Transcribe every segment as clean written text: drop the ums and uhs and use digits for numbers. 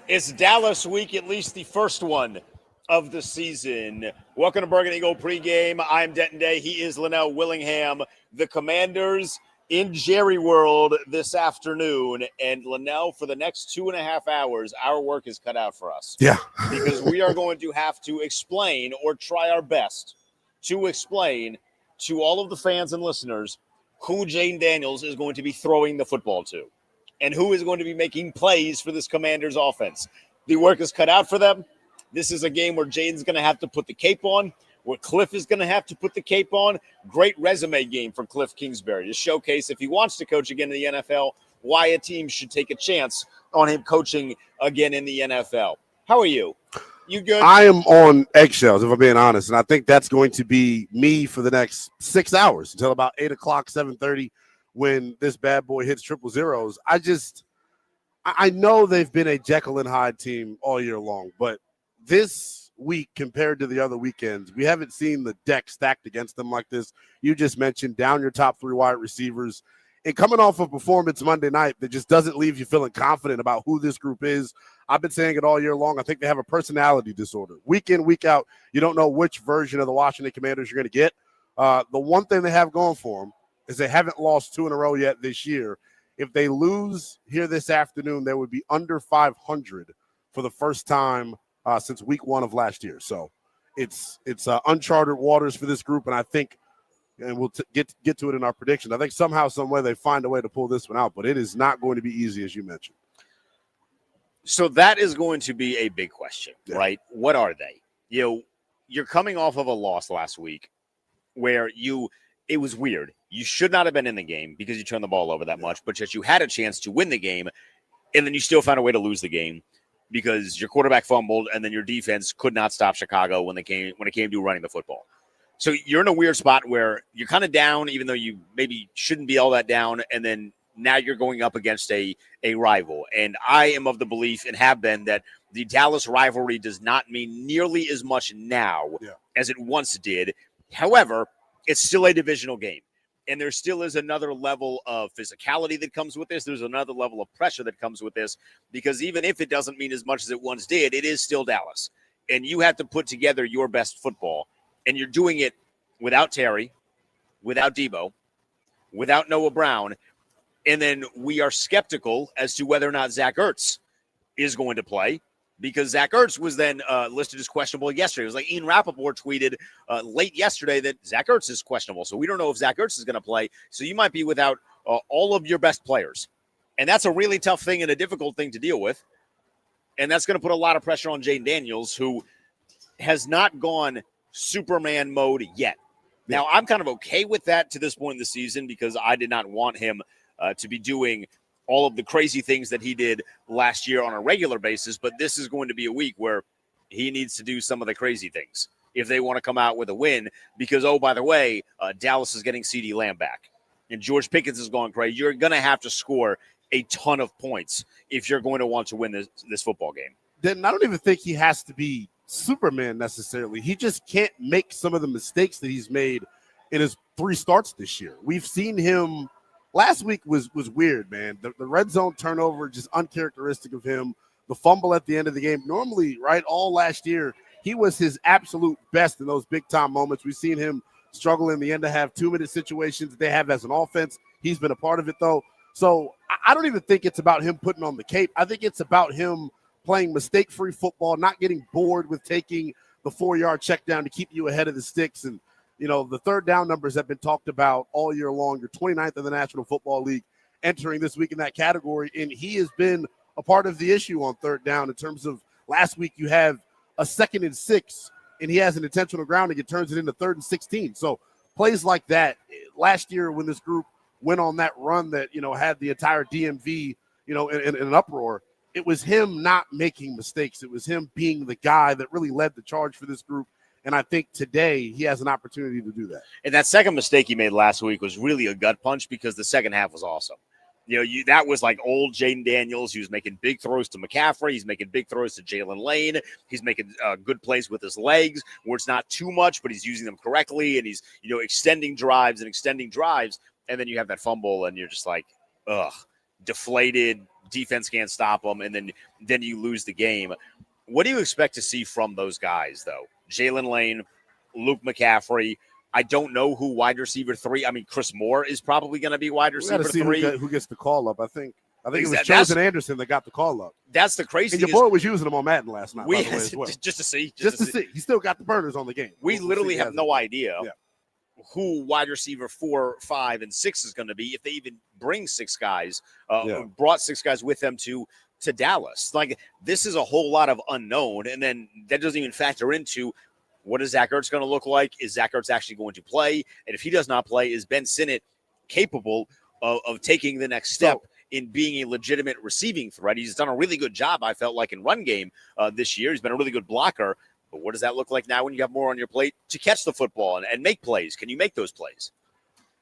It's Dallas week, at least the first one of the season. Welcome to Burgundy Pregame. I'm Denton Day. He is Lynnell Willingham. The Commanders in Jerry World this afternoon. And Lynnell, for the next 2.5 hours, our work is cut out for us. Yeah. Because we are going to have to explain, or try our best to explain to all of the fans and listeners who Jane Daniels is going to be throwing the football to and who is going to be making plays for this Commanders offense. The work is cut out for them. This is a game where Jaden's going to have to put the cape on, where Cliff is going to have to put the cape on. Great resume game for Cliff Kingsbury to showcase, if he wants to coach again in the NFL, why a team should take a chance on him coaching again in the NFL. How are you? You good? I am on eggshells, if I'm being honest, and I think that's going to be me for the next 6 hours until about 8 o'clock, 7:30, when this bad boy hits triple zeros. I know they've been a Jekyll and Hyde team all year long, but this week compared to the other weekends, we haven't seen the deck stacked against them like this. You just mentioned down your top 3 wide receivers. And coming off of performance Monday night that just doesn't leave you feeling confident about who this group is. I've been saying it all year long. I think they have a personality disorder. Week in, week out, you don't know which version of the Washington Commanders you're going to get. The one thing they have going for them is they haven't lost 2 in a row yet this year. If they lose here this afternoon, they would be under 500 for the first time since week 1 of last year. So it's uncharted waters for this group, and I think – and we'll get to it in our prediction. I think somehow, some way, they find a way to pull this one out, but it is not going to be easy, as you mentioned. So that is going to be a big question, right? What are they? You're coming off of a loss last week where it was weird. You should not have been in the game because you turned the ball over that much, but yet you had a chance to win the game, and then you still found a way to lose the game because your quarterback fumbled, and then your defense could not stop Chicago when it came to running the football. So you're in a weird spot where you're kind of down, even though you maybe shouldn't be all that down, and then now you're going up against a rival. And I am of the belief, and have been, that the Dallas rivalry does not mean nearly as much now as it once did. However, it's still a divisional game. And there still is another level of physicality that comes with this. There's another level of pressure that comes with this, because even if it doesn't mean as much as it once did, it is still Dallas. And you have to put together your best football. And you're doing it without Terry, without Debo, without Noah Brown. And then we are skeptical as to whether or not Zach Ertz is going to play, because Zach Ertz was then listed as questionable yesterday. It was like Ian Rappaport tweeted late yesterday that Zach Ertz is questionable. So we don't know if Zach Ertz is going to play. So you might be without all of your best players. And that's a really tough thing and a difficult thing to deal with. And that's going to put a lot of pressure on Jane Daniels, who has not gone Superman mode yet. Now, I'm kind of okay with that to this point in the season, because I did not want him to be doing all of the crazy things that he did last year on a regular basis. But this is going to be a week where he needs to do some of the crazy things if they want to come out with a win, because, oh, by the way, Dallas is getting CeeDee Lamb back and George Pickens is going crazy. You're going to have to score a ton of points if you're going to want to win this football game. Then I don't even think he has to be Superman necessarily. He just can't make some of the mistakes that he's made in his 3 starts this year. We've seen him last week was weird, man. The red zone turnover, just uncharacteristic of him. The fumble at the end of the game. Normally, right, all last year, he was his absolute best in those big time moments. We've seen him struggle in the end to have 2-minute situations that they have as an offense. He's been a part of it, though. So I don't even think it's about him putting on the cape. I think it's about him playing mistake-free football, not getting bored with taking the 4-yard check down to keep you ahead of the sticks. And, the third down numbers have been talked about all year long. You're 29th in the National Football League entering this week in that category. And he has been a part of the issue on third down in terms of last week you have a 2nd and 6, and he has an intentional grounding. It turns it into 3rd and 16. So plays like that. Last year when this group went on that run that, had the entire DMV, in an uproar, it was him not making mistakes. It was him being the guy that really led the charge for this group. And I think today he has an opportunity to do that. And that second mistake he made last week was really a gut punch, because the second half was awesome. That was like old Jaden Daniels. He was making big throws to McCaffrey. He's making big throws to Jalen Lane. He's making good plays with his legs, where it's not too much, but he's using them correctly. And he's, extending drives. And then you have that fumble, and you're just like, ugh, deflated, defense can't stop them, and then you lose the game. What do you expect to see from those guys, though? Jalen Lane, Luke McCaffrey. I don't know who wide receiver 3. I mean, Chris Moore is probably going to be wide receiver 3. Who gets the call up. I think it was Chosen Anderson that got the call up. That's the crazy thing. And your boy was using him on Madden last night, by the way, as well. Just to see. Just to see. He still got the burners on the game. We literally have no idea who wide receiver 4, 5, and 6 is going to be, if they even bring 6 guys, brought 6 guys with them to Dallas. Like, this is a whole lot of unknown, and then that doesn't even factor into what is Zach Ertz going to look like? Is Zach Ertz actually going to play? And if he does not play, is Ben Sinnott capable of taking the next step in being a legitimate receiving threat? He's done a really good job, I felt like, in run game this year. He's been a really good blocker. But what does that look like now when you have more on your plate to catch the football and make plays? Can you make those plays?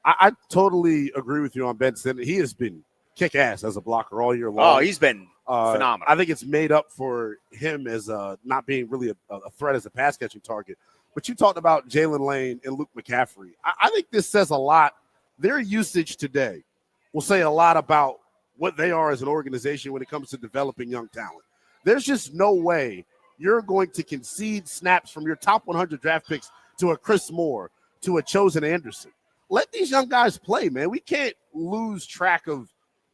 I totally agree with you on Ben Sinnott. He has been kick-ass as a blocker all year long. Oh, he's been phenomenal. I think it's made up for him as not being really a threat as a pass-catching target. But you talked about Jalen Lane and Luke McCaffrey. I think this says a lot. Their usage today will say a lot about what they are as an organization when it comes to developing young talent. There's just no way you're going to concede snaps from your top 100 draft picks to a Chris Moore, to a Chosen Anderson. Let these young guys play, man. We can't lose track of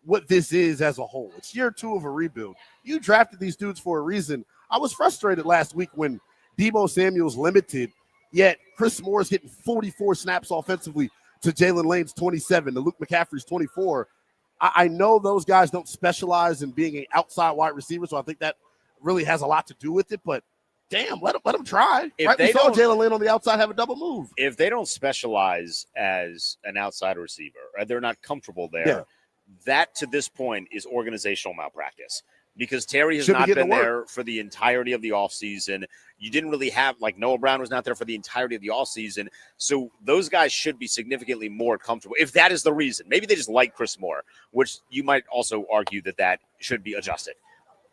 what this is as a whole. It's year 2 of a rebuild. You drafted these dudes for a reason. I was frustrated last week when Deebo Samuel's limited, yet Chris Moore's hitting 44 snaps offensively to Jalen Lane's 27, to Luke McCaffrey's 24. I know those guys don't specialize in being an outside wide receiver, so I think that really has a lot to do with it, but damn, let them try. Right? We saw Jalen Lane on the outside have a double move. If they don't specialize as an outside receiver, or they're not comfortable there, that to this point is organizational malpractice, because Terry has not been there for the entirety of the offseason. You didn't really have, like, Noah Brown was not there for the entirety of the offseason. So those guys should be significantly more comfortable. If that is the reason, maybe they just like Chris Moore, which you might also argue that should be adjusted.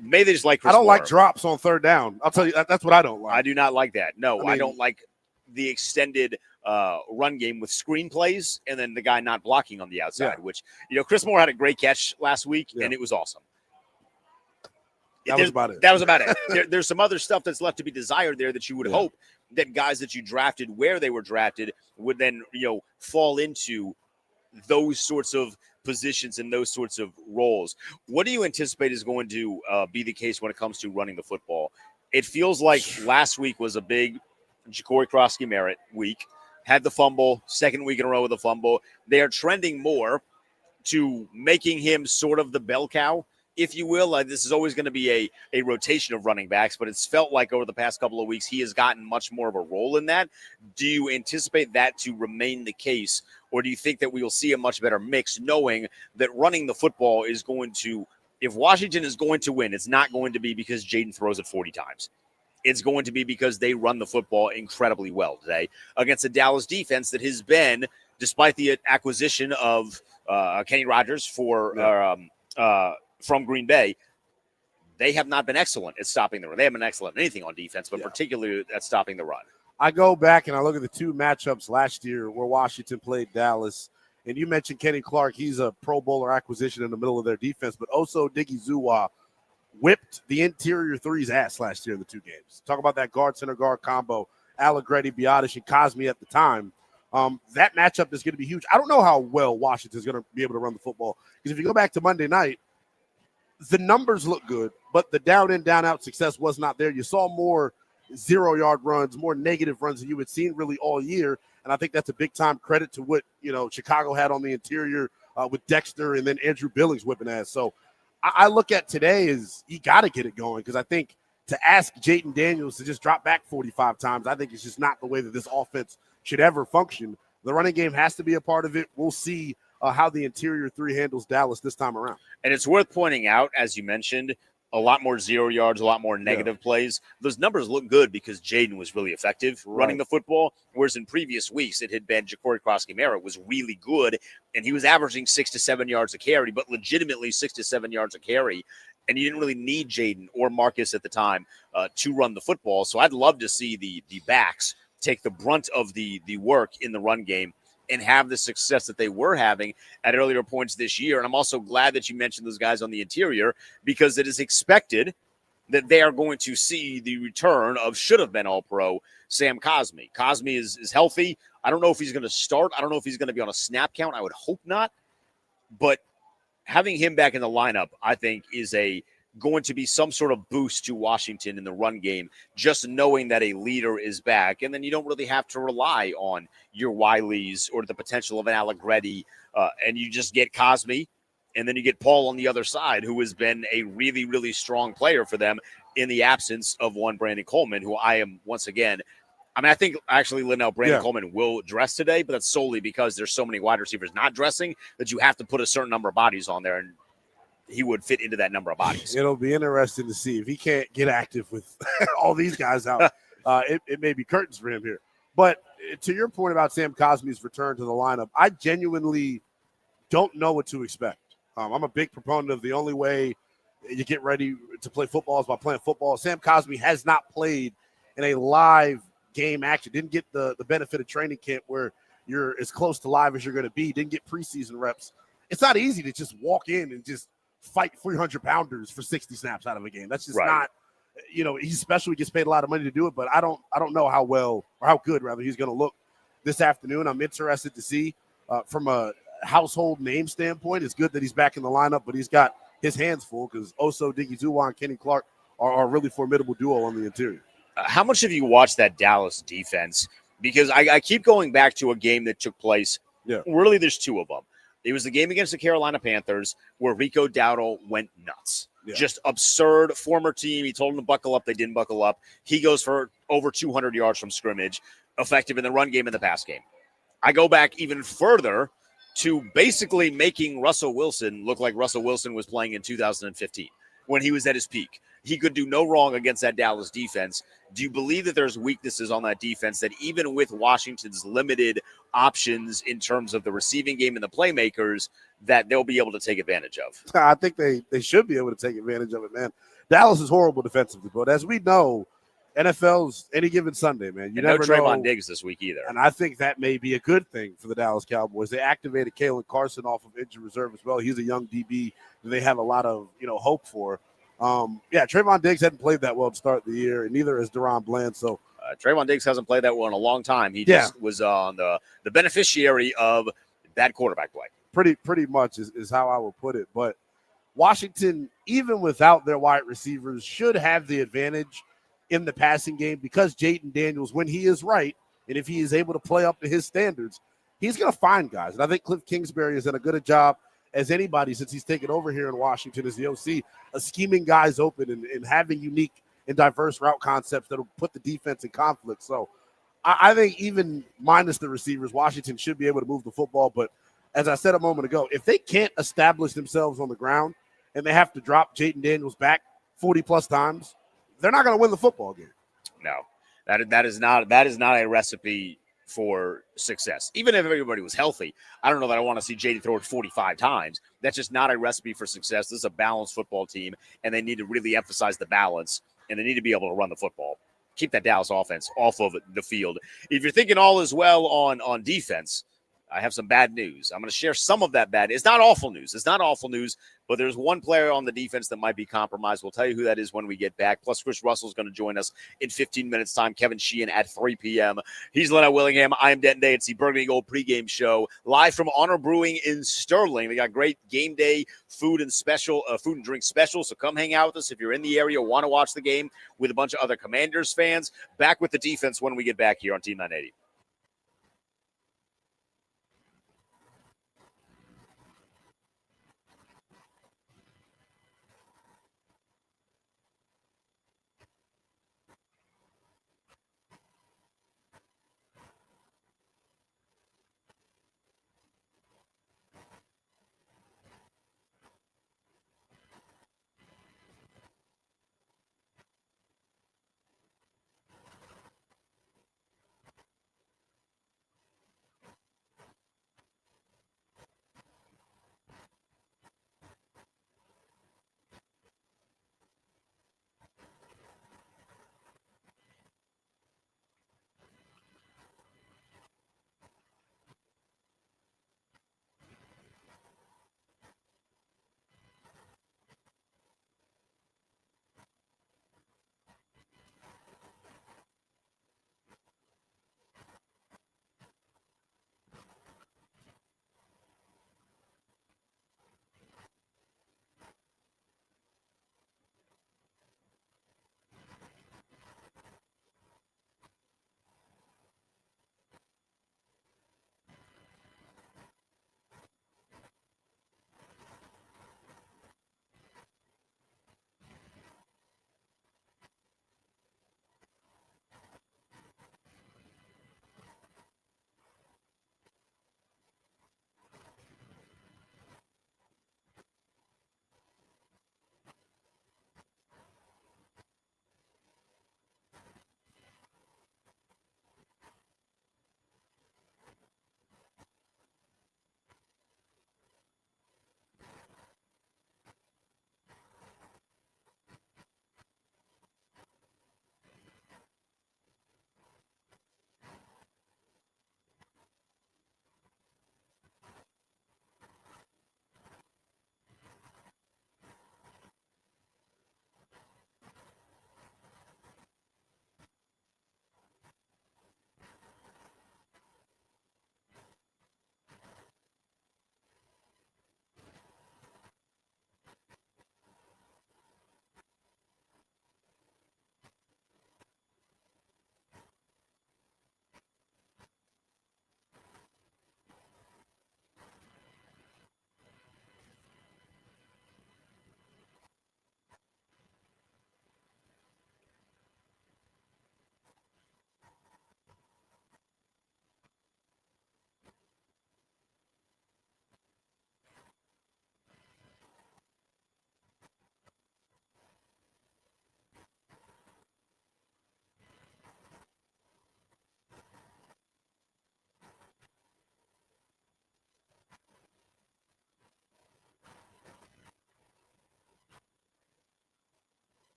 Maybe they just like Chris I don't Moore. like drops on third down. I'll tell you, that's what I don't like. I do not like that. No, I don't like the extended run game with screenplays and then the guy not blocking on the outside, which, Chris Moore had a great catch last week, and it was awesome. That was about it. That was about it. There's some other stuff that's left to be desired there that you would hope that guys that you drafted where they were drafted would then, fall into those sorts of positions and those sorts of roles. What do you anticipate is going to be the case when it comes to running the football? It feels like last week was a big Ja'Cory Krosky-Merritt week. Had the fumble, second week in a row with a fumble. They are trending more to making him sort of the bell cow, if you will. This is always going to be a rotation of running backs, but it's felt like over the past couple of weeks he has gotten much more of a role in that. Do you anticipate that to remain the case, or do you think that we will see a much better mix, knowing that running the football is going to, if Washington is going to win, it's not going to be because Jaden throws it 40 times. It's going to be because they run the football incredibly well today against a Dallas defense that has been, despite the acquisition of Kenny Rogers from Green Bay, they have not been excellent at stopping the run. They haven't been excellent at anything on defense, but particularly at stopping the run. I go back and I look at the 2 matchups last year where Washington played Dallas, and you mentioned Kenny Clark. He's a Pro Bowler acquisition in the middle of their defense, but Oso Odighizuwa whipped the interior three's ass last year in the 2 games. Talk about that guard-center guard combo, Allegretti, Biotish, and Cosme at the time. That matchup is going to be huge. I don't know how well Washington is going to be able to run the football, because if you go back to Monday night, the numbers look good, but the down-in, down-out success was not there. You saw more 0-yard runs, more negative runs than you had seen really all year, and I think that's a big-time credit to what, Chicago had on the interior with Dexter and then Andrew Billings whipping ass. So I look at today as you got to get it going, because I think to ask Jayden Daniels to just drop back 45 times, I think it's just not the way that this offense should ever function. The running game has to be a part of it. We'll see how the interior 3 handles Dallas this time around. And it's worth pointing out, as you mentioned, a lot more 0 yards, a lot more negative plays. Those numbers look good because Jaden was really effective running the football, whereas in previous weeks it had been Ja'Cory Krosky-Merritt was really good, and he was averaging 6 to 7 yards a carry, but legitimately 6 to 7 yards a carry, and you didn't really need Jaden or Marcus at the time to run the football. So I'd love to see the backs take the brunt of the work in the run game and have the success that they were having at earlier points this year. And I'm also glad that you mentioned those guys on the interior, because it is expected that they are going to see the return of should-have-been All-Pro Sam Cosmi. Cosmi is healthy. I don't know if he's going to start. I don't know if he's going to be on a snap count. I would hope not. But having him back in the lineup, I think, is going to be some sort of boost to Washington in the run game, just knowing that a leader is back. And then you don't really have to rely on your Wileys or the potential of an Allegretti, and you just get Cosmi, and then you get Paul on the other side, who has been a really, really strong player for them in the absence of one Brandon Coleman, who I am, once again, I think actually Lynnell, Brandon Coleman will dress today, but that's solely because there's so many wide receivers not dressing that you have to put a certain number of bodies on there, and he would fit into that number of bodies. It'll be interesting to see if he can't get active with all these guys out. It may be curtains for him here. But to your point about Sam Cosmi's return to the lineup, I genuinely don't know what to expect. I'm a big proponent of the only way you get ready to play football is by playing football. Sam Cosmi has not played in a live game action, didn't get the benefit of training camp where you're as close to live as you're going to be, didn't get preseason reps. It's not easy to just walk in and just fight 300-pounders for 60 snaps out of a game. That's just not, he's special. He gets paid a lot of money to do it, but I don't know how well, or how good rather, he's going to look this afternoon. I'm interested to see from a household name standpoint. It's good that he's back in the lineup, but he's got his hands full because Oso Digizua and Kenny Clark are a really formidable duo on the interior. How much have you watched that Dallas defense? Because I keep going back to a game that took place. Yeah. Really, there's two of them. It was the game against the Carolina Panthers where Rico Dowdle went nuts. Yeah. Just absurd. Former team. He told them to buckle up. They didn't buckle up. He goes for over 200 yards from scrimmage, effective in the run game and the pass game. I go back even further to basically making Russell Wilson look like Russell Wilson was playing in 2015 when he was at his peak. He could do no wrong against that Dallas defense. Do you believe that there's weaknesses on that defense that even with Washington's limited options in terms of the receiving game and the playmakers, that they'll be able to take advantage of? I think they should be able to take advantage of it, man. Dallas is horrible defensively, but as we know, NFL's any given Sunday, man. You never know. No Trayvon Diggs this week either. And I think that may be a good thing for the Dallas Cowboys. They activated Kalen Carson off of injured reserve as well. He's a young DB that they have a lot of hope for. Trayvon Diggs hadn't played that well to start the year, and neither has Deron Bland. So Trayvon Diggs hasn't played that well in a long time. He just was on the beneficiary of bad quarterback play. Pretty much is how I will put it. But Washington, even without their wide receivers, should have the advantage in the passing game because Jaden Daniels, when he is right, and if he is able to play up to his standards, he's going to find guys. And I think Cliff Kingsbury has done a good job as anybody since he's taken over here in Washington as the OC, scheming guys open and having unique and diverse route concepts that will put the defense in conflict. So I think even minus the receivers, Washington should be able to move the football. But as I said a moment ago, if they can't establish themselves on the ground and they have to drop Jaden Daniels back 40-plus times, they're not going to win the football game. No, that is not a recipe for success. Even if everybody was healthy, I don't know that I want to see JD throw it 45 times. That's just not a recipe for success. This is a balanced football team, and they need to really emphasize the balance, and they need to be able to run the football. Keep that Dallas offense off of the field. If you're thinking all is well on defense, I have some bad news. I'm going to share some of that bad. It's not awful news. But there's one player on the defense that might be compromised. We'll tell you who that is when we get back. Plus, Chris Russell's going to join us in 15 minutes' time. Kevin Sheehan at 3 p.m. He's Lynnell Willingham. I'm Denton Day. It's the Burgundy Gold pregame show live from Honor Brewing in Sterling. They got great game day food and drink specials. So come hang out with us if you're in the area, want to watch the game with a bunch of other Commanders fans. Back with the defense when we get back here on Team 980.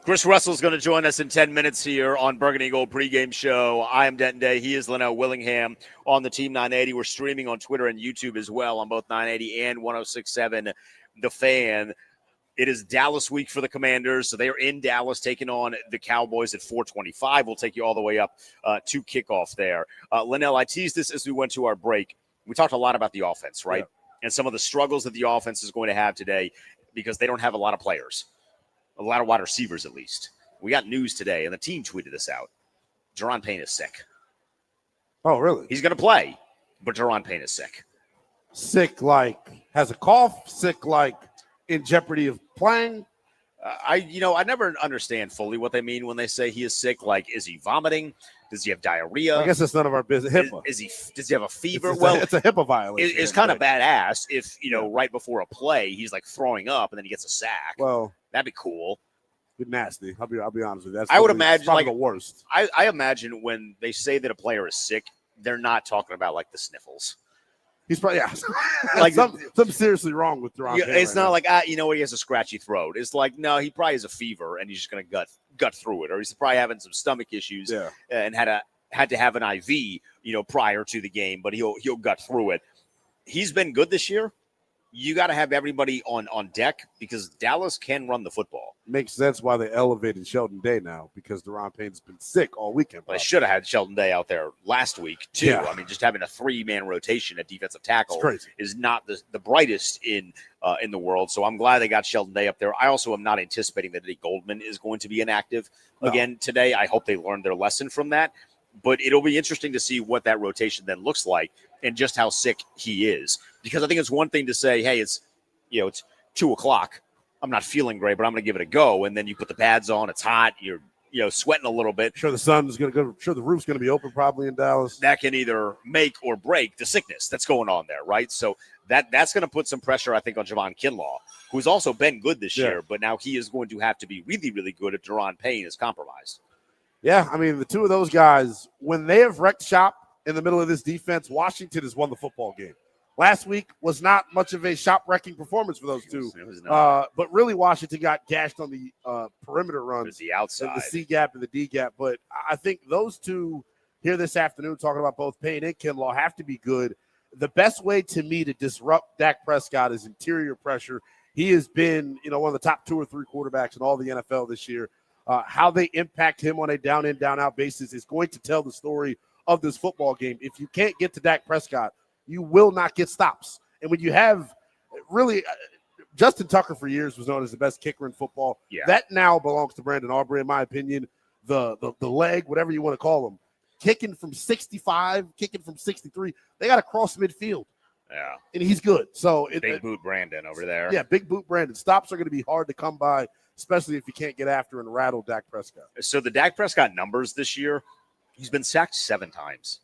Chris Russell's going to join us in 10 minutes here on Burgundy Gold Pregame Show. I am Denton Day. He is Lynnell Willingham on the Team 980. We're streaming on Twitter and YouTube as well on both 980 and 106.7 The Fan. It is Dallas week for the Commanders, so they are in Dallas taking on the Cowboys at 4:25. We'll take you all the way up to kickoff there. Lynnell, I teased this as we went to our break. We talked a lot about the offense, right? Yeah. And some of the struggles that the offense is going to have today because they don't have a lot of players. A lot of wide receivers, at least. We got news today, and the team tweeted this out. Deron Payne is sick. Oh, really? He's going to play, but Deron Payne is sick. Sick like has a cough? Sick like in jeopardy of playing? I never understand fully what they mean when they say he is sick. Like, is he vomiting? Does he have diarrhea? I guess it's none of our business. HIPAA. Does he have a fever? It's a HIPAA violation. It's kind of badass if, right before a play, he's like throwing up and then he gets a sack. Well, that'd be cool. Be nasty. I'll be honest with you. I would imagine like the worst. I imagine when they say that a player is sick, they're not talking about like the sniffles. He's probably like something seriously wrong with Deron. Yeah, it's not like he has a scratchy throat. It's like no, he probably has a fever and he's just gonna gut through it, or he's probably having some stomach issues and had to have an IV, prior to the game, but he'll gut through it. He's been good this year. You got to have everybody on deck because Dallas can run the football. Makes sense why they elevated Sheldon Day now because Deron Payne's been sick all weekend. They should have had Sheldon Day out there last week, too. Yeah. I mean, just having a 3-man rotation at defensive tackle is not the brightest in the world. So I'm glad they got Sheldon Day up there. I also am not anticipating that Eddie Goldman is going to be inactive again today. I hope they learned their lesson from that. But it'll be interesting to see what that rotation then looks like and just how sick he is. Because I think it's one thing to say, hey, it's 2:00. I'm not feeling great, but I'm going to give it a go. And then you put the pads on. It's hot. You're sweating a little bit. Sure, the sun's going to go. Sure, the roof's going to be open probably in Dallas. That can either make or break the sickness that's going on there, right? So that's going to put some pressure, I think, on Javon Kinlaw, who's also been good this year. But now he is going to have to be really, really good if Deron Payne is compromised. Yeah, I mean, the two of those guys, when they have wrecked shop in the middle of this defense, Washington has won the football game. Last week was not much of a shop-wrecking performance for those two. It was not. But really, Washington got gashed on the perimeter runs. The outside. The C-gap and the D-gap. But I think those two here this afternoon, talking about both Payne and Kinlaw, have to be good. The best way to me to disrupt Dak Prescott is interior pressure. He has been, one of the top 2 or 3 quarterbacks in all the NFL this year. How they impact him on a down-in, down-out basis is going to tell the story of this football game. If you can't get to Dak Prescott, you will not get stops. And when you have really Justin Tucker for years was known as the best kicker in football. Yeah. That now belongs to Brandon Aubrey, in my opinion. The leg, whatever you want to call him, kicking from 65, kicking from 63, they got to cross midfield. Yeah. And he's good. So Big boot Brandon over there. Yeah, big boot Brandon. Stops are going to be hard to come by, especially if you can't get after and rattle Dak Prescott. So the Dak Prescott numbers this year, he's been sacked 7 times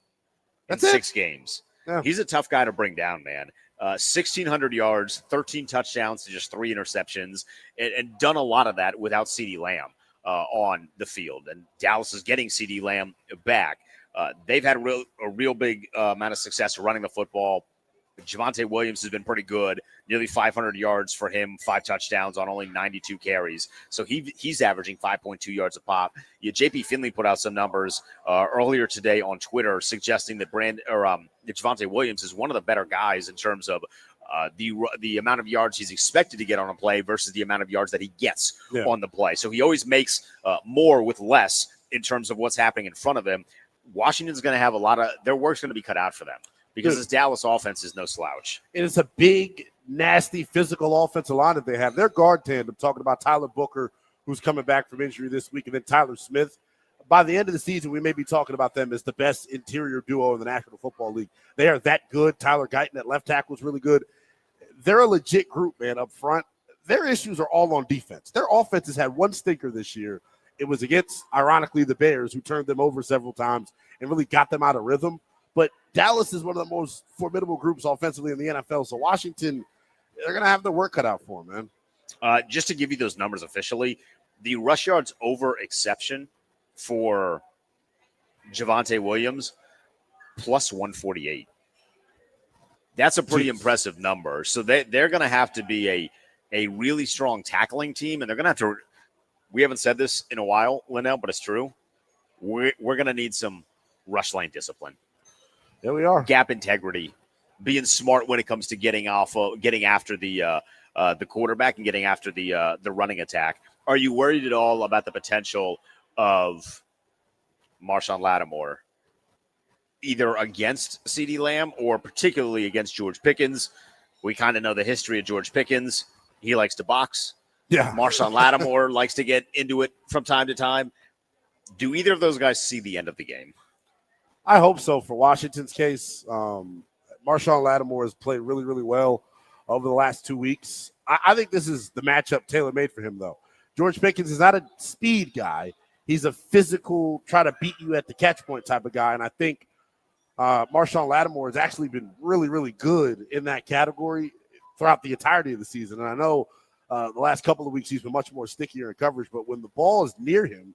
in 6 games. Yeah. He's a tough guy to bring down, man. 1,600 yards, 13 touchdowns to just 3 interceptions, and done a lot of that without CeeDee Lamb on the field. And Dallas is getting CeeDee Lamb back. They've had a real big amount of success running the football. Javonte Williams has been pretty good, nearly 500 yards for him, 5 touchdowns on only 92 carries. So he's averaging 5.2 yards a pop. JP Finley put out some numbers earlier today on Twitter suggesting that Javonte Williams is one of the better guys in terms of the amount of yards he's expected to get on a play versus the amount of yards that he gets on the play. So he always makes more with less in terms of what's happening in front of him. Washington's going to have their work's going to be cut out for them. Because this Dallas offense is no slouch. And it's a big, nasty, physical offensive line that they have. Their guard tandem, talking about Tyler Booker, who's coming back from injury this week, and then Tyler Smith. By the end of the season, we may be talking about them as the best interior duo in the National Football League. They are that good. Tyler Guyton at left tackle is really good. They're a legit group, man, up front. Their issues are all on defense. Their offense has had one stinker this year. It was against, ironically, the Bears, who turned them over several times and really got them out of rhythm. But Dallas is one of the most formidable groups offensively in the NFL. So Washington, they're going to have their work cut out for them, man. Just to give you those numbers officially, the rush yards over exception for Javonte Williams, plus 148. That's a pretty impressive number. So they're going to have to be a really strong tackling team, and they're going to have to we haven't said this in a while, Lynnell, but it's true. We're going to need some rush lane discipline. There we are. Gap integrity, being smart when it comes to getting after the quarterback and getting after the running attack. Are you worried at all about the potential of Marshawn Lattimore either against CeeDee Lamb or particularly against George Pickens? We kind of know the history of George Pickens. He likes to box. Yeah. Marshawn Lattimore likes to get into it from time to time. Do either of those guys see the end of the game? I hope so for Washington's case. Marshawn Lattimore has played really, really well over the last 2 weeks. I think this is the matchup tailor-made for him, though. George Pickens is not a speed guy. He's a physical, try to beat you at the catch point type of guy. And I think Marshawn Lattimore has actually been really, really good in that category throughout the entirety of the season. And I know the last couple of weeks he's been much more stickier in coverage, but when the ball is near him,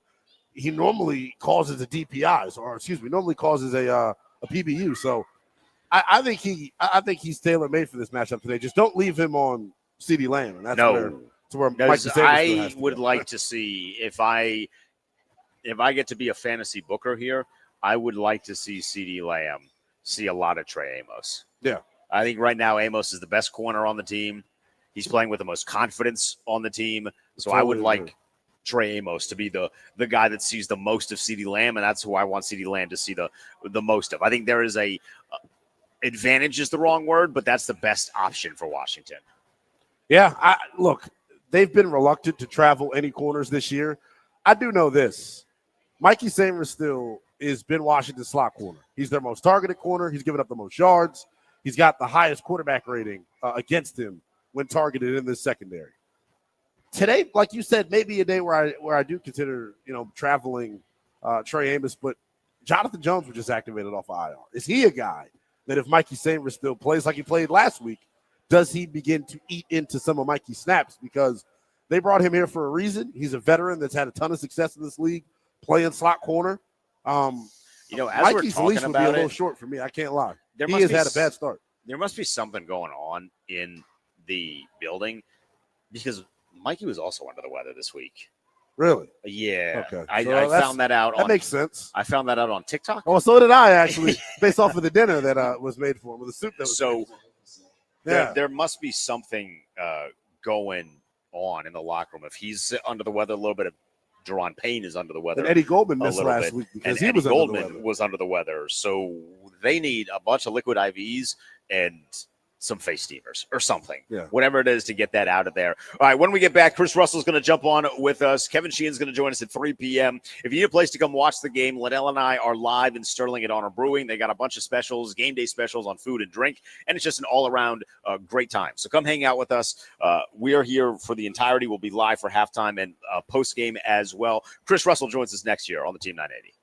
he normally causes a DPI, normally causes a PBU. So I think he's tailor-made for this matchup today. Just don't leave him on CeeDee Lamb, and that's where Mike I would like to see if I get to be a fantasy booker here, I would like to see CeeDee Lamb see a lot of Trey Amos. Yeah. I think right now Amos is the best corner on the team. He's playing with the most confidence on the team. So I would like Trey Amos to be the guy that sees the most of CeeDee Lamb, and that's who I want CeeDee Lamb to see the most of. I think there is advantage is the wrong word, but that's the best option for Washington. Yeah, look, they've been reluctant to travel any corners this year. I do know this. Mikey Samers still has been Washington's slot corner. He's their most targeted corner. He's given up the most yards. He's got the highest quarterback rating against him when targeted in this secondary. Today, like you said, maybe a day where I do consider, traveling Trey Amos, but Jonathan Jones was just activated off IR. Is he a guy that if Mikey Samers still plays like he played last week, does he begin to eat into some of Mikey's snaps? Because they brought him here for a reason. He's a veteran that's had a ton of success in this league, playing slot corner. As Mikey's we're leash talking would be a about little short for me. I can't lie. He has had a bad start. There must be something going on in the building because Mikey was also under the weather this week. Really? Yeah. Okay. I found that out. That makes sense. I found that out on TikTok. Oh, so did I actually, based off of the dinner that was made for him, with the soup that was made for him. Yeah. There must be something going on in the locker room. If he's under the weather a little bit, Deron Payne is under the weather. And Eddie Goldman missed last week because he was under the weather. Was under the weather. So they need a bunch of liquid IVs and some face steamers or something. Yeah. Whatever it is to get that out of there. All right, when we get back, Chris Russell's going to jump on with us. Kevin Sheehan's going to join us at 3 p.m. If you need a place to come watch the game, Lynnell and I are live in Sterling at Honor Brewing. They got a bunch of specials, game day specials on food and drink, and it's just an all-around great time. So come hang out with us. We are here for the entirety. We'll be live for halftime and post-game as well. Chris Russell joins us next year on the Team 980.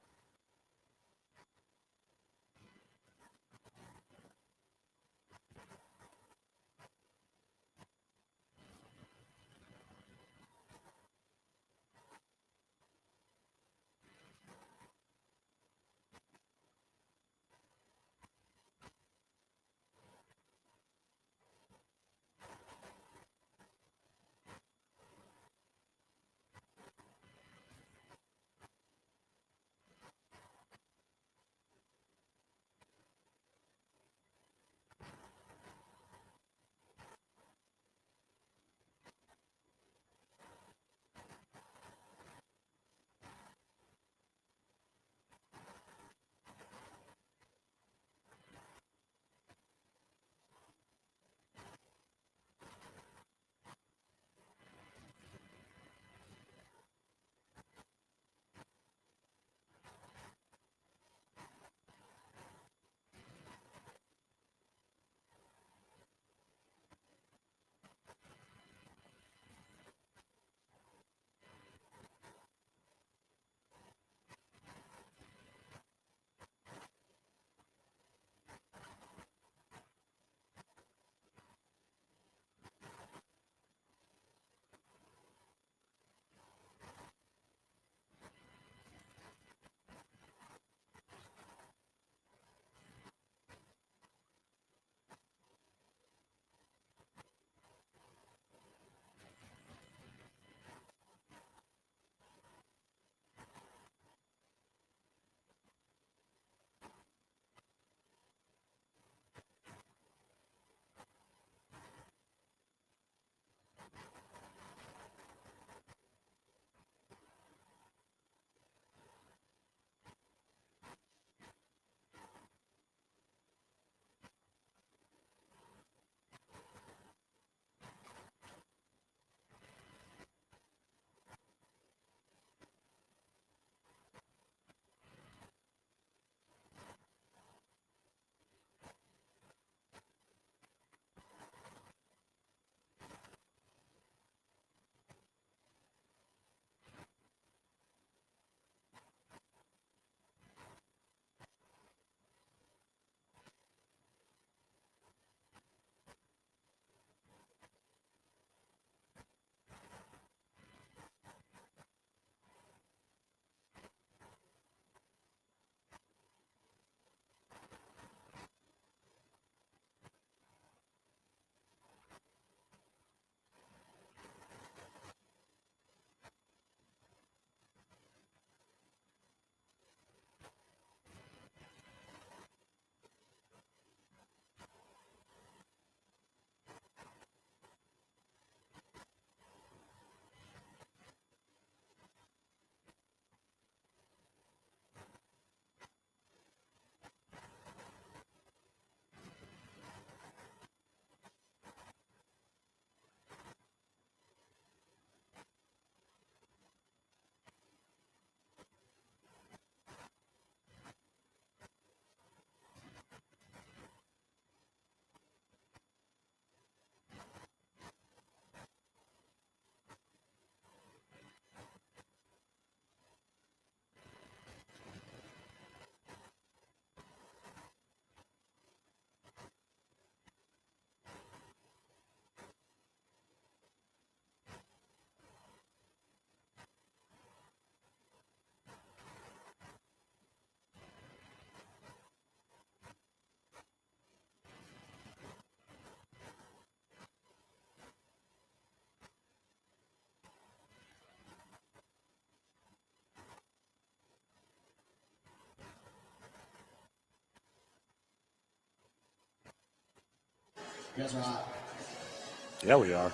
Yeah, we are.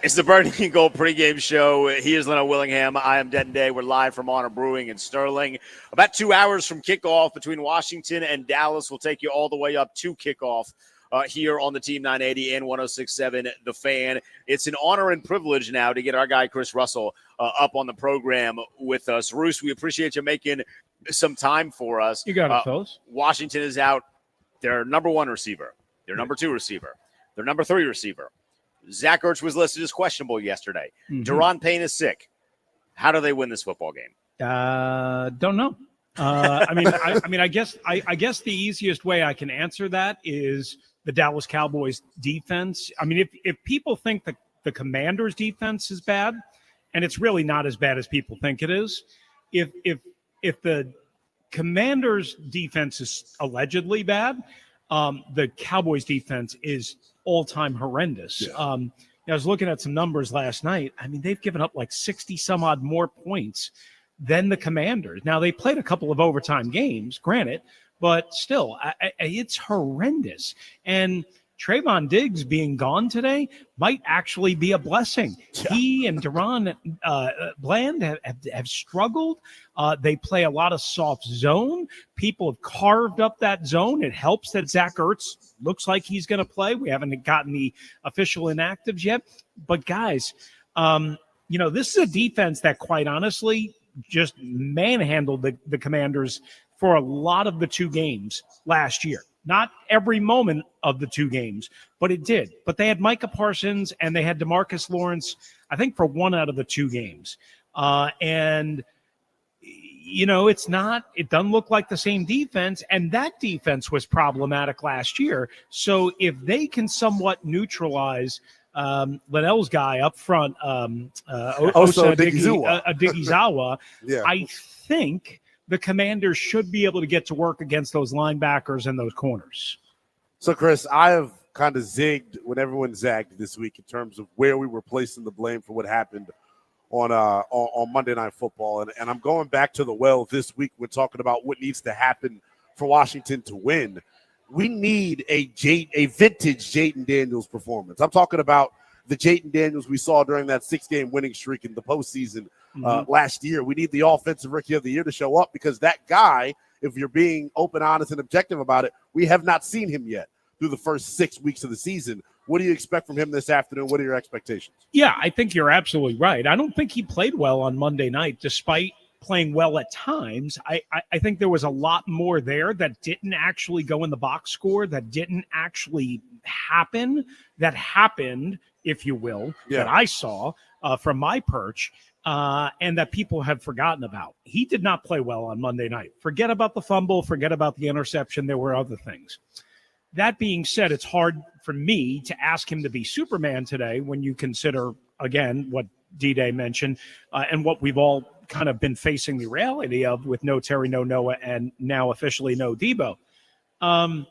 It's the Burgundy and Gold pregame show. He is Lynnell Willingham. I am Denton Day. We're live from Honor Brewing in Sterling. About 2 hours from kickoff between Washington and Dallas. We'll take you all the way up to kickoff here on the Team 980 and 106.7 The Fan. It's an honor and privilege now to get our guy Chris Russell up on the program with us. Roos, we appreciate you making some time for us. You got it, fellas. Washington is out their number one receiver, their number two receiver, their number three receiver. Zach Ertz was listed as questionable yesterday. Deron Payne is sick. How do they win this football game? Don't know. I guess the easiest way I can answer that is the Dallas Cowboys defense. I mean, if people think that the Commanders defense is bad, and it's really not as bad as people think it is, if the Commanders defense is allegedly bad, the Cowboys defense is all-time horrendous. Yeah. I was looking at some numbers last night. I mean, they've given up like 60-some-odd more points than the Commanders. Now, they played a couple of overtime games, granted, but still, it's horrendous. And Trayvon Diggs being gone today might actually be a blessing. Yeah. He and Deron Bland have struggled. They play a lot of soft zone. People have carved up that zone. It helps that Zach Ertz looks like he's going to play. We haven't gotten the official inactives yet. But, guys, this is a defense that, quite honestly, just manhandled the Commanders for a lot of the two games last year. Not every moment of the two games, but it did. But they had Micah Parsons and they had DeMarcus Lawrence, I think, for one out of the two games. It doesn't look like the same defense, and that defense was problematic last year. So if they can somewhat neutralize Lynnell's guy up front, Osa Odighizuwa, yeah. I think the Commanders should be able to get to work against those linebackers and those corners. So, Chris, I have kind of zigged when everyone zagged this week in terms of where we were placing the blame for what happened on Monday Night Football. And I'm going back to the well this week. We're talking about what needs to happen for Washington to win. We need a vintage Jayden Daniels performance. I'm talking about the Jayden Daniels we saw during that 6-game winning streak in the postseason last year. We need the offensive rookie of the year to show up because that guy, if you're being open, honest, and objective about it, we have not seen him yet through the first 6 weeks of the season. What do you expect from him this afternoon? What are your expectations? Yeah, I think you're absolutely right. I don't think he played well on Monday night, despite playing well at times. I think there was a lot more there that didn't actually go in the box score, that didn't actually happen, that happened, if you will, that I saw from my perch, and that people have forgotten about. He did not play well on Monday night. Forget about the fumble, forget about the interception. There were other things. That being said, it's hard for me to ask him to be Superman today when you consider, again, what D-Day mentioned and what we've all kind of been facing the reality of with no Terry, no Noah, and now officially no Debo. I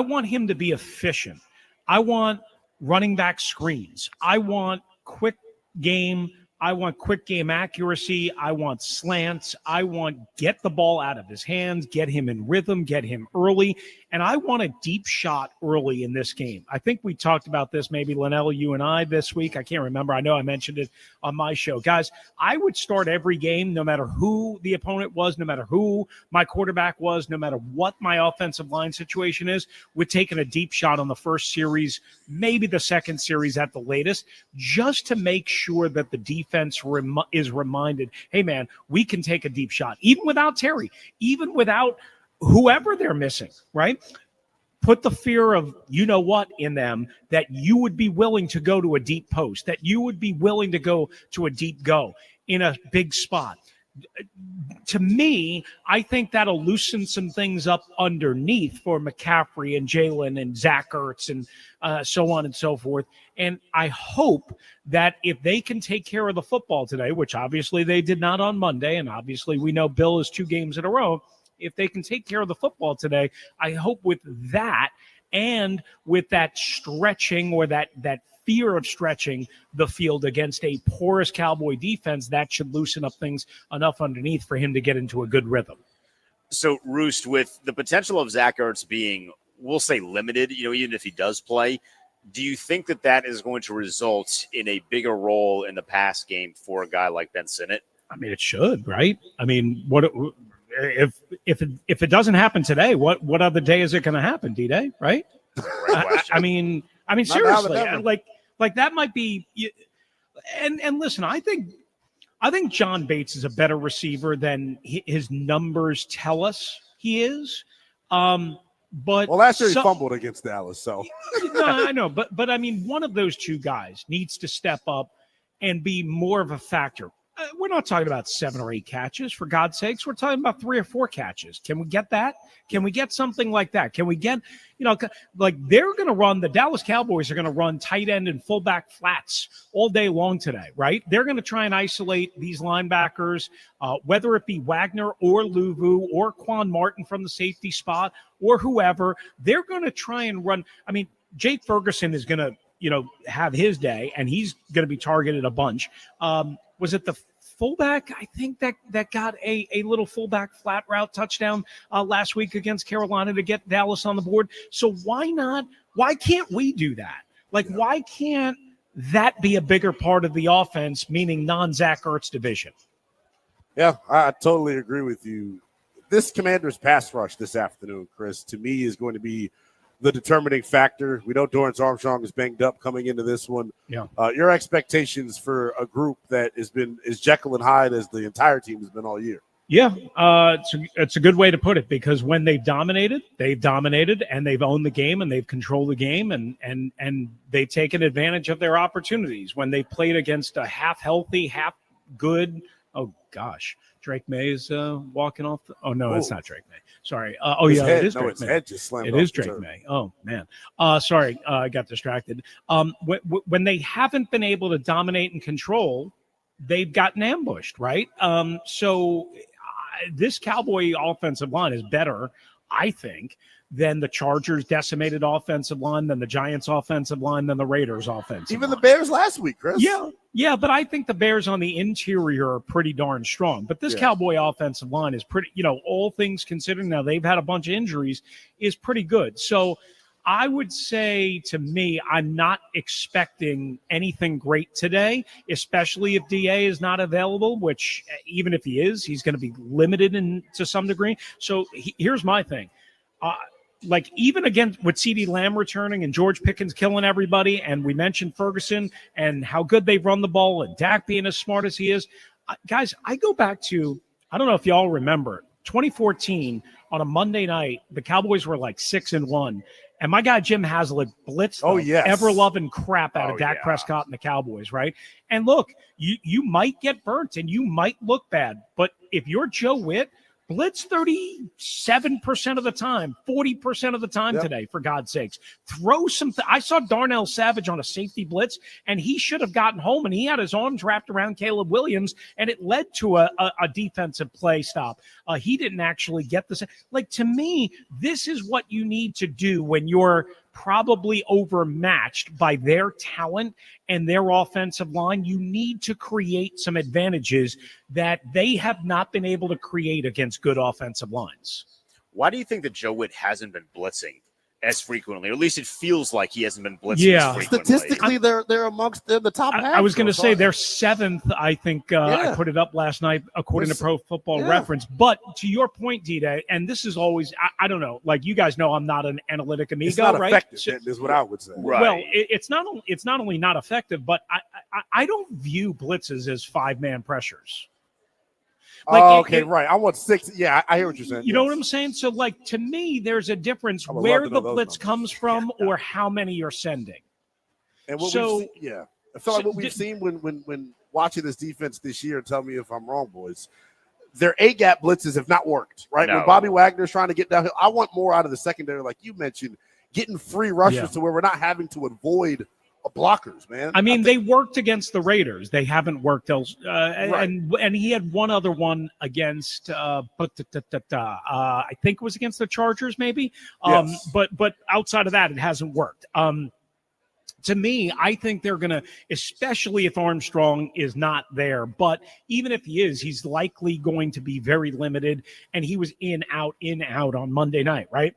want him to be efficient. I want running back screens. I want quick game. I want quick game accuracy. I want slants. I want get the ball out of his hands, get him in rhythm, get him early. And I want a deep shot early in this game. I think we talked about this, maybe Lynnell, you and I this week. I can't remember. I know I mentioned it on my show. Guys, I would start every game, no matter who the opponent was, no matter who my quarterback was, no matter what my offensive line situation is, with taking a deep shot on the first series, maybe the second series at the latest, just to make sure that the defense is reminded, hey, man, we can take a deep shot, even without Terry, even without whoever they're missing, right? Put the fear of, you know what, in them, that you would be willing to go to a deep post, that you would be willing to go to a deep go in a big spot. To me, I think that'll loosen some things up underneath for McCaffrey and Jalen and Zach Ertz and so on and so forth. And I hope that if they can take care of the football today, which obviously they did not on Monday, and obviously we know Bill is 2 games in a row, if they can take care of the football today, I hope with that and with that stretching or that fear of stretching the field against a porous Cowboy defense, that should loosen up things enough underneath for him to get into a good rhythm. So, Roost, with the potential of Zach Ertz being we'll say limited, even if he does play. Do you think that is going to result in a bigger role in the pass game for a guy like Ben Sinnott? I mean, it should, right? I mean, what if it doesn't happen today? What other day is it going to happen? D-Day, right? I mean, seriously, like that might be. And listen, I think John Bates is a better receiver than his numbers tell us he is. But last year he fumbled against Dallas, so no, I know, but I mean, one of those two guys needs to step up and be more of a factor. We're not talking about 7 or 8 catches, for God's sakes. We're talking about 3 or 4 catches. Can we get that? Can we get something like that? Can we get, like they're going to run, the Dallas Cowboys are going to run tight end and fullback flats all day long today, right? They're going to try and isolate these linebackers, whether it be Wagner or Luvu or Quan Martin from the safety spot or whoever. They're going to try and run. I mean, Jake Ferguson is going to, have his day, and he's going to be targeted a bunch. Was it the fullback, I think, that got a little fullback flat route touchdown last week against Carolina to get Dallas on the board? So why not? Why can't we do that? Like, why can't that be a bigger part of the offense, meaning non-Zach Ertz division? Yeah, I totally agree with you. This Commanders pass rush this afternoon, Chris, to me is going to be the determining factor. We know Dorrance Armstrong is banged up coming into this one. Yeah. Your expectations for a group that is Jekyll and Hyde as the entire team has been all year. Yeah, it's a good way to put it, because when they've dominated and they've owned the game and they've controlled the game and they've taken advantage of their opportunities. When they played against a half healthy, half good. Oh gosh, Drake May is walking off. Oh no, it's not Drake May. Sorry. It is Drake May. Head just slammed it is Drake May. Oh man. Sorry, I got distracted. When they haven't been able to dominate and control, they've gotten ambushed, right? So this Cowboy offensive line is better, I think, than the Chargers' decimated offensive line, than the Giants' offensive line, than the Raiders' offensive line. Even the Bears last week, Chris. Yeah, but I think the Bears on the interior are pretty darn strong. But this Cowboy offensive line is pretty, all things considering, now they've had a bunch of injuries, is pretty good. So I would say, to me, I'm not expecting anything great today, especially if DA is not available, which even if he is, he's going to be limited to some degree. So here's my thing. Like, even again with CeeDee Lamb returning and George Pickens killing everybody, and we mentioned Ferguson and how good they've run the ball and Dak being as smart as he is. Guys, I go back to, I don't know if y'all remember, 2014 on a Monday night, the Cowboys were like 6-1. And my guy Jim Haslett blitzed the ever-loving crap out of Dak Prescott and the Cowboys, right? And look, you might get burnt and you might look bad, but if you're Joe Witt, blitz 37% of the time, 40% of the time today, for God's sakes. Throw some. I saw Darnell Savage on a safety blitz, and he should have gotten home, and he had his arms wrapped around Caleb Williams, and it led to a defensive play stop. He didn't actually get this. Like, to me, this is what you need to do when you're probably overmatched by their talent and their offensive line. You need to create some advantages that they have not been able to create against good offensive lines. Why do you think that Joe Witt hasn't been blitzing as frequently, or at least it feels like he hasn't been blitzing as frequently? Statistically, they're amongst the top half. I was going to say they're 7th, I think. I put it up last night according to Pro Football Reference. But to your point, D-Day, and this is always, I don't know, like you guys know I'm not an analytic amigo, it's not right? Effective, is what I would say. Right. Well, it's not only not effective, but I don't view blitzes as 5-man pressures. Like, right. I want 6. Yeah, I hear what you're saying. You know what I'm saying? So, like, to me, there's a difference where the blitz comes from or how many you're sending. And what we've seen, I feel like what we've seen when watching this defense this year, tell me if I'm wrong, boys, their A-gap blitzes have not worked, right? No. When Bobby Wagner's trying to get downhill, I want more out of the secondary, like you mentioned, getting free rushers to where we're not having to avoid blockers, man. I mean, they worked against the Raiders. They haven't worked else. And he had one other one against, I think it was against the Chargers, maybe. But outside of that, it hasn't worked. To me, I think they're going to, especially if Armstrong is not there, but even if he is, he's likely going to be very limited. And he was in, out on Monday night, right?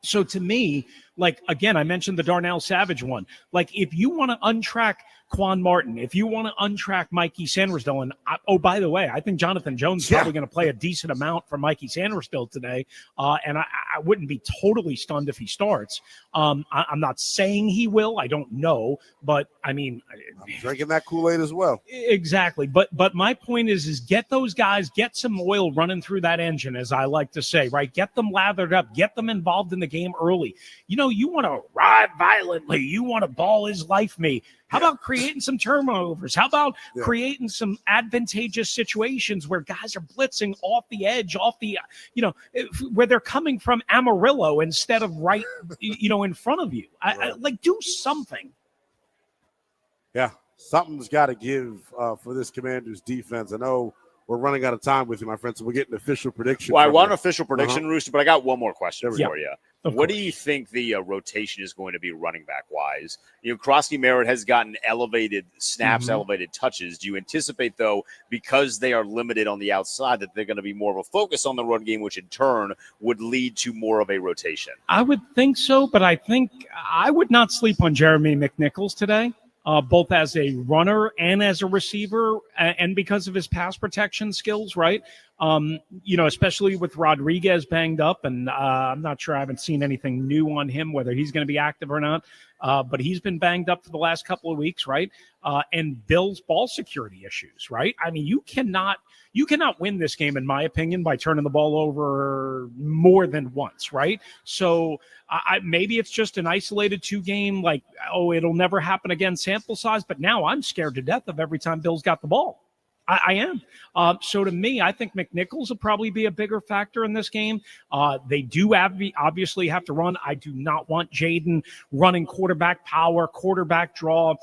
So to me, like, again, I mentioned the Darnell Savage one. Like, if you want to untrack Quan Martin, if you want to untrack Mikey Sandersdale, and by the way, I think Jonathan Jones is probably going to play a decent amount for Mikey Sandersdale today, and I wouldn't be totally stunned if he starts. I'm not saying he will. I don't know, but I mean, I'm drinking that Kool-Aid as well. Exactly, but my point is get those guys, get some oil running through that engine, as I like to say, right? Get them lathered up, get them involved in the game early. You know, you want to ride violently, you want to ball his life me. How about creating some turnovers? How about creating some advantageous situations where guys are blitzing off the edge, off the, where they're coming from Amarillo instead of right, in front of you. I like, do something. Yeah, something's got to give for this Commanders defense. I know we're running out of time with you, my friend, so we're getting an official prediction. Well, I want an official prediction, Rooster, but I got one more question for you. What do you think the rotation is going to be running back wise? Krosky Merritt has gotten elevated snaps, elevated touches. Do you anticipate, though, because they are limited on the outside, that they're going to be more of a focus on the run game, which in turn would lead to more of a rotation? I would think so, but I think I would not sleep on Jeremy McNichols today. Both as a runner and as a receiver, and because of his pass protection skills, right? Especially with Rodriguez banged up, and I'm not sure, I haven't seen anything new on him, whether he's going to be active or not, but he's been banged up for the last couple of weeks, right? And Bill's ball security issues, right? I mean, you cannot win this game, in my opinion, by turning the ball over more than once, right? So maybe it's just an isolated 2-game, like, it'll never happen again sample size, but now I'm scared to death of every time Bill's got the ball. I am. So to me, I think McNichols will probably be a bigger factor in this game. They do obviously have to run. I do not want Jaden running quarterback power, quarterback draw,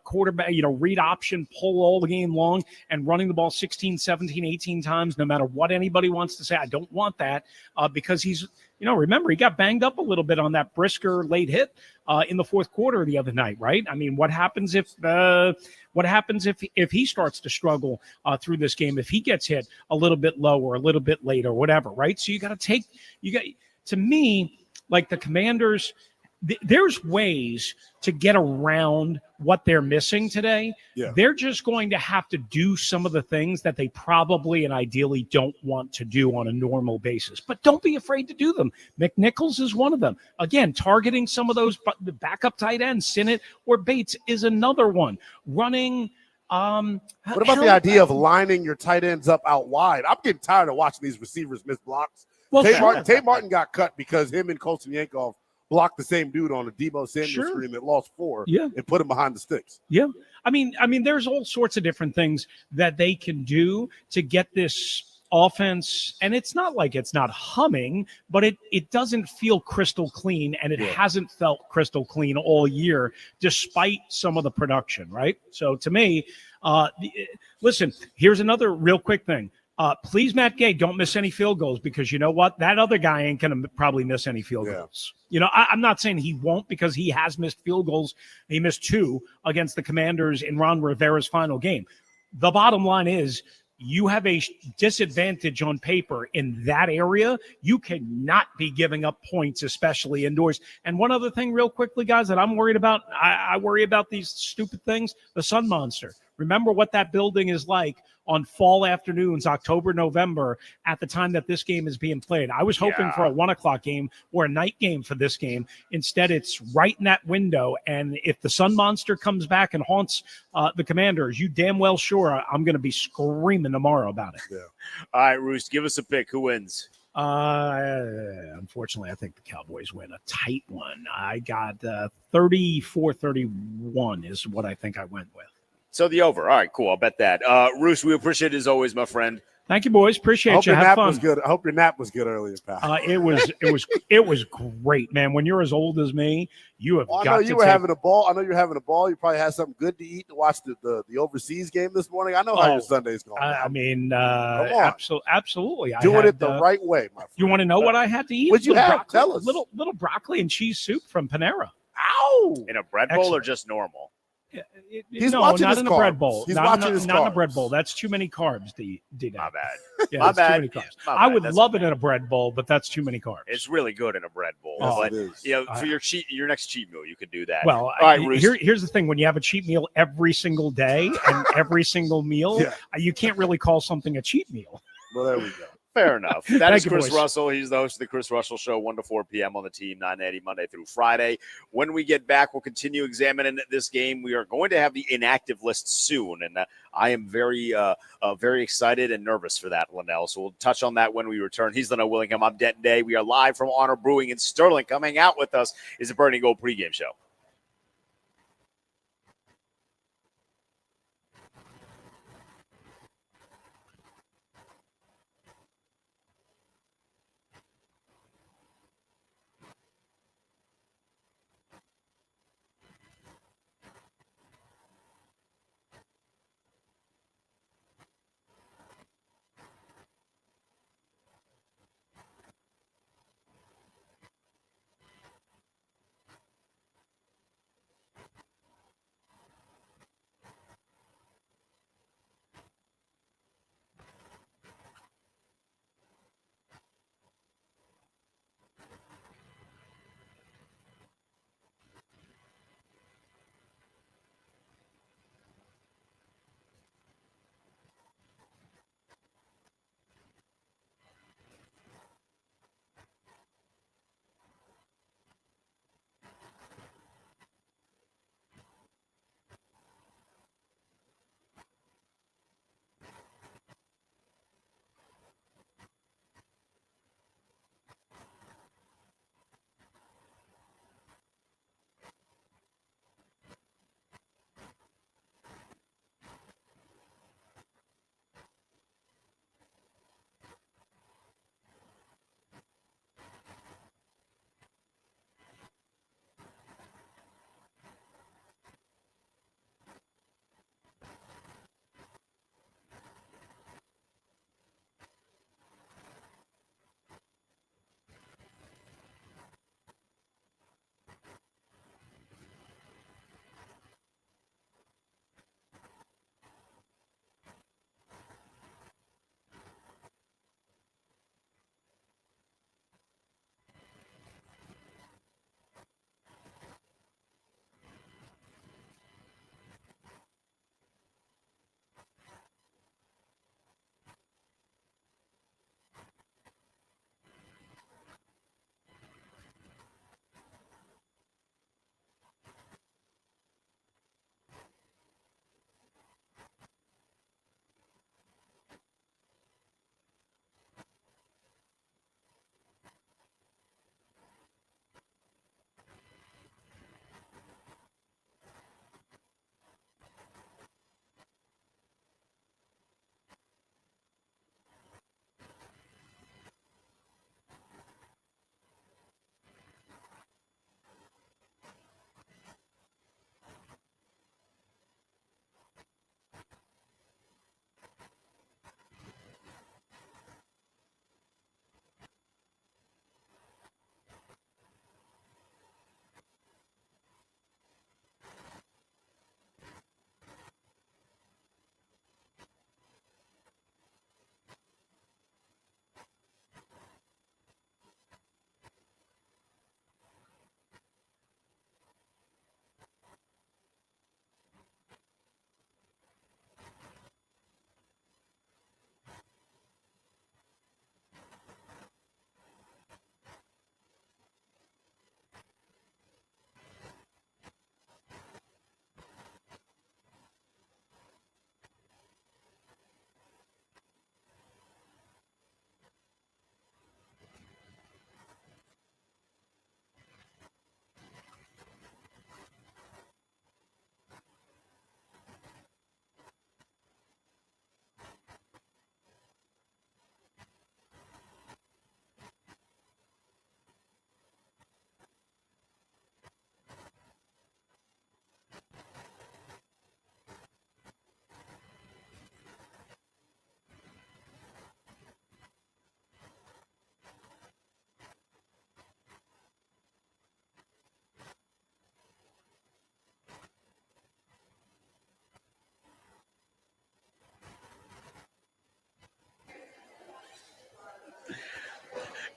quarterback, read option, pull all the game long and running the ball 16, 17, 18 times, no matter what anybody wants to say. I don't want that because he's, remember, he got banged up a little bit on that Brisker late hit in the fourth quarter the other night, right? I mean, what happens if he starts to struggle through this game, if he gets hit a little bit low or a little bit late or whatever, right? So to me, like the Commanders, there's ways to get around what they're missing today. Yeah. They're just going to have to do some of the things that they probably and ideally don't want to do on a normal basis. But don't be afraid to do them. McNichols is one of them. Again, targeting some of those the backup tight ends, Sinnott or Bates is another one. Running. What about the idea of lining your tight ends up out wide? I'm getting tired of watching these receivers miss blocks. Well, Tate Martin got cut because him and Colton Yankov blocked the same dude on a Debo Samuel screen that lost 4 and put him behind the sticks. Yeah. I mean, there's all sorts of different things that they can do to get this offense. And it's not like it's not humming, but it doesn't feel crystal clean. And it hasn't felt crystal clean all year, despite some of the production. Right. So to me, listen, here's another real quick thing. Please, Matt Gay, don't miss any field goals because you know what? That other guy ain't going to probably miss any field goals. I'm not saying he won't because he has missed field goals. He missed 2 against the Commanders in Ron Rivera's final game. The bottom line is you have a disadvantage on paper in that area. You cannot be giving up points, especially indoors. And one other thing real quickly, guys, that I'm worried about, I worry about these stupid things, the sun monster. Remember what that building is like on fall afternoons, October, November, at the time that this game is being played. I was hoping for a 1:00 game or a night game for this game. Instead, it's right in that window. And if the sun monster comes back and haunts the Commanders, you damn well sure I'm going to be screaming tomorrow about it. Yeah. All right, Roost, give us a pick. Who wins? Unfortunately, I think the Cowboys win a tight one. I got 34-31 is what I think I went with. So the over. All right, cool. I'll bet that. Roos, we appreciate it as always, my friend. Thank you, boys. Appreciate you. Have fun. Was good. I hope your nap was good earlier, pal. It was great, man. When you're as old as me, you have got to. I know you were having a ball. I know you're having a ball. You probably had something good to eat to watch the overseas game this morning. I know how your Sunday's going. I mean, absolutely. Doing it the right way, my friend. You want to know what I had to eat? What'd you have? Tell us. Little broccoli and cheese soup from Panera. Ow! In a bread bowl or just normal? He's no, watching not his in a bread carbs. bowl. He's not, watching his not in a carbs. bread bowl. That's too many carbs. D-Day. My bad. Yeah, My that's bad. too many carbs. My I bad. would That's love okay. it in a bread bowl, but that's too many carbs. It's really good in a bread bowl. Yes, But it is. for your next cheat meal, you could do that. Well, all right, Roos. here's the thing: when you have a cheat meal every single day and every single meal, Yeah. you can't really call something a cheat meal. Well, there we go. Fair enough. That Thank is you, Chris boys. Russell. He's the host of the Chris Russell Show, 1 to 4 p.m. on the team, 980 Monday through Friday. When we get back, we'll continue examining this game. We are going to have the inactive list soon, and I am very excited and nervous for that, Lynnell. So we'll touch on that when we return. He's Lynnell Willingham. I'm Denton Day. We are live from Honor Brewing in Sterling. Coming out with us is a Burning Gold pregame show.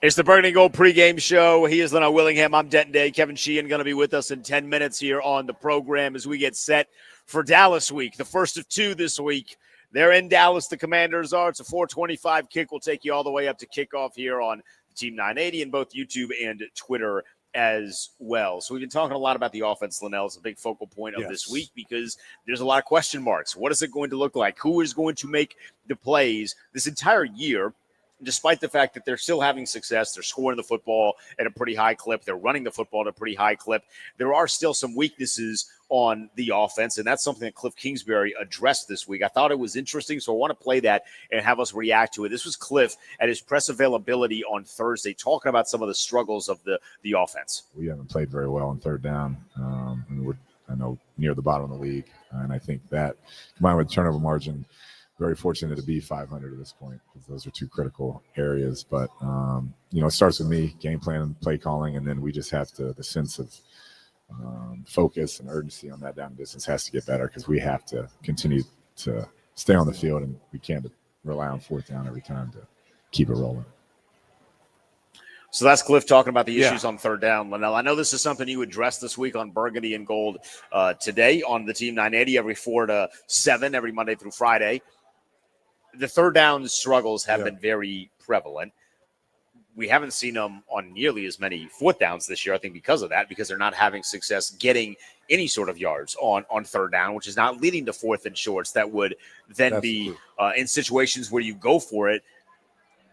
It's the Burgundy Gold pregame show. He is Lynnell Willingham. I'm Denton Day. Kevin Sheehan going to be with us in 10 minutes here on the program as we get set for Dallas week, the first of two this week. They're in Dallas. The Commanders are. It's a 4:25 kick. We'll take you all the way up to kickoff here on Team 980 and both YouTube and Twitter as well. So we've been talking a lot about the offense, Lynnell. It's a big focal point of this week because there's a lot of question marks. What is it going to look like? Who is going to make the plays this entire year? Despite the fact that they're still having success, they're scoring the football at a pretty high clip. They're running the football at a pretty high clip. There are still some weaknesses on the offense, and that's something that Cliff Kingsbury addressed this week. I thought it was interesting, so I want to play that and have us react to it. This was Cliff at his press availability on Thursday talking about some of the struggles of the offense. We haven't played very well on third down, and we're, I know, near the bottom of the league, and I think that combined with turnover margin, very fortunate to be 500 at this point because those are two critical areas. But, it starts with me, game plan and play calling, and then we just have to – the sense of focus and urgency on that down distance has to get better because we have to continue to stay on the field, and we can't rely on fourth down every time to keep it rolling. So that's Cliff talking about the issues on third down. Lynnell, I know this is something you addressed this week on Burgundy and Gold today on the Team 980 every 4 to 7 every Monday through Friday. The third down struggles have been very prevalent. We haven't seen them on nearly as many fourth downs this year, I think, because of that, because they're not having success getting any sort of yards on third down, which is not leading to fourth and shorts. That would then be in situations where you go for it.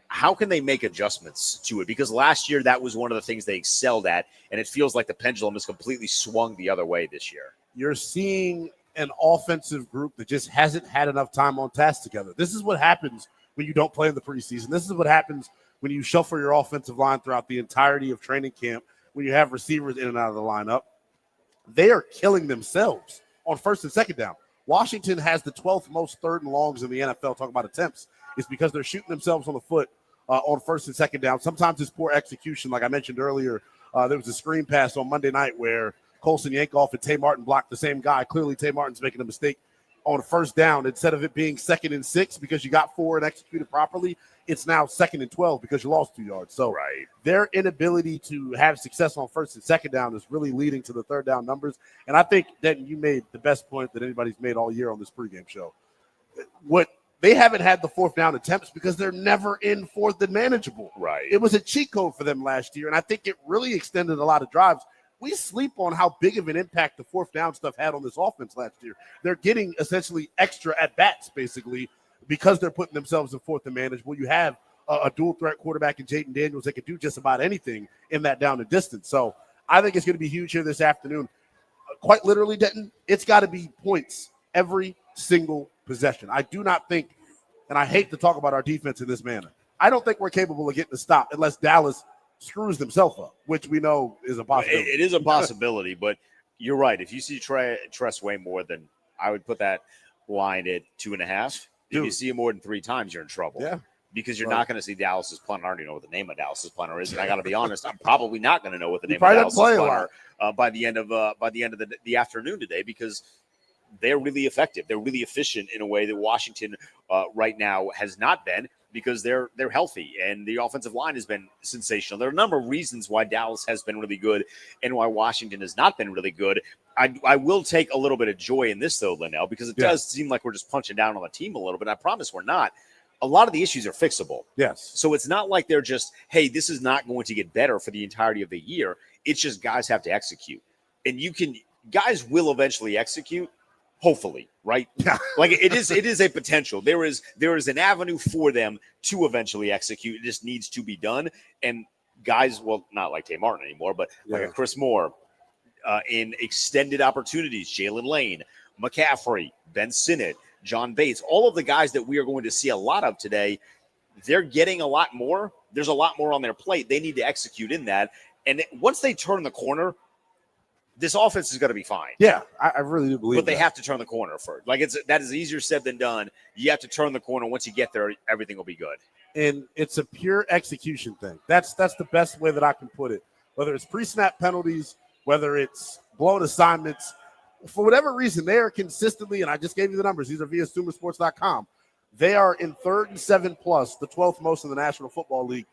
How can they make adjustments to it? Because last year, that was one of the things they excelled at, and it feels like the pendulum has completely swung the other way this year. You're seeing an offensive group that just hasn't had enough time on task together. This is what happens when you don't play in the preseason. This is what happens when you shuffle your offensive line throughout the entirety of training camp, when you have receivers in and out of the lineup. They are killing themselves on first and second down. Washington has the 12th most third and longs in the NFL. Talk about attempts. It's because they're shooting themselves on the foot on first and second down. Sometimes it's poor execution. Like I mentioned earlier, there was a screen pass on Monday night where Colson Yankoff and Tay Martin blocked the same guy. Clearly, Tay Martin's making a mistake on first down. Instead of it being 2nd and 6 because you got 4 and executed properly, it's now 2nd and 12 because you lost 2 yards. So their inability to have success on first and second down is really leading to the third down numbers. And I think, Denton, you made the best point that anybody's made all year on this pregame show. They haven't had the fourth down attempts because they're never in fourth and manageable. Right. It was a cheat code for them last year, and I think it really extended a lot of drives. We sleep on how big of an impact the fourth down stuff had on this offense last year. They're getting essentially extra at-bats, basically, because they're putting themselves in fourth and manageable. You have a dual-threat quarterback in Jaden Daniels that can do just about anything in that down and distance. So I think it's going to be huge here this afternoon. Quite literally, Denton, it's got to be points every single possession. I do not think, and I hate to talk about our defense in this manner, I don't think we're capable of getting a stop unless Dallas screws themselves up, which we know is a possibility. It is a possibility, but you're right. If you see Tress way more than, I would put that line at 2.5. If you see him more than 3 times, you're in trouble. Yeah. Because you're not going to see Dallas's punter. I don't even know what the name of Dallas's punter is. And I got to be honest, I'm probably not going to know what the name of Dallas's punter by the end of the afternoon today, because they're really effective. They're really efficient in a way that Washington right now has not been, because they're healthy and the offensive line has been sensational. There are a number of reasons why Dallas has been really good and why Washington has not been really good. I will take a little bit of joy in this, though, Lynnell, because it does seem like we're just punching down on the team a little bit. I promise we're not. A lot of the issues are fixable. Yes. So it's not like they're just, hey, this is not going to get better for the entirety of the year. It's just guys have to execute. And guys will eventually execute. Hopefully, right? Yeah. Like it is a potential. There is an avenue for them to eventually execute. It just needs to be done. And guys, well, not like Tay Martin anymore, but like a Chris Moore, in extended opportunities, Jalen Lane, McCaffrey, Ben Sinnott, John Bates, all of the guys that we are going to see a lot of today, they're getting a lot more. There's a lot more on their plate. They need to execute in that. And once they turn the corner, this offense is going to be fine. Yeah, I really do believe But they have to turn the corner first. Like that is easier said than done. You have to turn the corner. Once you get there, everything will be good. And it's a pure execution thing. That's the best way that I can put it. Whether it's pre-snap penalties, whether it's blown assignments, for whatever reason, they are consistently, and I just gave you the numbers. These are via SumerSports.com. They are in 3rd and 7+, the 12th most in the National Football League.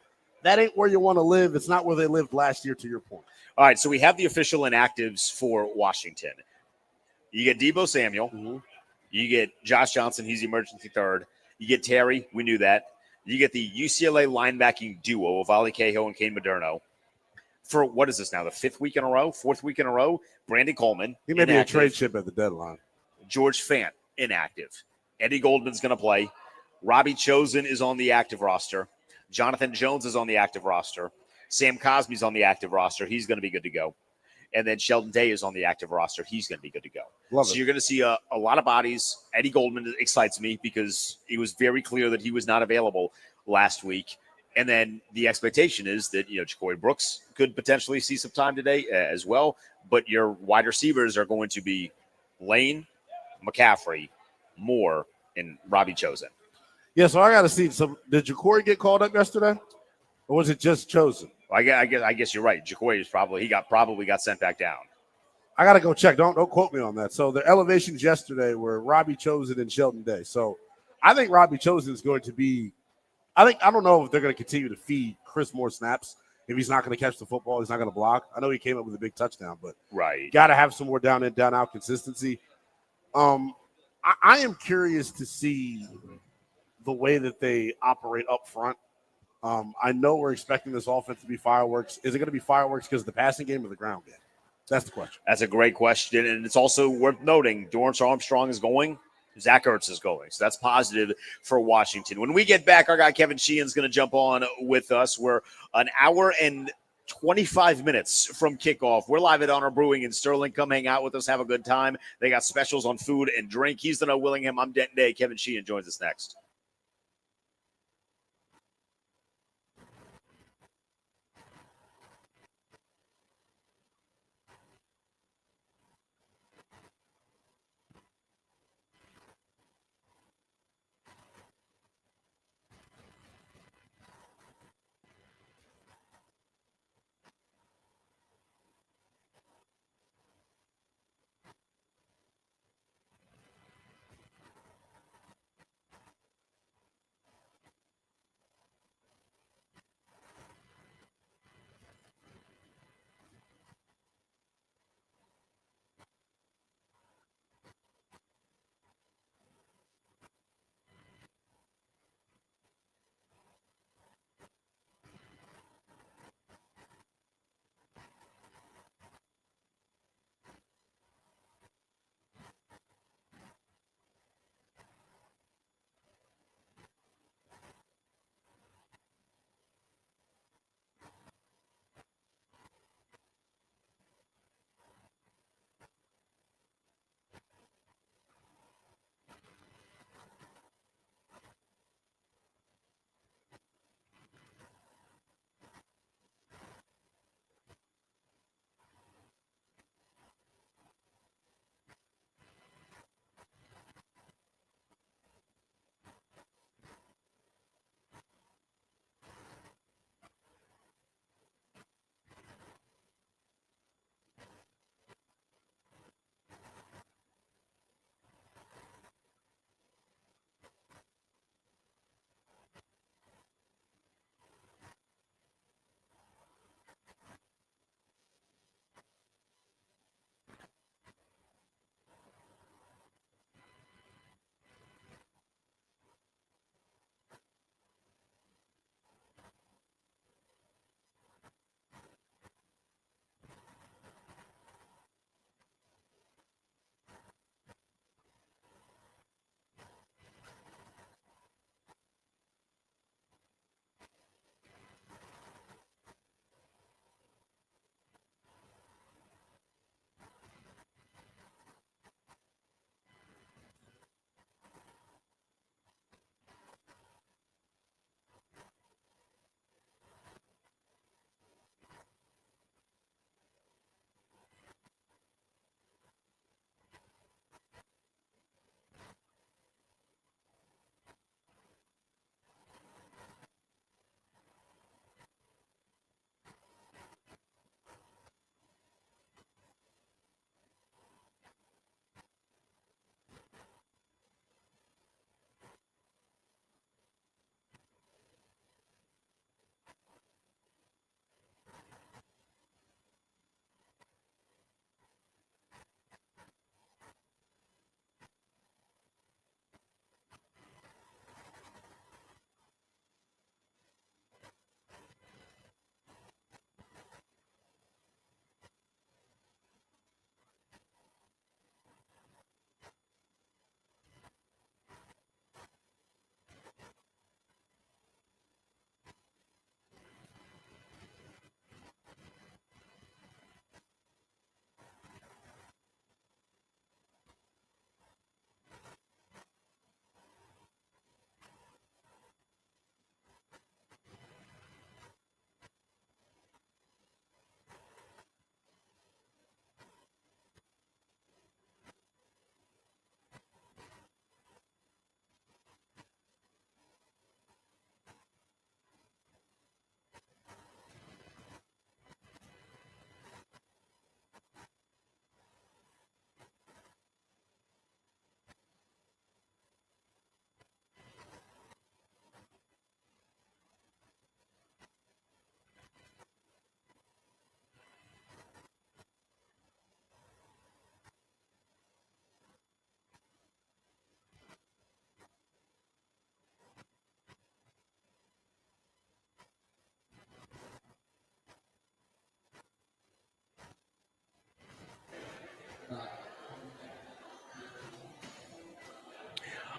that ain't where you want to live. It's not where they lived last year, to your point. All right, so we have the official inactives for Washington. You get Debo Samuel. Mm-hmm. You get Josh Johnson. He's the emergency third. You get Terry. We knew that. You get the UCLA linebacking duo of Ali Cahill and Kane Moderno. For what is this now, the fourth week in a row? Brandon Coleman. He may be a inactive. trade chip at the deadline. George Fant, inactive. Eddie Goldman's going to play. Robbie Chosen is on the active roster. Jonathan Jones is on the active roster. Sam Cosby's on the active roster. He's going to be good to go. And then Sheldon Day is on the active roster. He's going to be good to go. So you're going to see a lot of bodies. Eddie Goldman excites me because it was very clear that he was not available last week. And then the expectation is that, Jacory Brooks could potentially see some time today as well. But your wide receivers are going to be Lane, McCaffrey, Moore, and Robbie Chosen. Yeah, so I got to see. So did Jacory get called up yesterday? Or was it just Chosen? I guess you're right. Jacory probably got sent back down. I got to go check. Don't quote me on that. So the elevations yesterday were Robbie Chosen and Sheldon Day. So I think Robbie Chosen is going to be – I don't know if they're going to continue to feed Chris more snaps. If he's not going to catch the football, he's not going to block. I know he came up with a big touchdown, but got to have some more down in, down out consistency. I am curious to see the way that they operate up front. I know we're expecting this offense to be fireworks. Is it going to be fireworks because of the passing game or the ground game? That's the question. That's a great question, and it's also worth noting Dorrance Armstrong is going. Zach Ertz is going, so that's positive for Washington. When we get back, our guy Kevin Sheehan's going to jump on with us. We're an hour and 25 minutes from kickoff. We're live at Honor Brewing in Sterling. Come hang out with us. Have a good time. They got specials on food and drink. He's the No Willingham. I'm Denton Day. Kevin Sheehan joins us next.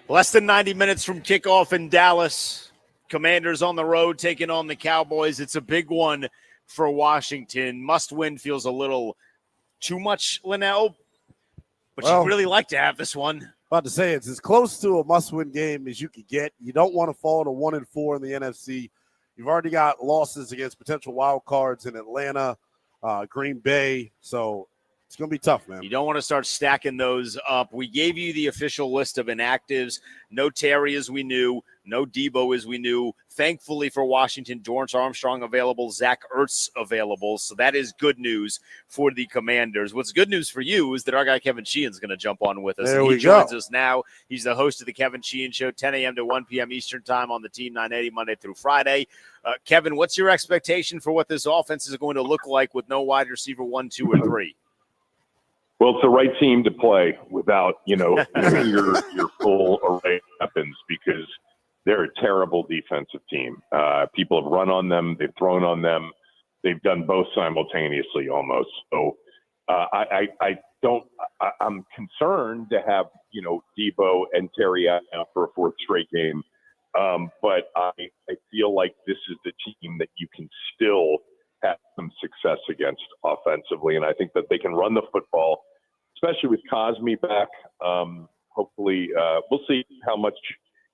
Less than 90 minutes from kickoff in Dallas. Commanders on the road taking on the Cowboys. It's a big one for Washington. Must win feels a little too much, Lynnell, but you'd really like to have this one. About to say it's as close to a must-win game as you could get. You don't want to fall to 1-4 in the NFC. You've already got losses against potential wild cards in Atlanta, Green Bay. So it's going to be tough, man. You don't want to start stacking those up. We gave you the official list of inactives. No Terry as we knew. No Debo as we knew. Thankfully for Washington, Dorrance Armstrong available. Zach Ertz available. So that is good news for the Commanders. What's good news for you is that our guy Kevin Sheehan's going to jump on with us. There he joins us now. He's the host of the Kevin Sheehan Show, 10 a.m. to 1 p.m. Eastern Time on the Team 980 Monday through Friday. Kevin, what's your expectation for what this offense is going to look like with no wide receiver 1, 2, or 3? Well, it's the right team to play without, your full array of weapons because they're a terrible defensive team. People have run on them. They've thrown on them. They've done both simultaneously almost. So I'm concerned to have, Debo and Terry out for a fourth straight game. But I feel like this is the team that you can still have some success against offensively. And I think that they can run the football, especially with Cosme back. Hopefully, we'll see how much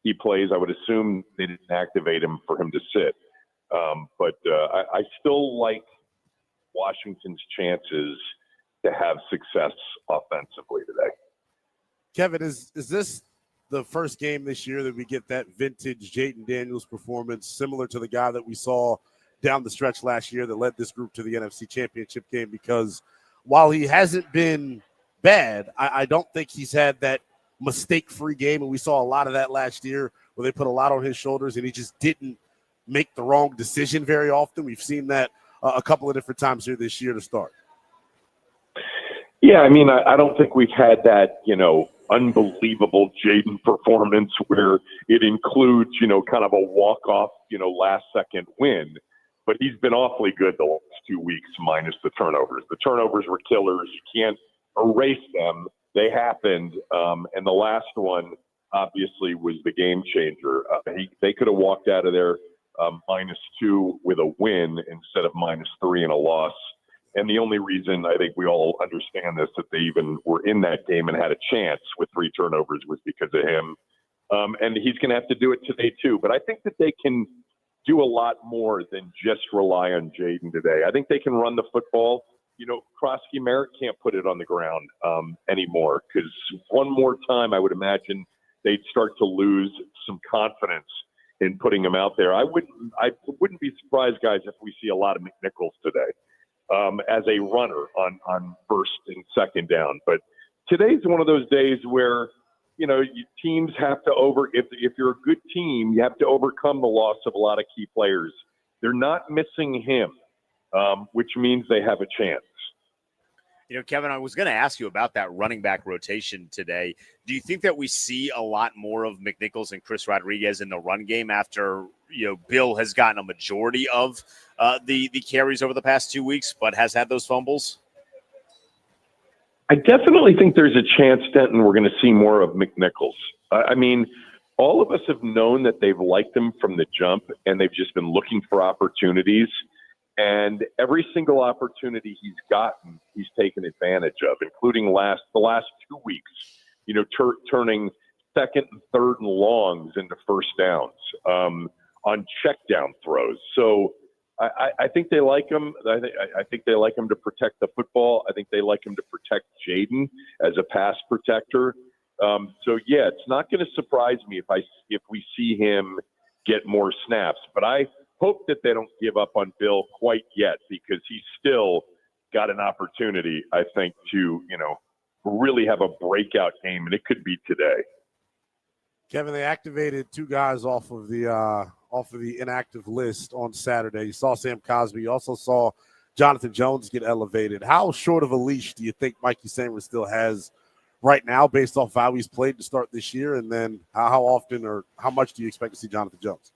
he plays. I would assume they didn't activate him for him to sit. But I still like Washington's chances to have success offensively today. Kevin, is this the first game this year that we get that vintage Jaden Daniels performance similar to the guy that we saw down the stretch last year that led this group to the NFC Championship game? Because while he hasn't been bad, I don't think he's had that mistake-free game, and we saw a lot of that last year where they put a lot on his shoulders and he just didn't make the wrong decision very often. We've seen that a couple of different times here this year to start. Yeah, I don't think we've had that, unbelievable Jaden performance where it includes, kind of a walk-off, last-second win. But he's been awfully good the last 2 weeks minus the turnovers. The turnovers were killers. You can't erase them. They happened, and the last one obviously was the game changer. They could have walked out of there -2 with a win instead of -3 and a loss. And the only reason I think we all understand this, that they even were in that game and had a chance with 3 turnovers, was because of him. And he's going to have to do it today too. But I think that they can do a lot more than just rely on Jaden today. I think they can run the football. Krosky Merritt can't put it on the ground anymore, because one more time I would imagine they'd start to lose some confidence in putting him out there. I wouldn't be surprised, guys, if we see a lot of McNichols today as a runner on first and second down. But today's one of those days where teams have to if you're a good team, you have to overcome the loss of a lot of key players. They're not missing him, which means they have a chance. Kevin, I was going to ask you about that running back rotation today. Do you think that we see a lot more of McNichols and Chris Rodriguez in the run game after, Bill has gotten a majority of the carries over the past 2 weeks, but has had those fumbles? I definitely think there's a chance, Denton, we're going to see more of McNichols. All of us have known that they've liked him from the jump, and they've just been looking for opportunities. And every single opportunity he's gotten, he's taken advantage of, including the last 2 weeks, turning second and third and longs into first downs on check down throws. So I think they like him. I think they like him to protect the football. I think they like him to protect Jaden as a pass protector. It's not going to surprise me if we see him get more snaps. But I hope that they don't give up on Bill quite yet, because he's still got an opportunity, I think, to really have a breakout game, and it could be today. Kevin, they activated 2 guys off of the inactive list on Saturday. You saw Sam Cosme. You also saw Jonathan Jones get elevated. How short of a leash do you think Mikey Sanders still has right now, based off how he's played to start this year? And then how often or how much do you expect to see Jonathan Jones?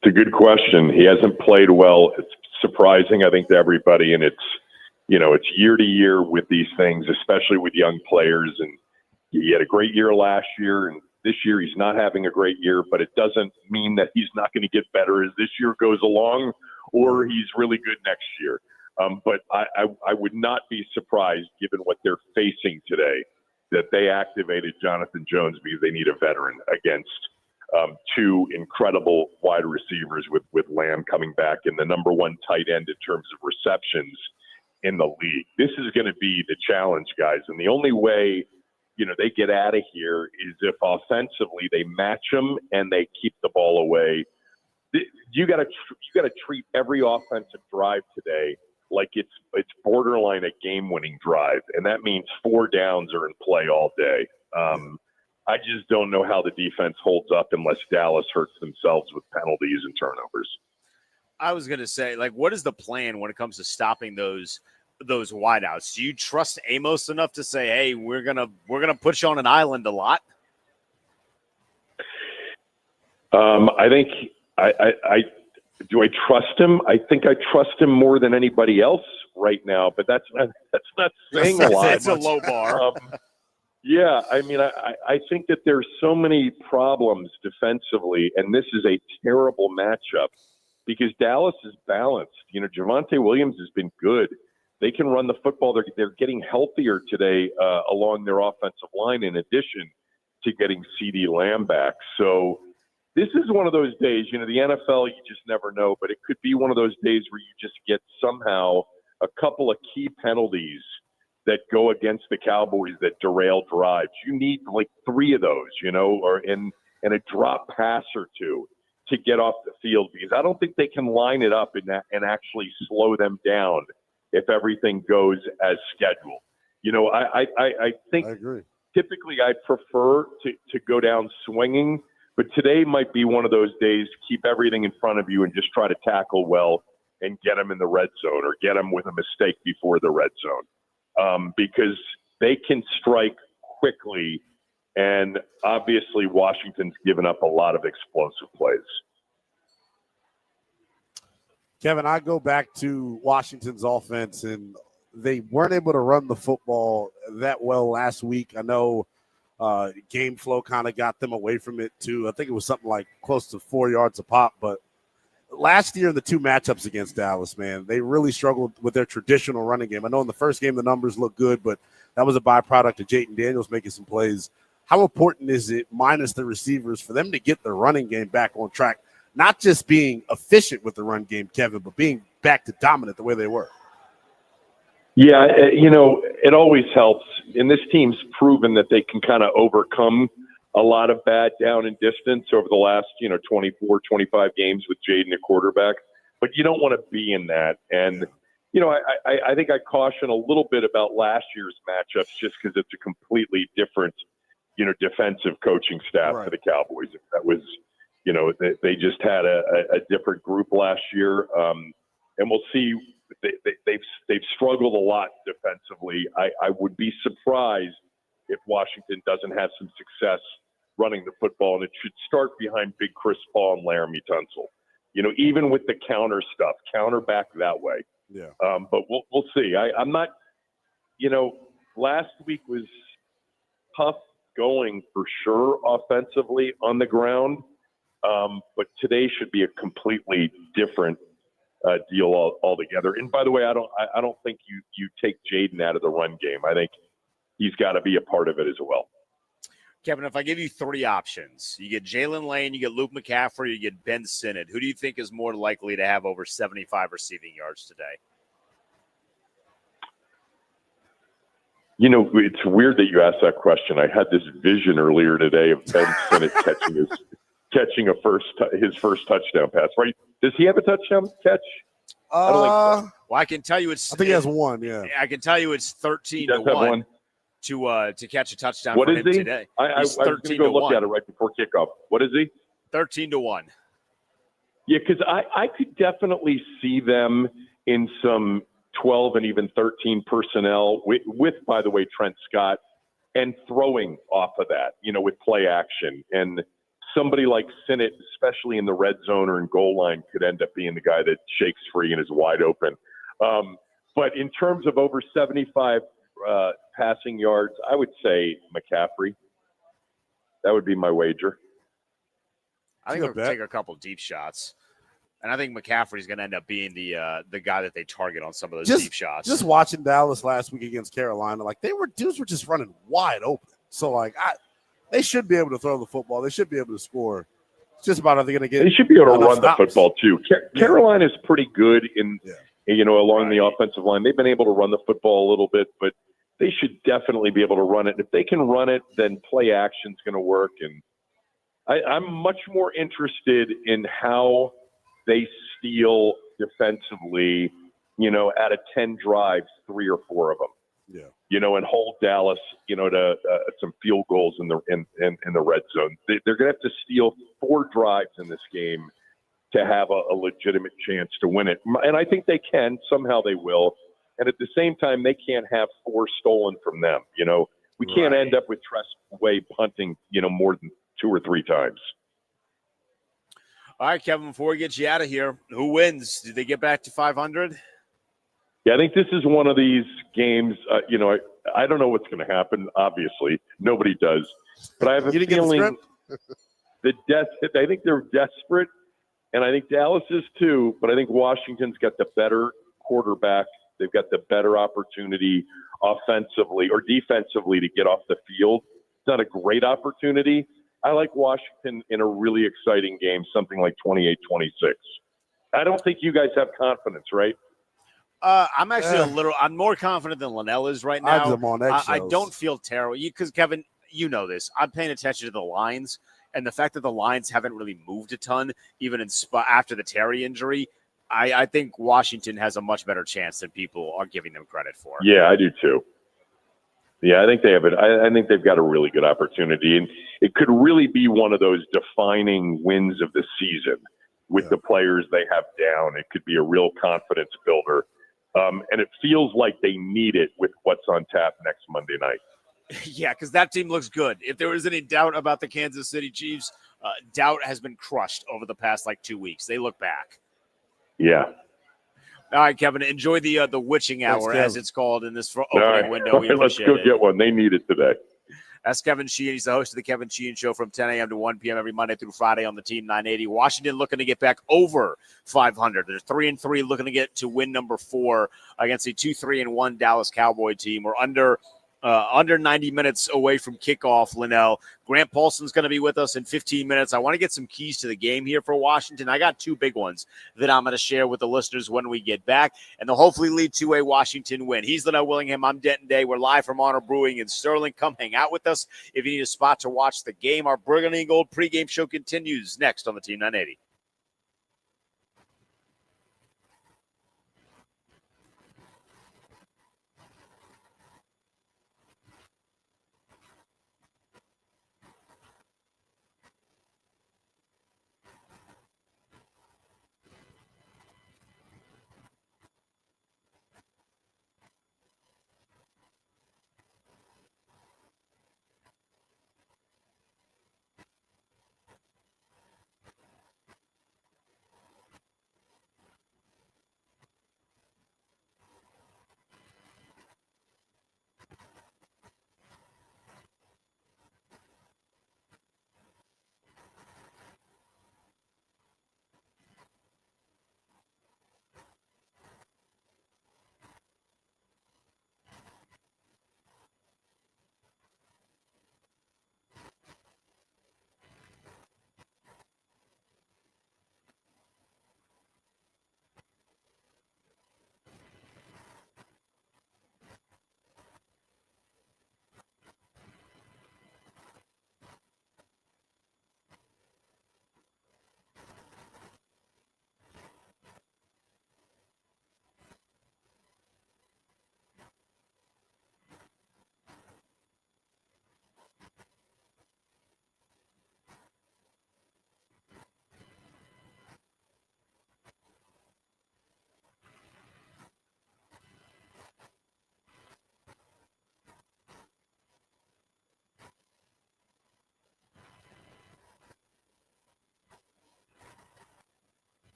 It's a good question. He hasn't played well. It's surprising, I think, to everybody. And it's year to year with these things, especially with young players. And he had a great year last year, and This year he's not having a great year, but it doesn't mean that he's not going to get better as this year goes along, or he's really good next year. But I would not be surprised, given what they're facing today, that they activated Jonathan Jones because they need a veteran against two incredible wide receivers with Lamb coming back and the number one tight end in terms of receptions in the league. This is going to be the challenge, guys. And the only way, they get out of here is if offensively they match them and they keep the ball away. You got to treat every offensive drive today like it's borderline a game-winning drive, and that means 4 downs are in play all day. I just don't know how the defense holds up unless Dallas hurts themselves with penalties and turnovers. I was going to say, what is the plan when it comes to stopping those wideouts? Do you trust Amos enough to say, "Hey, we're gonna put you on an island a lot"? I think do I trust him? I think I trust him more than anybody else right now, but that's not saying a lot. It's a low bar. Yeah, I mean, I think that there's so many problems defensively, and this is a terrible matchup because Dallas is balanced. Javonte Williams has been good. They can run the football. They're getting healthier today along their offensive line in addition to getting CeeDee Lamb back. So this is one of those days, the NFL, you just never know, but it could be one of those days where you just get somehow a couple of key penalties that go against the Cowboys that derail drives. You need 3 of those, or in a drop pass or 2 to get off the field because I don't think they can line it up and actually slow them down if everything goes as scheduled. I think I agree. Typically I prefer to go down swinging, but today might be one of those days to keep everything in front of you and just try to tackle well and get them in the red zone or get them with a mistake before the red zone because they can strike quickly. And obviously Washington's given up a lot of explosive plays. Kevin, I go back to Washington's offense, and they weren't able to run the football that well last week. I know game flow kind of got them away from it, too. I think it was something like close to 4 yards a pop. But last year in the 2 matchups against Dallas, man, they really struggled with their traditional running game. I know in the first game the numbers looked good, but that was a byproduct of Jayden Daniels making some plays. How important is it, minus the receivers, for them to get their running game back on track? Not just being efficient with the run game, Kevin, but being back to dominant the way they were. Yeah, it always helps. And this team's proven that they can kind of overcome a lot of bad down and distance over the last, 24, 25 games with Jayden at quarterback. But you don't want to be in that. And, I think I caution a little bit about last year's matchups just because it's a completely different, defensive coaching staff for the Cowboys. That was – they just had a different group last year, and we'll see. They've struggled a lot defensively. I would be surprised if Washington doesn't have some success running the football, and it should start behind Big Chris Paul and Laramie Tunsil. Even with the counter stuff, counter back that way. Yeah. But we'll see. I'm not. Last week was tough going for sure offensively on the ground. But today should be a completely different deal altogether. And by the way, I don't think you take Jayden out of the run game. I think he's got to be a part of it as well. Kevin, if I give you 3 options, you get Jalen Lane, you get Luke McCaffrey, you get Ben Sinnott. Who do you think is more likely to have over 75 receiving yards today? It's weird that you asked that question. I had this vision earlier today of Ben Sinnott catching his first touchdown pass. Right? Does he have a touchdown catch? I don't think so. Well, I can tell you I think he has 1. Yeah, I can tell you it's 13-1 to catch a touchdown what for is him he? today. I was going to go look at it right before kickoff. What is he? 13-1. Yeah, because I could definitely see them in some 12 and even 13 personnel with, by the way, Trent Scott, and throwing off of that, with play action. And somebody like Sinnott, especially in the red zone or in goal line, could end up being the guy that shakes free and is wide open. But in terms of over 75 passing yards, I would say McCaffrey. That would be my wager. I think Good they'll bet. take a couple deep shots. And I think McCaffrey's going to end up being the guy that they target on some of those deep shots. Just watching Dallas last week against Carolina, like dudes were just running wide open. So like they should be able to throw the football. They should be able to score. It's just about are they going to get? They should be able to enough run the stops. football too. Carolina's pretty good in along the Right. offensive line. They've been able to run the football a little bit, but they should definitely be able to run it. If they can run it, then play action's going to work. And I'm much more interested in how they steal defensively, out of 10 drives, 3 or 4 of them. Yeah. And hold Dallas, to some field goals in the red zone. They're going to have to steal 4 drives in this game to have a legitimate chance to win it. And I think they can. Somehow they will. And at the same time, they can't have 4 stolen from them. We can't end up with Tressway punting, more than 2 or 3 times. All right, Kevin, before we get you out of here, who wins? Did they get back to 500? Yeah, I think this is one of these games, I don't know what's going to happen, obviously. Nobody does. But I have a feeling I think they're desperate, and I think Dallas is too, but I think Washington's got the better quarterback. They've got the better opportunity offensively or defensively to get off the field. It's not a great opportunity. I like Washington in a really exciting game, something like 28-26. I don't think you guys have confidence, right? I'm actually I'm more confident than Lynnell is right now. I'm on eggshells. I don't feel terrible because Kevin, you know this. I'm paying attention to the lines, and the fact that the lines haven't really moved a ton, even after the Terry injury. I think Washington has a much better chance than people are giving them credit for. Yeah, I do too. Yeah, I think they have it. I think they've got a really good opportunity, and it could really be one of those defining wins of the season with the players they have down. It could be a real confidence builder. And it feels like they need it with what's on tap next Monday night. Yeah, because that team looks good. If there was any doubt about the Kansas City Chiefs, doubt has been crushed over the past 2 weeks. They look back. Yeah. All right, Kevin, enjoy the witching hour, as it's called in this opening window. All right, let's go get one. They need it today. That's Kevin Sheehan. He's the host of the Kevin Sheehan Show from 10 a.m. to 1 p.m. every Monday through Friday on the Team 980. Washington looking to get back over 500. They're 3-3, looking to get to win number 4 against a 2-3-1 Dallas Cowboy team. We're under 90 minutes away from kickoff, Lynnell. Grant Paulson's going to be with us in 15 minutes. I want to get some keys to the game here for Washington. I got 2 big ones that I'm going to share with the listeners when we get back, and they'll hopefully lead to a Washington win. He's Lynnell Willingham. I'm Denton Day. We're live from Honor Brewing in Sterling. Come hang out with us if you need a spot to watch the game. Our Burgundy and Gold pregame show continues next on the Team 980.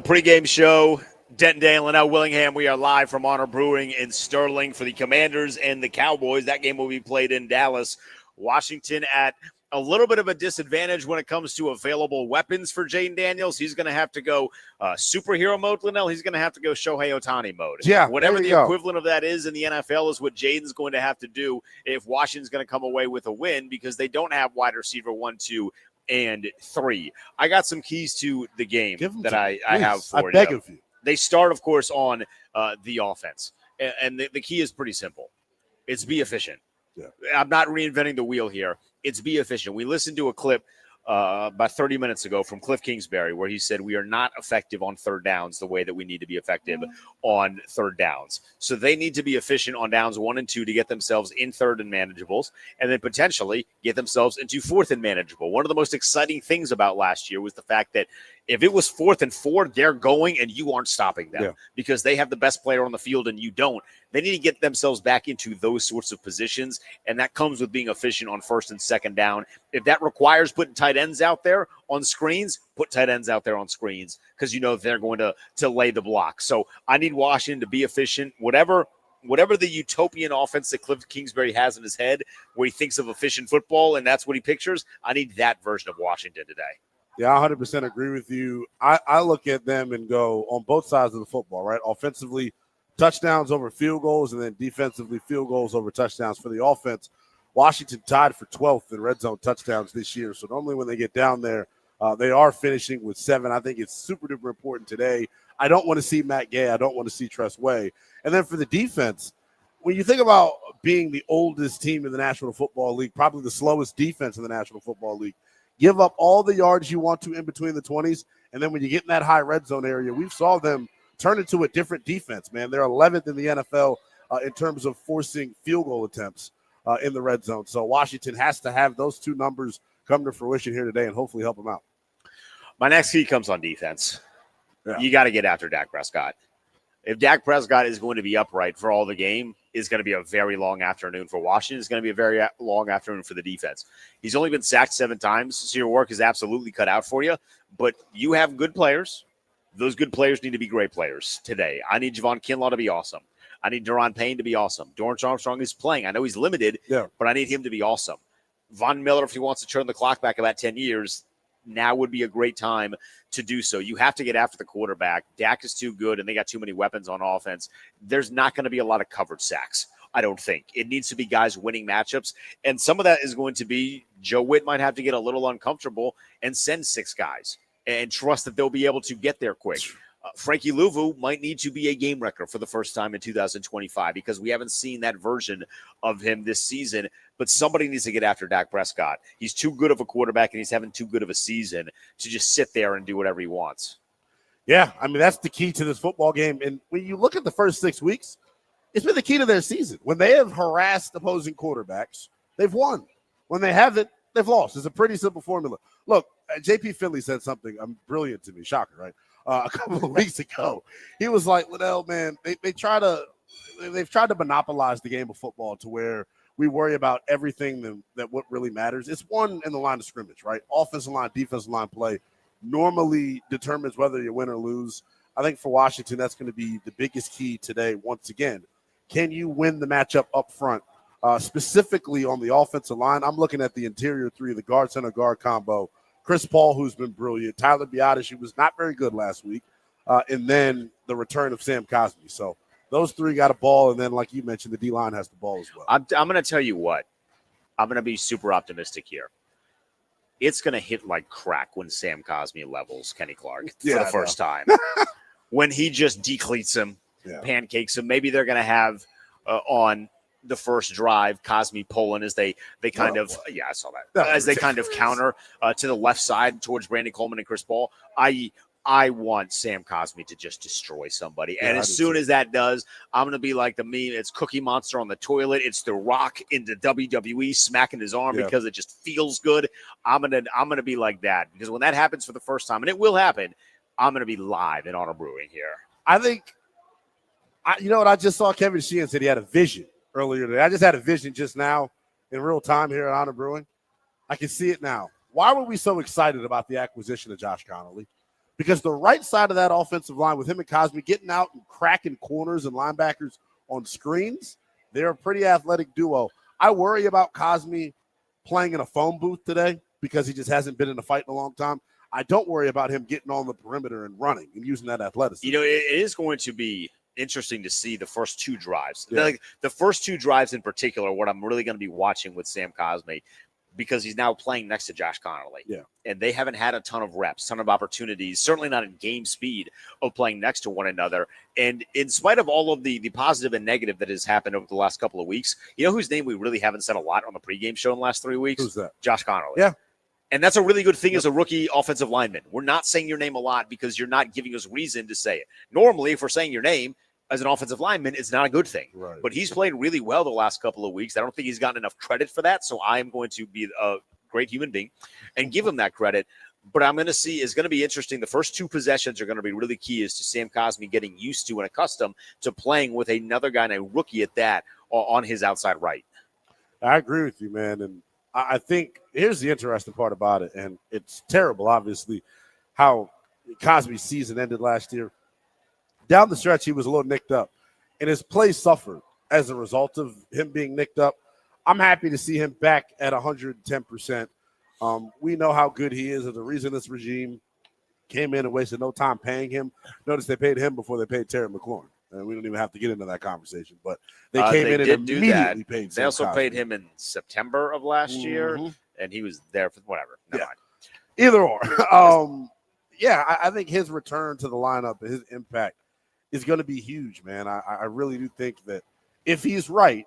Pregame show. Denton, Day, Lynnell, Willingham. We are live from Honor Brewing in Sterling for the Commanders and the Cowboys. That game will be played in Dallas. Washington at a little bit of a disadvantage when it comes to available weapons for Jaden Daniels. He's going to have to go superhero mode, Lynnell. He's going to have to go Shohei Ohtani mode. Yeah, whatever the equivalent of that is in the NFL is what Jaden's going to have to do if Washington's going to come away with a win, because they don't have wide receiver 1, 2, and 3. I got some keys to the game that I have for you. I beg of you. They start, of course, on the offense. And the key is pretty simple. It's be efficient. Yeah. I'm not reinventing the wheel here. It's be efficient. We listened to a clip about 30 minutes ago from Cliff Kingsbury where he said we are not effective on third downs the way that we need to be effective on third downs. So they need to be efficient on downs 1 and 2 to get themselves in third and manageables, and then potentially get themselves into fourth and manageable. One of the most exciting things about last year was the fact that if it was 4th and 4, they're going and you aren't stopping them because they have the best player on the field and you don't. They need to get themselves back into those sorts of positions, and that comes with being efficient on first and second down. If that requires putting tight ends out there on screens, put tight ends out there on screens because you know they're going to lay the block. So I need Washington to be efficient. Whatever the utopian offense that Cliff Kingsbury has in his head where he thinks of efficient football and that's what he pictures, I need that version of Washington today. Yeah, I 100% agree with you. I look at them and go on both sides of the football, right? Offensively, touchdowns over field goals, and then defensively, field goals over touchdowns for the offense. Washington tied for 12th in red zone touchdowns this year. So normally when they get down there, they are finishing with 7. I think it's super duper important today. I don't want to see Matt Gay. I don't want to see Tress Way. And then for the defense, when you think about being the oldest team in the National Football League, probably the slowest defense in the National Football League, give up all the yards you want to in between the 20s, and then when you get in that high red zone area, we saw them turn into a different defense, man. They're 11th in the NFL in terms of forcing field goal attempts in the red zone. So Washington has to have those two numbers come to fruition here today and hopefully help them out. My next key comes on defense. Yeah. You got to get after Dak Prescott. If Dak Prescott is going to be upright for all the game, it's going to be a very long afternoon for Washington. It's going to be a very long afternoon for the defense. He's only been sacked 7 times, so your work is absolutely cut out for you. But you have good players. Those good players need to be great players today. I need Javon Kinlaw to be awesome. I need Daron Payne to be awesome. Dorrance Armstrong is playing. I know he's limited, but I need him to be awesome. Von Miller, if he wants to turn the clock back about 10 years, now would be a great time to do so. You have to get after the quarterback. Dak is too good, and they got too many weapons on offense. There's not going to be a lot of covered sacks, I don't think. It needs to be guys winning matchups, and some of that is going to be Joe Witt might have to get a little uncomfortable and send 6 guys and trust that they'll be able to get there quick. Frankie Louvu might need to be a game wrecker for the first time in 2025 because we haven't seen that version of him this season. But somebody needs to get after Dak Prescott. He's too good of a quarterback, and he's having too good of a season to just sit there and do whatever he wants. Yeah, I mean, that's the key to this football game. And when you look at the first 6 weeks, it's been the key to their season. When they have harassed opposing quarterbacks, they've won. When they haven't, they've lost. It's a pretty simple formula. Look, J.P. Finley said something brilliant to me, shocker, right? A couple of weeks ago. He was like, Lynnell, man, they've tried to monopolize the game of football to where we worry about everything that what really matters. It's one in the line of scrimmage, right? Offensive line, defensive line play normally determines whether you win or lose. I think for Washington, that's going to be the biggest key today. Once again, can you win the matchup up front? Specifically on the offensive line, I'm looking at the interior 3, the guard center guard combo. Chris Paul, who's been brilliant. Tyler Biadasz, who was not very good last week. And then the return of Sam Cosmi. So those 3 got a ball. And then, like you mentioned, the D-line has the ball as well. I'm going to tell you what. I'm going to be super optimistic here. It's going to hit like crack when Sam Cosmi levels Kenny Clark for the first time. When he just decleats him, pancakes him. Maybe they're going to have on the first drive, Cosmi pulling as they kind of – I saw that. As they kind of counter to the left side towards Brandon Coleman and Chris Paul. I want Sam Cosmi to just destroy somebody. And as soon as that does, I'm going to be like the meme. It's Cookie Monster on the toilet. It's The Rock in the WWE smacking his arm because it just feels good. I'm gonna be like that because when that happens for the first time, and it will happen, I'm going to be live in Honor Brewing here. I think you know what? I just saw Kevin Sheehan said he had a vision earlier today. I just had a vision just now in real time here at Honor Brewing. I can see it now. Why were we so excited about the acquisition of Josh Connolly? because the right side of that offensive line with him and Cosme getting out and cracking corners and linebackers on screens, they're a pretty athletic duo. I worry about Cosme playing in a phone booth today because he just hasn't been in a fight in a long time. I don't worry about him getting on the perimeter and running and using that athleticism. You know, it is going to be interesting to see the first two drives. Yeah. Like the first two drives in particular, what I'm really going to be watching with Sam Cosme, because he's now playing next to Josh Connolly. Yeah. And they haven't had a ton of reps, ton of opportunities, certainly not in game speed of playing next to one another. And in spite of all of the positive and negative that has happened over the last couple of weeks, you know whose name we really haven't said a lot on the pregame show in the last 3 weeks? Who's that? Josh Connolly. Yeah. And that's a really good thing as a rookie offensive lineman. We're not saying your name a lot because you're not giving us reason to say it. Normally, if we're saying your name as an offensive lineman, it's not a good thing. Right. But he's played really well the last couple of weeks. I don't think he's gotten enough credit for that. So I am going to be a great human being and give him that credit. But I'm going to see is going to be interesting. The first two possessions are going to be really key as to Sam Cosme getting used to and accustomed to playing with another guy and a rookie at that on his outside right. I agree with you, man. And I think here's the interesting part about it, and it's terrible, obviously, how Cosme's season ended last year. Down the stretch, he was a little nicked up, and his play suffered as a result of him being nicked up. I'm happy to see him back at 110%. We know how good he is, and the reason this regime came in and wasted no time paying him. Notice they paid him before they paid Terry McLaurin. And we don't even have to get into that conversation, but they came in and immediately paid. They also paid him in September of last year, and he was there for whatever. Never mind. Either or. I think his return to the lineup and his impact is going to be huge, man. I really do think that if he's right,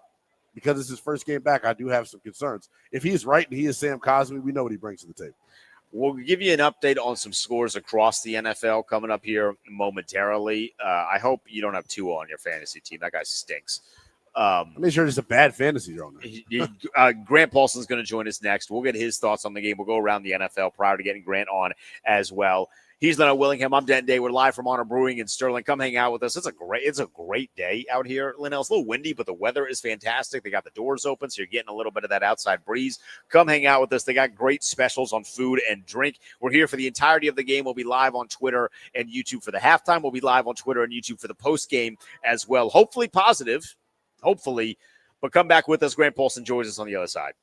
because it's his first game back, I do have some concerns. If he's right and he is Sam Cosme, we know what he brings to the table. We'll give you an update on some scores across the NFL coming up here momentarily. I hope you don't have Tua on your fantasy team. That guy stinks. I'm sure it's a bad fantasy owner. Grant Paulson's going to join us next. We'll get his thoughts on the game. We'll go around the NFL prior to getting Grant on as well. He's Lynnell Willingham. I'm Denton Day. We're live from Honor Brewing in Sterling. Come hang out with us. It's a great day out here, Lynnell. It's a little windy, but the weather is fantastic. They got the doors open, so you're getting a little bit of that outside breeze. Come hang out with us. They got great specials on food and drink. We're here for the entirety of the game. We'll be live on Twitter and YouTube for the halftime. We'll be live on Twitter and YouTube for the post game as well. Hopefully positive. Hopefully. But come back with us. Grant Paulson joins us on the other side.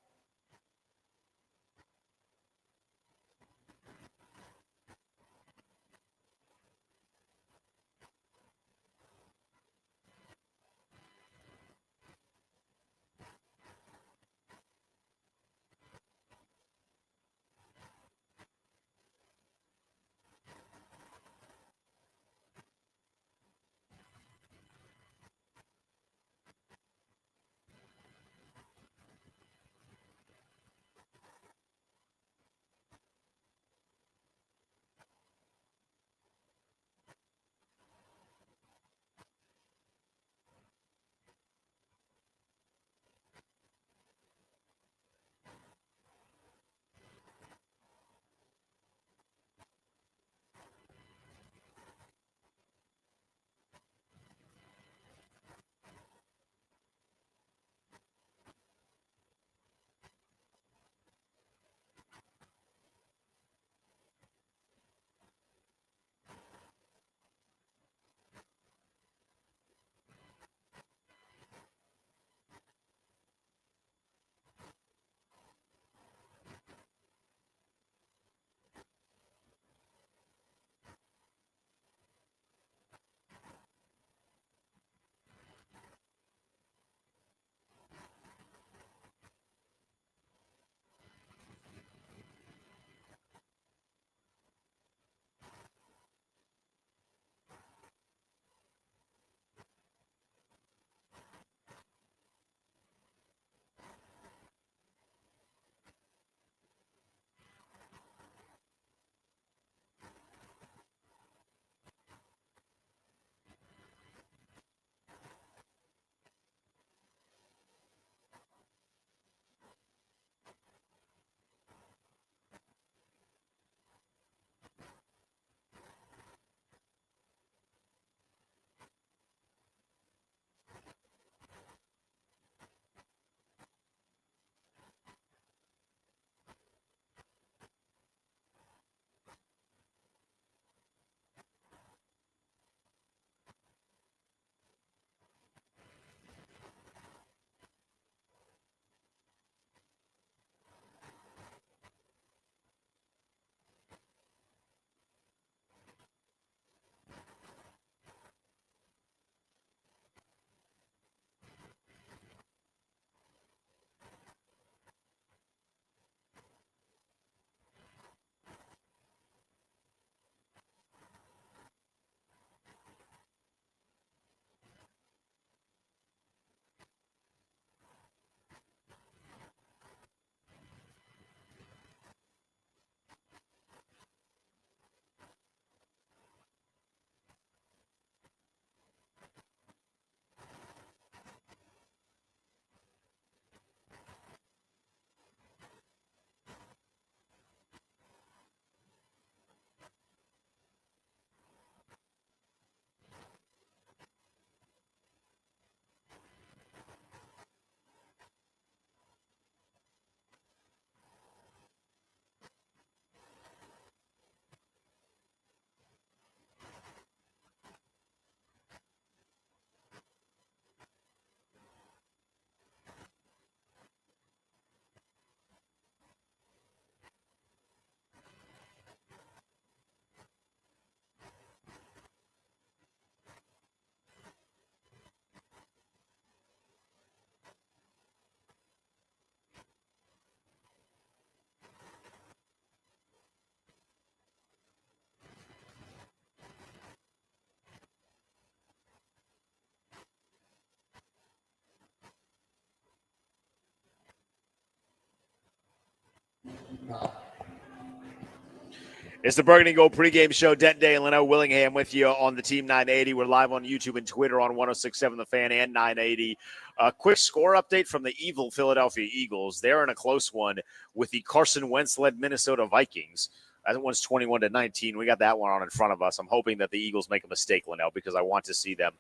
It's the Burgundy Gold pregame show. Denton Day and Lynnell Willingham with you on the Team 980. We're live on YouTube and Twitter on 106.7 The Fan and 980. A quick score update from the evil Philadelphia Eagles. They're in a close one with the Carson Wentz-led Minnesota Vikings. That one's 21-19. We got that one on in front of us. I'm hoping that the Eagles make a mistake, Lynnell, because I want to see them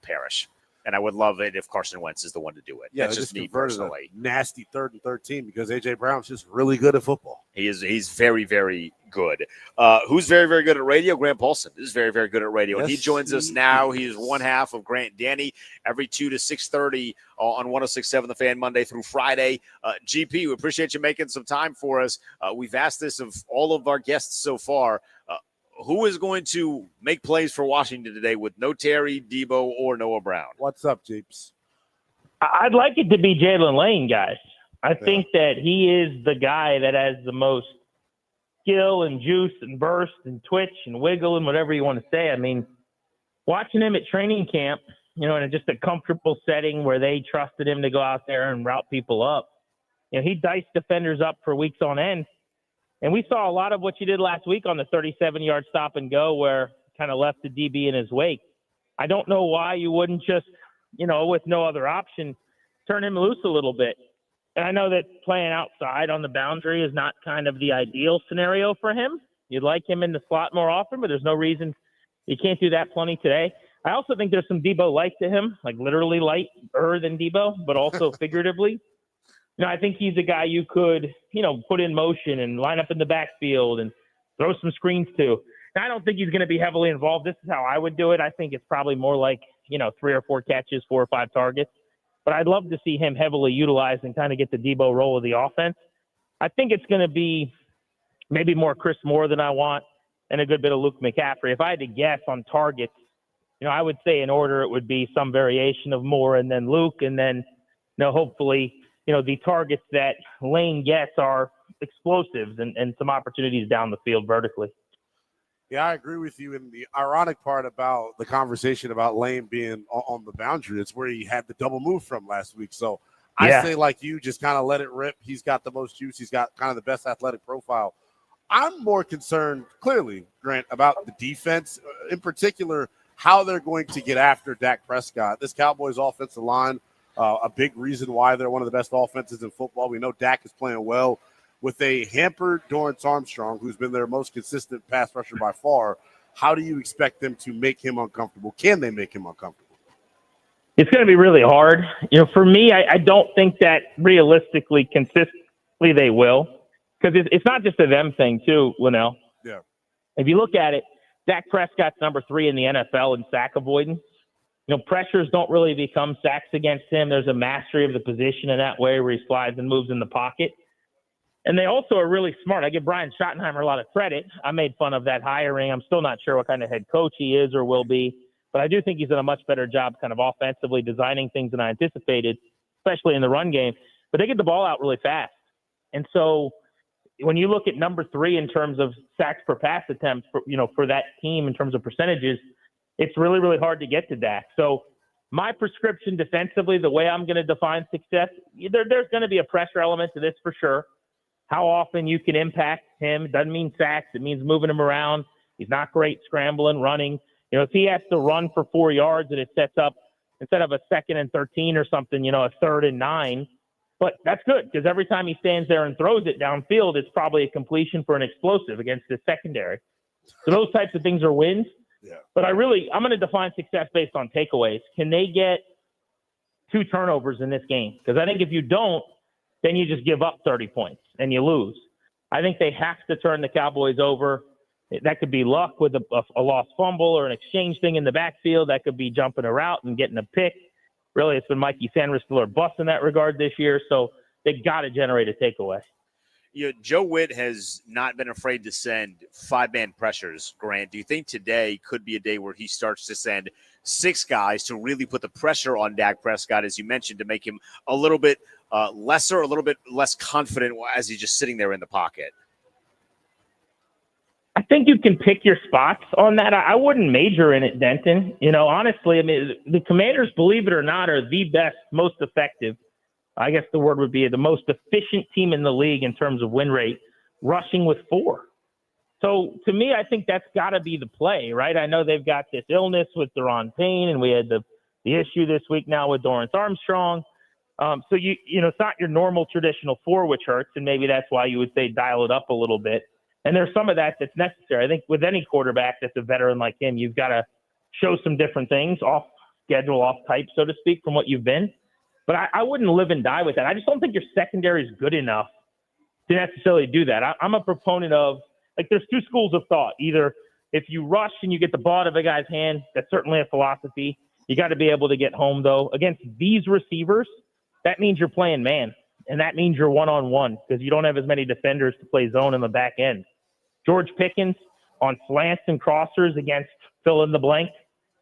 perish. And I would love it if Carson Wentz is the one to do it. Yeah, that's just me converted personally. A nasty 3rd and 13 because A.J. Brown's just really good at football. He's very, very good. Who's very, very good at radio? Grant Paulson is very, very good at radio. Yes, and he joins us now. He's one half of Grant and Danny every 2 to 6:30 on 106.7 The Fan Monday through Friday. GP, we appreciate you making some time for us. We've asked this of all of our guests so far. Who is going to make plays for Washington today with no Terry, Debo, or Noah Brown? What's up, Jeeps? I'd like it to be Jalen Lane, guys. I think that he is the guy that has the most skill and juice and burst and twitch and wiggle and whatever you want to say. I mean, watching him at training camp, in just a comfortable setting where they trusted him to go out there and route people up, he diced defenders up for weeks on end. And we saw a lot of what you did last week on the 37-yard stop and go where kind of left the DB in his wake. I don't know why you wouldn't just, with no other option, turn him loose a little bit. And I know that playing outside on the boundary is not kind of the ideal scenario for him. You'd like him in the slot more often, but there's no reason you can't do that plenty today. I also think there's some Debo light to him, like literally lighter than Debo, but also figuratively. I think he's a guy you could, put in motion and line up in the backfield and throw some screens to. Now, I don't think he's going to be heavily involved. This is how I would do it. I think it's probably more like, 3 or 4 catches, 4 or 5 targets. But I'd love to see him heavily utilized and kind of get the Debo role of the offense. I think it's going to be maybe more Chris Moore than I want and a good bit of Luke McCaffrey. If I had to guess on targets, I would say in order it would be some variation of Moore and then Luke and then, hopefully – the targets that Lane gets are explosives and some opportunities down the field vertically. Yeah, I agree with you. And the ironic part about the conversation about Lane being on the boundary, it's where he had the double move from last week. So I say, like you, just kind of let it rip. He's got the most juice. He's got kind of the best athletic profile. I'm more concerned, clearly, Grant, about the defense, in particular, how they're going to get after Dak Prescott. This Cowboys offensive line, a big reason why they're one of the best offenses in football. We know Dak is playing well with a hampered Dorrance Armstrong, who's been their most consistent pass rusher by far. How do you expect them to make him uncomfortable? Can they make him uncomfortable? It's going to be really hard. For me, I don't think that realistically, consistently they will, because it's not just a them thing too, Lynnell. Yeah. If you look at it, Dak Prescott's number 3 in the NFL in sack avoidance. Pressures don't really become sacks against him. There's a mastery of the position in that way where he slides and moves in the pocket. And they also are really smart. I give Brian Schottenheimer a lot of credit. I made fun of that hiring. I'm still not sure what kind of head coach he is or will be, but I do think he's done a much better job kind of offensively designing things than I anticipated, especially in the run game. But they get the ball out really fast. And so when you look at number 3 in terms of sacks per pass attempts, for that team in terms of percentages, it's really, really hard to get to Dak. So my prescription defensively, the way I'm going to define success, there's going to be a pressure element to this for sure. How often you can impact him. It doesn't mean sacks. It means moving him around. He's not great scrambling, running. If he has to run for 4 yards and it sets up, instead of a 2nd and 13 or something, a 3rd and 9. But that's good because every time he stands there and throws it downfield, it's probably a completion for an explosive against the secondary. So those types of things are wins. Yeah. But I'm going to define success based on takeaways. Can they get 2 turnovers in this game? Because I think if you don't, then you just give up 30 points and you lose. I think they have to turn the Cowboys over. That could be luck with a lost fumble or an exchange thing in the backfield. That could be jumping a route and getting a pick. Really, it's been Mikey Sandristel or bust in that regard this year. So they've got to generate a takeaway. Joe Witt has not been afraid to send 5-man pressures, Grant. Do you think today could be a day where he starts to send 6 guys to really put the pressure on Dak Prescott, as you mentioned, to make him a little bit a little bit less confident as he's just sitting there in the pocket? I think you can pick your spots on that. I wouldn't major in it, Denton. Honestly, the Commanders, believe it or not, are the best, most effective. I guess the word would be the most efficient team in the league in terms of win rate rushing with 4. So to me, I think that's got to be the play, right? I know they've got this illness with Deron Payne, and we had the issue this week now with Dorrance Armstrong. So it's not your normal traditional 4, which hurts, and maybe that's why you would say dial it up a little bit. And there's some of that that's necessary. I think with any quarterback that's a veteran like him, you've got to show some different things, off schedule, off type, so to speak, from what you've been. But I wouldn't live and die with that. I just don't think your secondary is good enough to necessarily do that. I'm a proponent of, like, there's 2 schools of thought. Either if you rush and you get the ball out of a guy's hand, that's certainly a philosophy. You got to be able to get home, though. Against these receivers, that means you're playing man, and that means you're one-on-one because you don't have as many defenders to play zone in the back end. George Pickens on slants and crossers against fill in the blank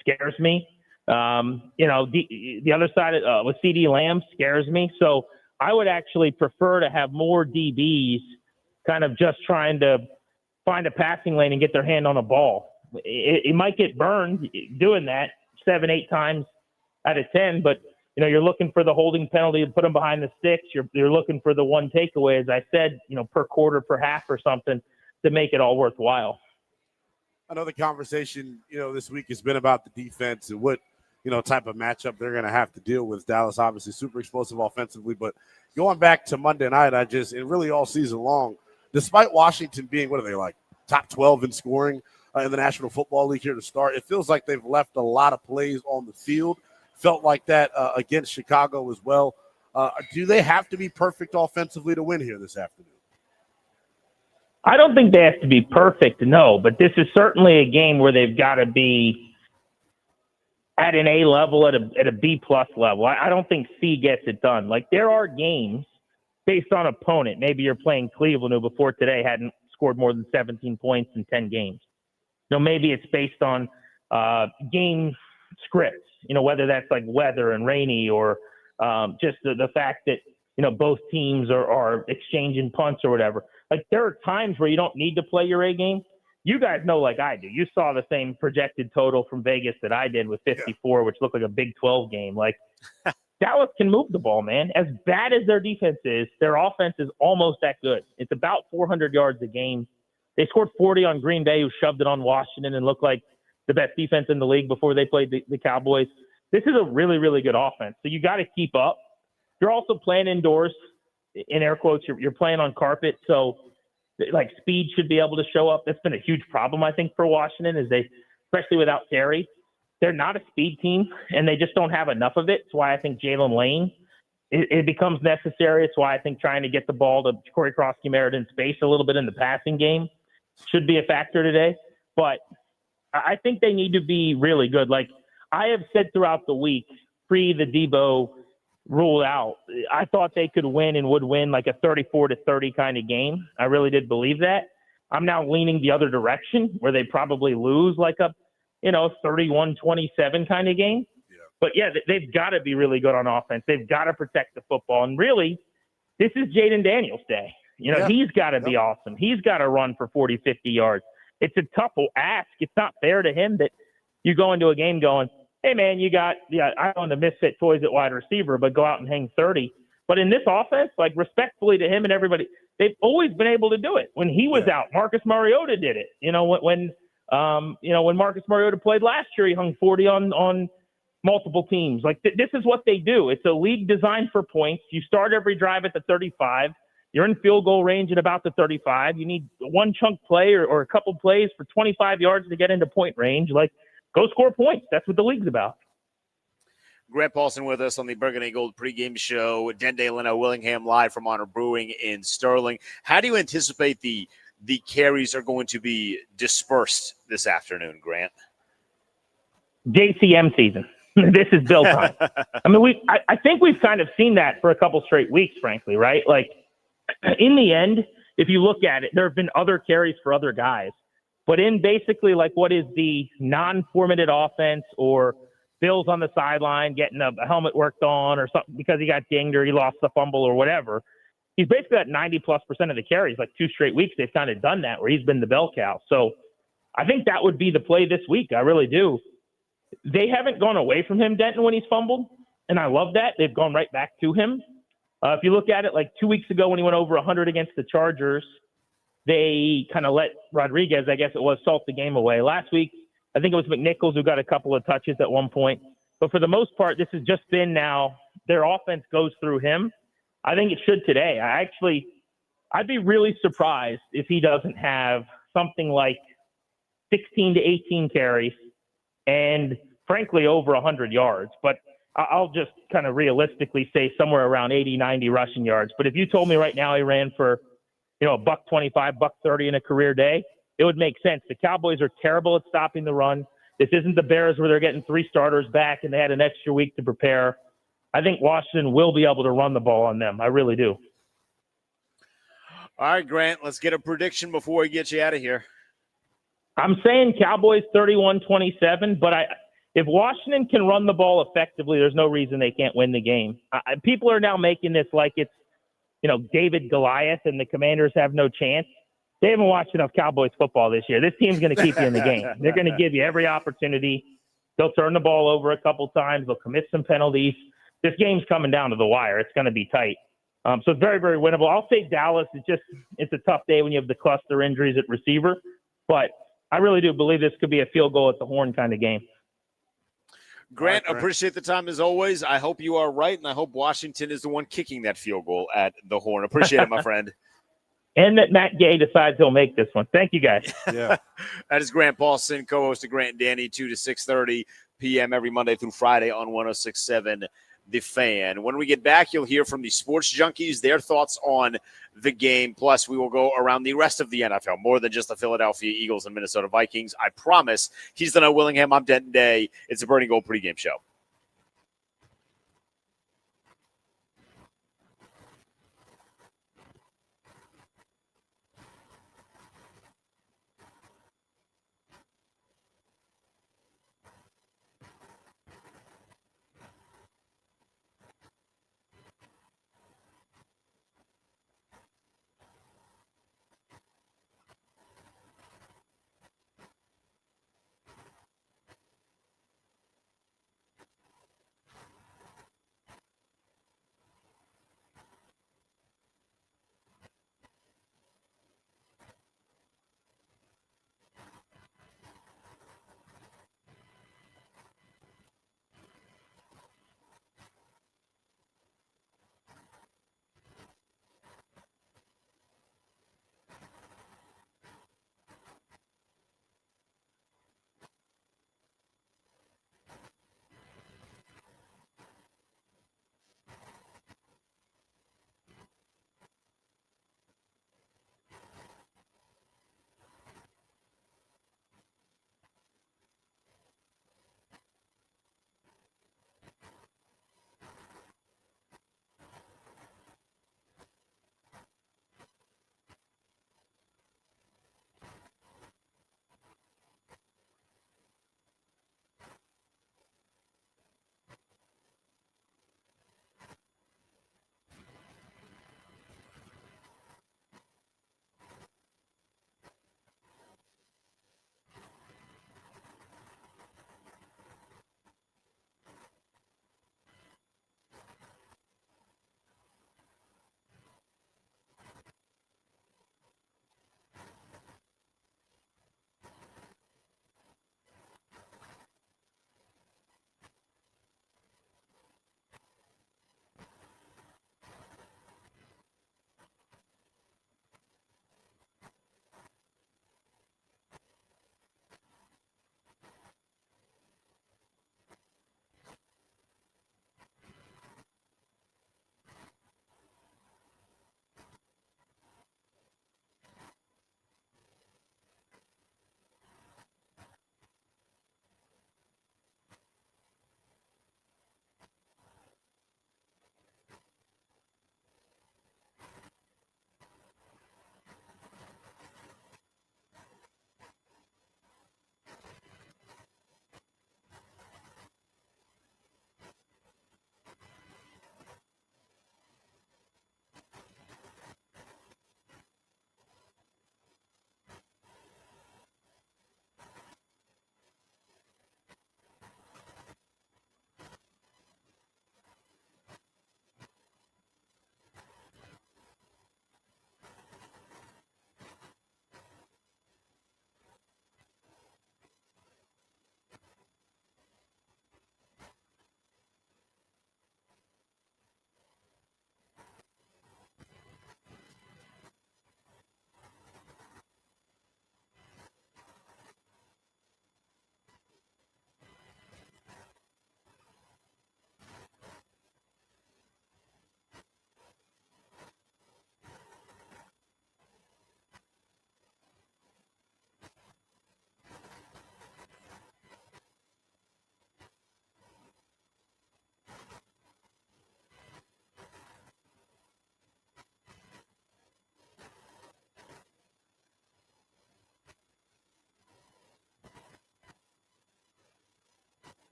scares me. The other side with CD Lamb scares me. So I would actually prefer to have more DBs kind of just trying to find a passing lane and get their hand on a ball. It might get burned doing that 7-8 times out of 10, but you're looking for the holding penalty and put them behind the sticks. You're looking for the one takeaway, as I said, per quarter, per half or something to make it all worthwhile. I know the conversation, this week has been about the defense and what, type of matchup they're going to have to deal with. Dallas, obviously, super explosive offensively. But going back to Monday night, and really all season long, despite Washington being, what are they, like, top 12 in scoring in the National Football League here to start, it feels like they've left a lot of plays on the field. Felt like that against Chicago as well. Do they have to be perfect offensively to win here this afternoon? I don't think they have to be perfect, no, but this is certainly a game where they've got to be at an A level, at a B plus level. I don't think C gets it done. Like, there are games based on opponent. Maybe you're playing Cleveland, who before today hadn't scored more than 17 points in 10 games. Maybe it's based on game scripts, whether that's like weather and rainy or just the fact that, both teams are exchanging punts or whatever. Like, there are times where you don't need to play your A game. You guys know, like I do. You saw the same projected total from Vegas that I did with 54, which looked like a Big 12 game. Like, Dallas can move the ball, man. As bad as their defense is, their offense is almost that good. It's about 400 yards a game. They scored 40 on Green Bay, who shoved it on Washington and looked like the best defense in the league before they played the Cowboys. This is a really, really good offense. So you got to keep up. You're also playing indoors, in air quotes. You're playing on carpet, so like speed should be able to show up. That's been a huge problem, I think, for Washington, is they, especially without Terry, they're not a speed team, and they just don't have enough of it. It's why I think Jalen Lane, it becomes necessary. It's why I think trying to get the ball to Corey Krosky-Merritt in space a little bit in the passing game should be a factor today. But I think they need to be really good. Like I have said throughout the week, pre the Debo ruled out, I thought they could win and would win like a 34-30 kind of game. I really did believe that. I'm now leaning the other direction where they probably lose like a, 31-27 kind of game. Yeah. But yeah, they've got to be really good on offense. They've got to protect the football. And really, this is Jaden Daniels' day. He's got to be awesome. He's got to run for 40, 50 yards. It's a tough ask. It's not fair to him that you go into a game going, hey, man, I own the misfit toys at wide receiver, but go out and hang 30. But in this offense, like respectfully to him and everybody, they've always been able to do it. When he was out, Marcus Mariota did it. When Marcus Mariota played last year, he hung 40 on multiple teams. Like this is what they do. It's a league designed for points. You start every drive at the 35. You're in field goal range at about the 35. You need one chunk play or a couple plays for 25 yards to get into point range. Like, go score points. That's what the league's about. Grant Paulson with us on the Burgundy Gold pregame show. Denton, Lynnell, Willingham live from Honor Brewing in Sterling. How do you anticipate the carries are going to be dispersed this afternoon, Grant? JCM season. This is Bill time. I mean, I think we've kind of seen that for a couple straight weeks, frankly, right? Like, in the end, if you look at it, there have been other carries for other guys. But in basically like what is the non-formatted offense or Bill's on the sideline getting a helmet worked on or something because he got dinged or he lost the fumble or whatever, he's basically at 90+% of the carries. Like 2 straight weeks, they've kind of done that where he's been the bell cow. So I think that would be the play this week. I really do. They haven't gone away from him, Denton, when he's fumbled, and I love that. They've gone right back to him. If you look at it, like 2 weeks ago when he went over 100 against the Chargers, they kind of let Rodriguez, I guess it was, salt the game away. Last week, I think it was McNichols who got a couple of touches at one point. But for the most part, this has just been now their offense goes through him. I think it should today. I'd be really surprised if he doesn't have something like 16 to 18 carries and, frankly, over 100 yards. But I'll just kind of realistically say somewhere around 80, 90 rushing yards. But if you told me right now he ran for, $125, $130 in a career day, it would make sense. The Cowboys are terrible at stopping the run. This isn't the Bears where they're getting 3 starters back and they had an extra week to prepare. I think Washington will be able to run the ball on them. I really do. All right, Grant, let's get a prediction before we get you out of here. I'm saying Cowboys 31-27, but if Washington can run the ball effectively, there's no reason they can't win the game. People are now making this like it's, David Goliath and the Commanders have no chance. They haven't watched enough Cowboys football this year. This team's going to keep you in the game. They're going to give you every opportunity. They'll turn the ball over a couple times. They'll commit some penalties. This game's coming down to the wire. It's going to be tight. So it's very, very winnable. I'll say Dallas. It's a tough day when you have the cluster injuries at receiver. But I really do believe this could be a field goal at the horn kind of game. Grant, appreciate the time as always. I hope you are right, and I hope Washington is the one kicking that field goal at the horn. Appreciate it, my friend. And that Matt Gay decides he'll make this one. Thank you, guys. Yeah. That is Grant Paulson, co-host of Grant and Danny, 2 to 6:30 p.m. every Monday through Friday on 106.7 The Fan. When we get back, you'll hear from the Sports Junkies, their thoughts on the game. Plus, we will go around the rest of the NFL, more than just the Philadelphia Eagles and Minnesota Vikings. I promise. He's the No Willingham. I'm Denton Day. It's a Burning Gold pregame show.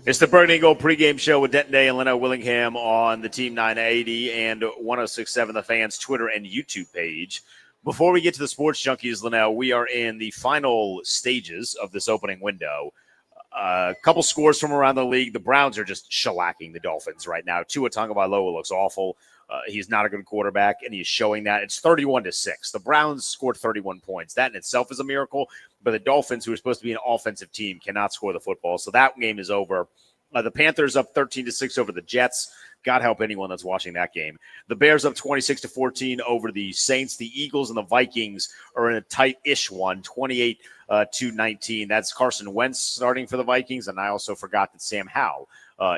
It's the Burgundy Gold pregame show with Denton Day and Lynnell Willingham on the Team 980 and 106.7 The Fans Twitter and YouTube page. Before we get to the Sports Junkies, Lynnell, we are in the final stages of this opening window. A couple scores from around the league. The Browns are just shellacking the Dolphins right now. Tua Tagovailoa looks awful. He's not a good quarterback, and he's showing that. It's 31-6. The Browns scored 31 points. That in itself is a miracle, but the Dolphins, who are supposed to be an offensive team, cannot score the football. So that game is over. The Panthers up 13-6 over the Jets. God help anyone that's watching that game. The Bears up 26-14 over the Saints. The Eagles and the Vikings are in a tight-ish one, 28-19. That's Carson Wentz starting for the Vikings, and I also forgot that Sam Howell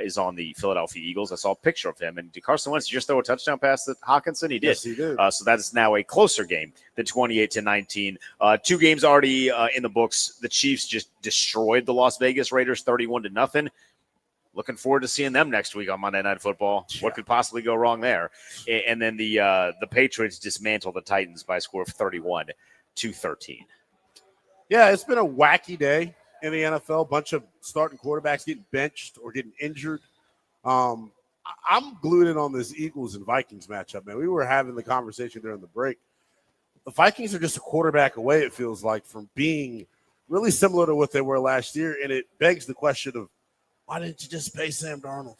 is on the Philadelphia Eagles. I saw a picture of him. And did Carson Wentz just throw a touchdown pass to Hawkinson? He did. Yes, he did. So that is now a closer game than 28-19. Two games already in the books. The Chiefs just destroyed the Las Vegas Raiders 31-0. Looking forward to seeing them next week on Monday Night Football. Yeah. What could possibly go wrong there? And then the Patriots dismantled the Titans by a score of 31-13. Yeah, it's been a wacky day in the NFL. A bunch of starting quarterbacks getting benched or getting injured. I'm glued in on this Eagles and Vikings matchup, man. We were having the conversation during the break. The Vikings are just a quarterback away, it feels like, from being really similar to what they were last year. And it begs the question of, why didn't you just pay Sam Darnold?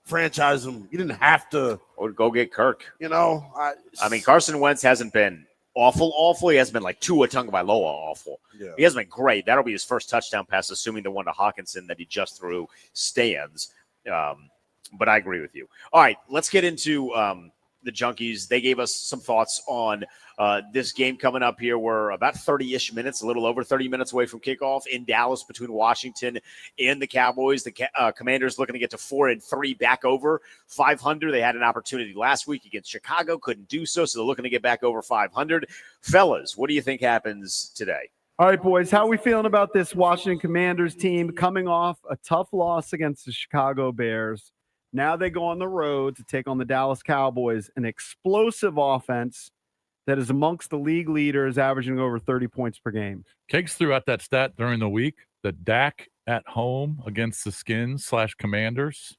Franchise him. You didn't have to. Or go get Kirk. You know. I mean, Carson Wentz hasn't been awful. He hasn't been like Tua Tagovailoa awful. Yeah. He hasn't been great. That'll be his first touchdown pass, assuming the one to Hawkinson that he just threw stands. But I agree with you. All right, let's get into the Junkies. They gave us some thoughts on this game coming up here. We're about 30-ish minutes, a little over 30 minutes away from kickoff in Dallas between Washington and the Cowboys. The Commanders looking to get to 4-3, back over 500. They had an opportunity last week against Chicago, couldn't do so, so they're looking to get back over 500. Fellas, what do you think happens today? All right, boys, how are we feeling about this Washington Commanders team coming off a tough loss against the Chicago Bears? Now they go on the road to take on the Dallas Cowboys, an explosive offense that is amongst the league leaders, averaging over 30 points per game. Cakes threw out that stat during the week that Dak at home against the Skins/Commanders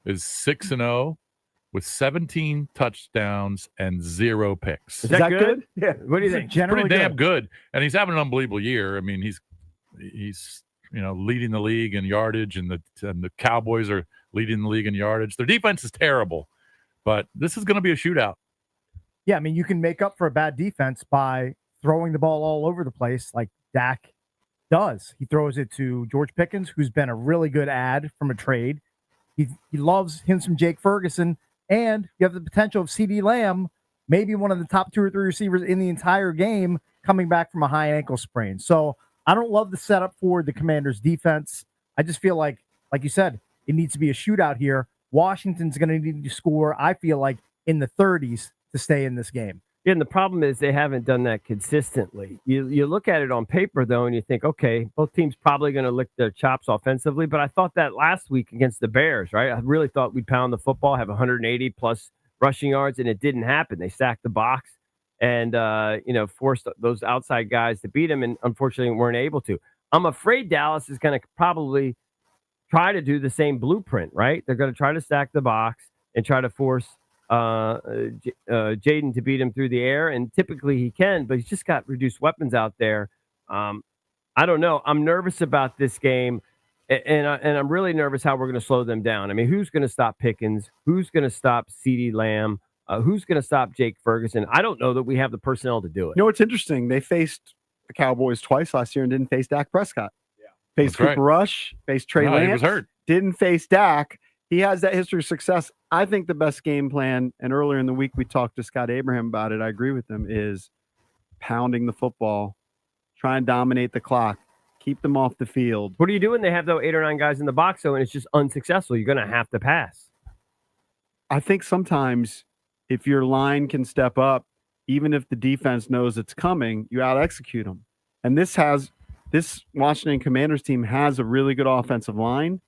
is 6-0 with 17 touchdowns and 0 picks. Is that good? Yeah. What do you think? Pretty damn good. And he's having an unbelievable year. I mean, he's leading the league in yardage, and the Cowboys are leading the league in yardage. Their defense is terrible, but this is going to be a shootout. Yeah, I mean, you can make up for a bad defense by throwing the ball all over the place like Dak does. He throws it to George Pickens, who's been a really good ad from a trade. He loves him some Jake Ferguson, and you have the potential of CeeDee Lamb, maybe one of the top 2 or 3 receivers in the entire game, coming back from a high ankle sprain. So I don't love the setup for the Commanders' defense. I just feel like you said, it needs to be a shootout here. Washington's going to need to score, I feel like, in the 30s to stay in this game. Yeah, and the problem is they haven't done that consistently. You look at it on paper, though, and you think, okay, both teams probably going to lick their chops offensively, but I thought that last week against the Bears, right? I really thought we'd pound the football, have 180-plus rushing yards, and it didn't happen. They stacked the box and, forced those outside guys to beat them, and unfortunately weren't able to. I'm afraid Dallas is going to probably try to do the same blueprint, right? They're going to try to stack the box and try to force Jaden to beat him through the air, and typically he can, but he's just got reduced weapons out there. I don't know. I'm nervous about this game, and I'm really nervous how we're going to slow them down. I mean, who's going to stop Pickens? Who's going to stop CeeDee Lamb? Who's going to stop Jake Ferguson? I don't know that we have the personnel to do it. You know what's interesting? They faced the Cowboys twice last year and didn't face Dak Prescott. Yeah. Faced Cooper Rush, faced Trey Lance. He was hurt. Didn't face Dak. He has that history of success. I think the best game plan, and earlier in the week we talked to Scott Abraham about it, I agree with him, is pounding the football, try and dominate the clock, keep them off the field. What are you doing? They have, 8 or 9 guys in the box, though, and it's just unsuccessful. You're going to have to pass. I think sometimes if your line can step up, even if the defense knows it's coming, you out-execute them. And this Washington Commanders team has a really good offensive line.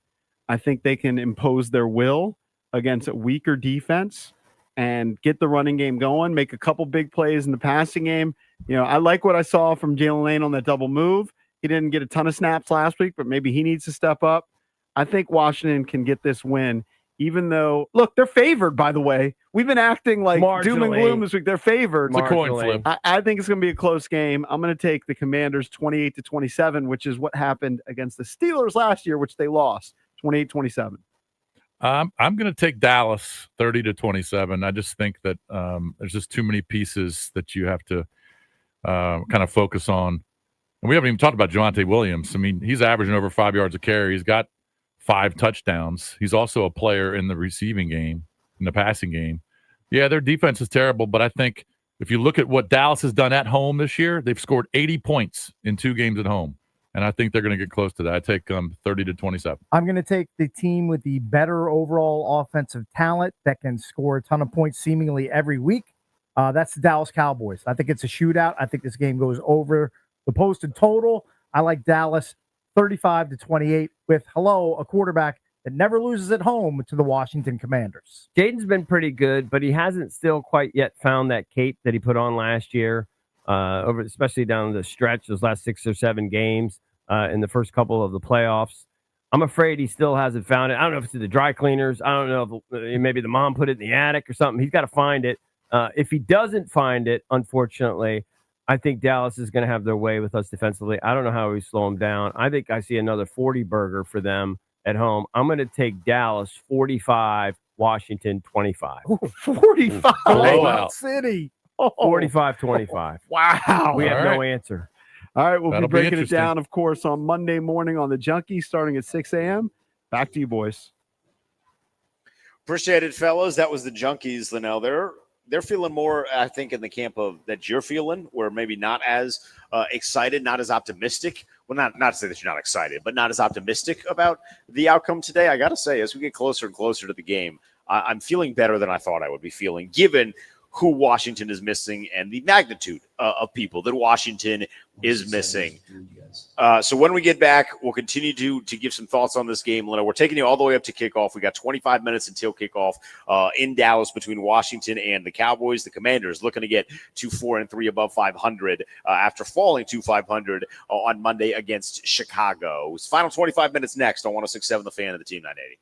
I think they can impose their will against a weaker defense and get the running game going, make a couple big plays in the passing game. I like what I saw from Jalen Lane on that double move. He didn't get a ton of snaps last week, but maybe he needs to step up. I think Washington can get this win, even though, look, they're favored, by the way. We've been acting like doom and gloom this week. They're favored. It's a coin flip. I think it's going to be a close game. I'm going to take the Commanders 28-27, which is what happened against the Steelers last year, which they lost 28-27. I'm going to take Dallas 30-27. I just think that there's just too many pieces that you have to kind of focus on. And we haven't even talked about Javonte Williams. I mean, he's averaging over 5 yards a carry. He's got 5 touchdowns. He's also a player in the receiving game, in the passing game. Yeah, their defense is terrible, but I think if you look at what Dallas has done at home this year, they've scored 80 points in 2 games at home. And I think they're going to get close to that. I take 30-27. I'm going to take the team with the better overall offensive talent that can score a ton of points seemingly every week. That's the Dallas Cowboys. I think it's a shootout. I think this game goes over the posted total. I like Dallas 35-28 with, a quarterback that never loses at home to the Washington Commanders. Jaden's been pretty good, but he hasn't still quite yet found that cape that he put on last year, especially down the stretch, those last 6 or 7 games in the first couple of the playoffs. I'm afraid he still hasn't found it. I don't know if it's in the dry cleaners. I don't know if maybe the mom put it in the attic or something. He's got to find it. If he doesn't find it, unfortunately, I think Dallas is going to have their way with us defensively. I don't know how we slow them down. I think I see another 40 burger for them at home. I'm going to take Dallas 45, Washington 25. Ooh, 45. Blowout. City. 45-25. Wow. We have All no right. answer. All right, we'll That'll be be breaking it interesting. down, of course, on Monday morning on the Junkie starting at 6 a.m. Back to you, boys. Appreciate it, fellas. That was the Junkies, Lynnell. They're feeling more, I think, in the camp of that you're feeling, where maybe not as excited, not as optimistic. Well, not to say that you're not excited, but not as optimistic about the outcome today. I got to say, as we get closer and closer to the game, I'm feeling better than I thought I would be feeling, given who Washington is missing and the magnitude of people that Washington is missing. So when we get back, we'll continue to give some thoughts on this game. Lynnell, we're taking you all the way up to kickoff. We got 25 minutes until kickoff in Dallas between Washington and the Cowboys. The Commanders looking to get to 4-3 above 500 after falling to 500 on Monday against Chicago. It's final 25 minutes next on 106.7 The Fan of the Team 980.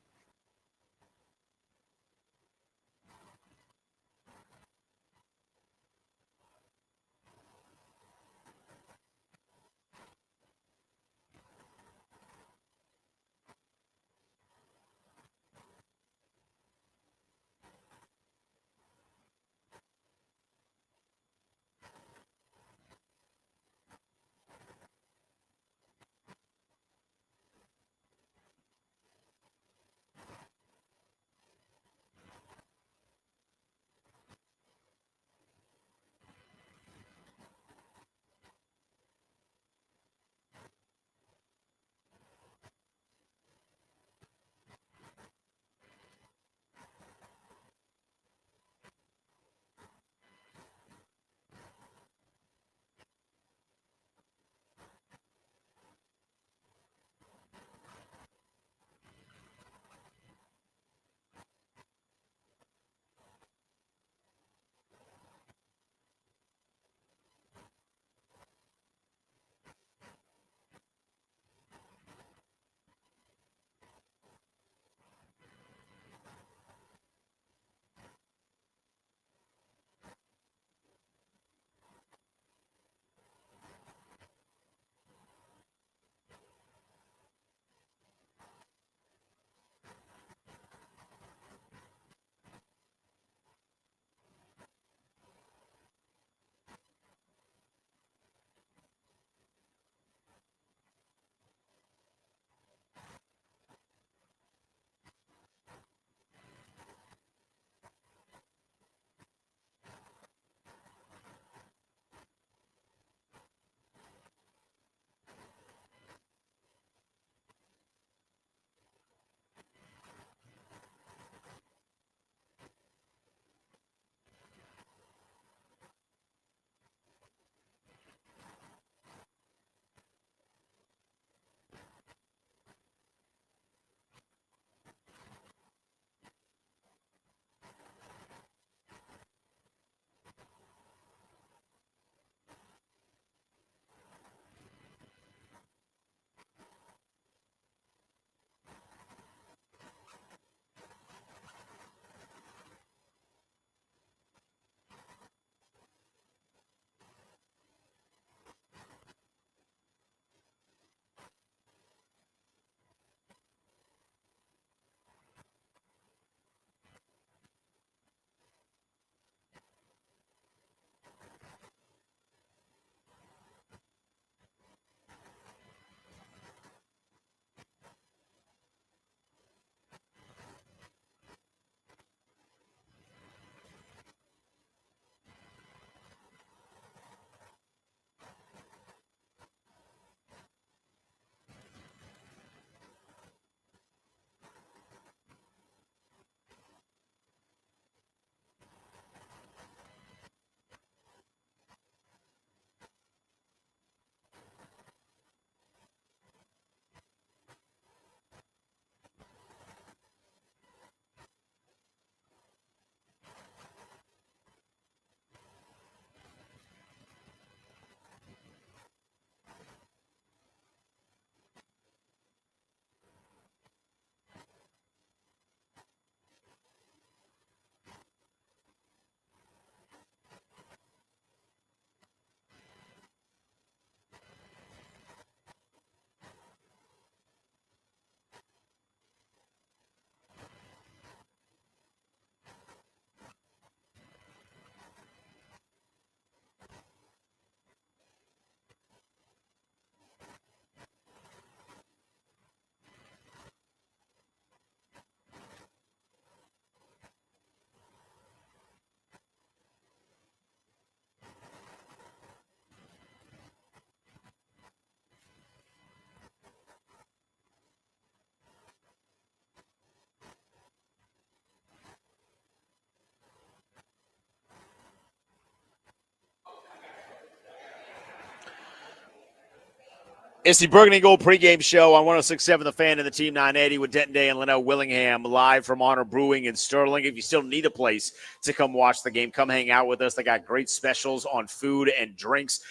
It's the Burgundy Gold pregame show on 106.7 The Fan and the Team 980 with Denton Day and Lynnell Willingham live from Honor Brewing in Sterling. If you still need a place to come watch the game, come hang out with us. They got great specials on food and drinks.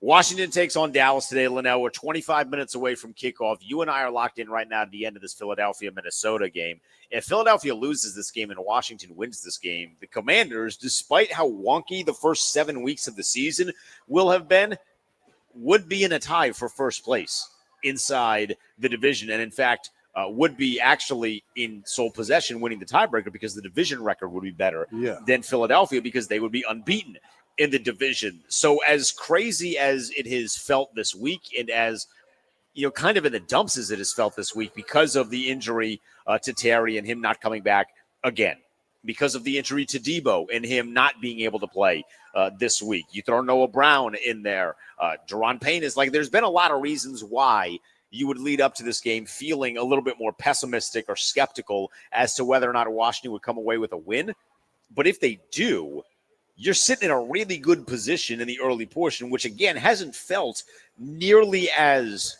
Washington takes on Dallas today, Lynnell. We're 25 minutes away from kickoff. You and I are locked in right now at the end of this Philadelphia-Minnesota game. If Philadelphia loses this game and Washington wins this game, the Commanders, despite how wonky the first 7 weeks of the season will have been, would be in a tie for first place inside the division. And in fact, would be actually in sole possession winning the tiebreaker because the division record would be better than Philadelphia because they would be unbeaten in the division. So as crazy as it has felt this week and as, kind of in the dumps as it has felt this week because of the injury to Terry and him not coming back again, because of the injury to Debo and him not being able to play this week. You throw Noah Brown in there. Deron Payne is there's been a lot of reasons why you would lead up to this game feeling a little bit more pessimistic or skeptical as to whether or not Washington would come away with a win. But if they do, you're sitting in a really good position in the early portion, which again hasn't felt nearly as,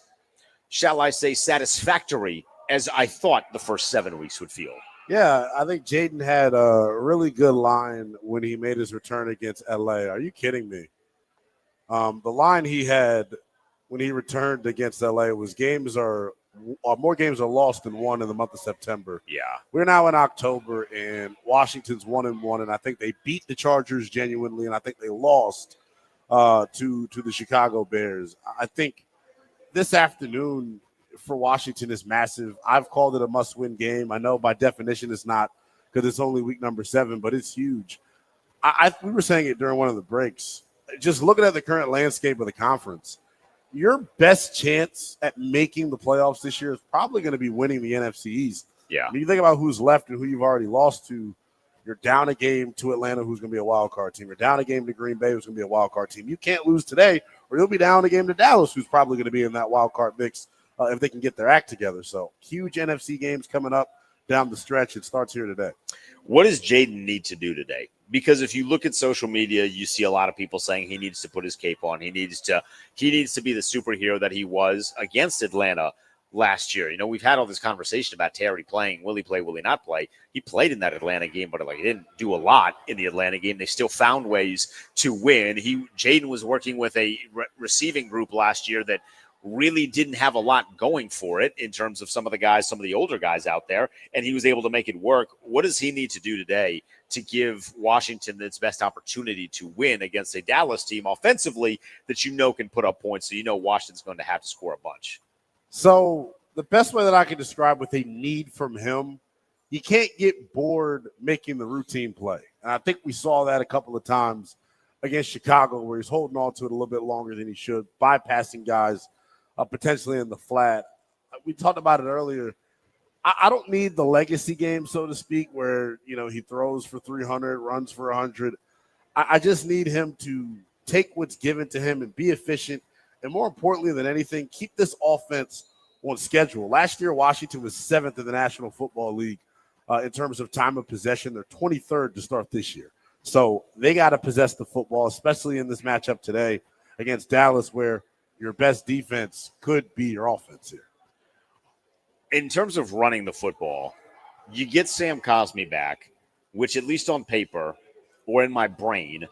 shall I say, satisfactory as I thought the first 7 weeks would feel. Yeah, I think Jaden had a really good line when he made his return against LA. Are you kidding me? The line he had when he returned against LA was more games are lost than won in the month of September. Yeah. We're now in October, and Washington's 1-1, and I think they beat the Chargers genuinely, and I think they lost to the Chicago Bears. I think this afternoon for Washington is massive. I've called it a must-win game. I know by definition it's not because it's only week number 7, but it's huge. We were saying it during one of the breaks. Just looking at the current landscape of the conference, your best chance at making the playoffs this year is probably going to be winning the NFC East. Yeah. When you think about who's left and who you've already lost to, you're down a game to Atlanta, who's going to be a wild card team. You're down a game to Green Bay, who's going to be a wild card team. You can't lose today, or you'll be down a game to Dallas, who's probably going to be in that wild card mix if they can get their act together. So huge NFC games coming up down the stretch. It starts here today. What does Jaden need to do today? Because if you look at social media, you see a lot of people saying he needs to put his cape on. He needs to be the superhero that he was against Atlanta last year. We've had all this conversation about Terry playing. Will he play? Will he not play? He played in that Atlanta game, but he didn't do a lot in the Atlanta game. They still found ways to win. Jaden was working with a receiving group last year that really didn't have a lot going for it in terms of some of the older guys out there, and he was able to make it work. What does he need to do today to give Washington its best opportunity to win against a Dallas team offensively that can put up points, so Washington's going to have to score a bunch? So the best way that I can describe what they need from him, you can't get bored making the routine play. And I think we saw that a couple of times against Chicago where he's holding on to it a little bit longer than he should, bypassing guys potentially in the flat. We talked about it earlier. I don't need the legacy game, so to speak, where, he throws for 300, runs for 100. I just need him to take what's given to him and be efficient. And more importantly than anything, keep this offense on schedule. Last year, Washington was 7th in the National Football League in terms of time of possession. They're 23rd to start this year. So they got to possess the football, especially in this matchup today against Dallas, where your best defense could be your offense here. In terms of running the football, you get Sam Cosmi back, which at least on paper or in my brain,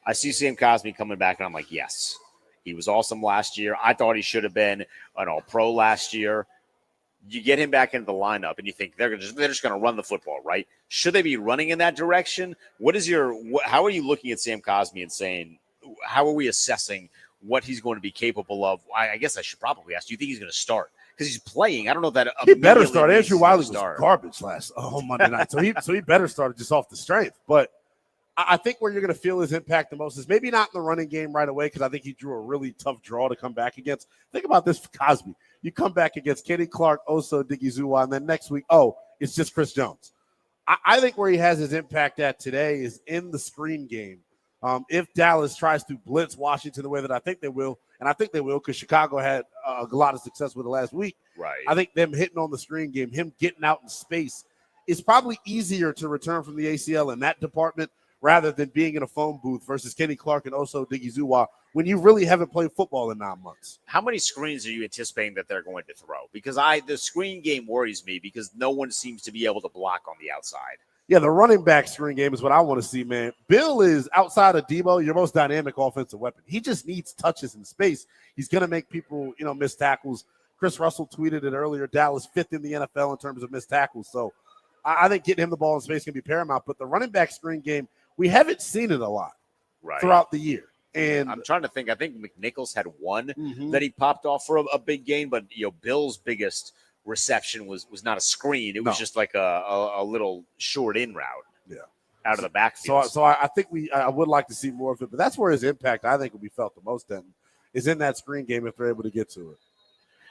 I see Sam Cosmi coming back and I'm like, yes, he was awesome last year. I thought he should have been an all-pro last year. You get him back into the lineup and you think they're just going to run the football, right? Should they be running in that direction? How are you looking at Sam Cosmi and saying, how are we assessing what he's going to be capable of? I guess I should probably ask, do you think he's going to start? Because he's playing. I don't know if that he better start. Andrew Wiley was garbage on Monday night, so he better start just off the strength. But I think where you're going to feel his impact the most is maybe not in the running game right away, because I think he drew a really tough draw to come back against. Think about this for Cosmi. You come back against Kenny Clark, Oso Digizua, and then next week, it's just Chris Jones. I think where he has his impact at today is in the screen game. If Dallas tries to blitz Washington the way that I think they will, and I think they will because Chicago had a lot of success with it last week. Right. I think them hitting on the screen game, him getting out in space, is probably easier to return from the ACL in that department rather than being in a phone booth versus Kenny Clark and Oso Odighizuwa when you really haven't played football in 9 months. How many screens are you anticipating that they're going to throw? Because the screen game worries me because no one seems to be able to block on the outside. Yeah, the running back screen game is what I want to see, man. Bill is, outside of Debo, your most dynamic offensive weapon. He just needs touches in space. He's going to make people, miss tackles. Chris Russell tweeted it earlier. Dallas 5th in the NFL in terms of missed tackles. So I think getting him the ball in space can be paramount. But the running back screen game, we haven't seen it a lot throughout the year. And I'm trying to think. I think McNichols had one that he popped off for a big gain, but Bill's biggest reception was not a screen. It was just like a little short in route. Yeah. Out of the backfield. So I think I would like to see more of it, but that's where his impact I think will be felt the most then is in that screen game if they're able to get to it.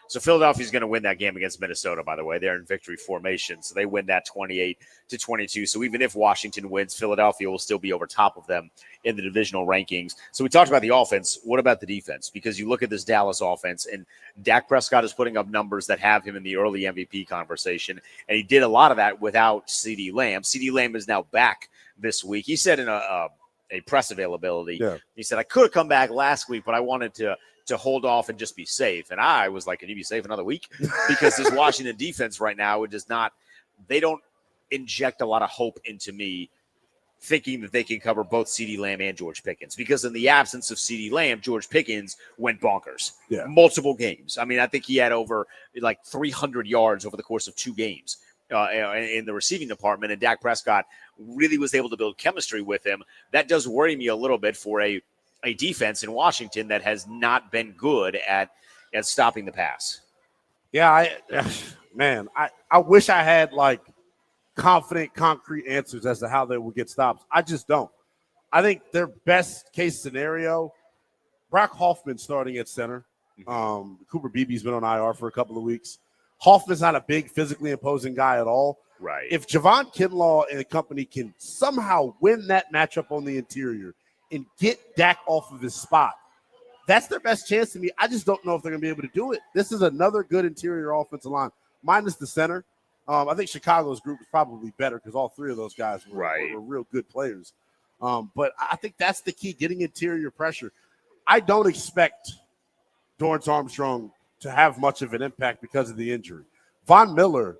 So Philadelphia's going to win that game against Minnesota, by the way. They're in victory formation, so they win that 28-22. So even if Washington wins, Philadelphia will still be over top of them in the divisional rankings. So we talked about the offense. What about the defense? Because you look at this Dallas offense, and Dak Prescott is putting up numbers that have him in the early MVP conversation, and he did a lot of that without CeeDee Lamb. CeeDee Lamb is now back this week. He said in a press availability, he said, I could have come back last week, but I wanted to hold off and just be safe. And I was like, can you be safe another week? Because this Washington defense right now, they don't inject a lot of hope into me thinking that they can cover both CeeDee Lamb and George Pickens. Because in the absence of CeeDee Lamb, George Pickens went bonkers. Multiple games. I mean, I think he had over like 300 yards over the course of 2 games in the receiving department. And Dak Prescott really was able to build chemistry with him. That does worry me a little bit for a defense in Washington that has not been good at stopping the pass. Yeah, I wish I had like confident, concrete answers as to how they will get stops. I just don't. I think their best case scenario, Brock Hoffman starting at center. Cooper Beebe's been on IR for a couple of weeks. Hoffman's not a big physically imposing guy at all. Right. If Javon Kinlaw and the company can somehow win that matchup on the interior and get Dak off of his spot, that's their best chance to me. I just don't know if they're going to be able to do it. This is another good interior offensive line, minus the center. I think Chicago's group is probably better because all 3 of those guys were real good players. But I think that's the key, getting interior pressure. I don't expect Dorrance Armstrong to have much of an impact because of the injury. Von Miller,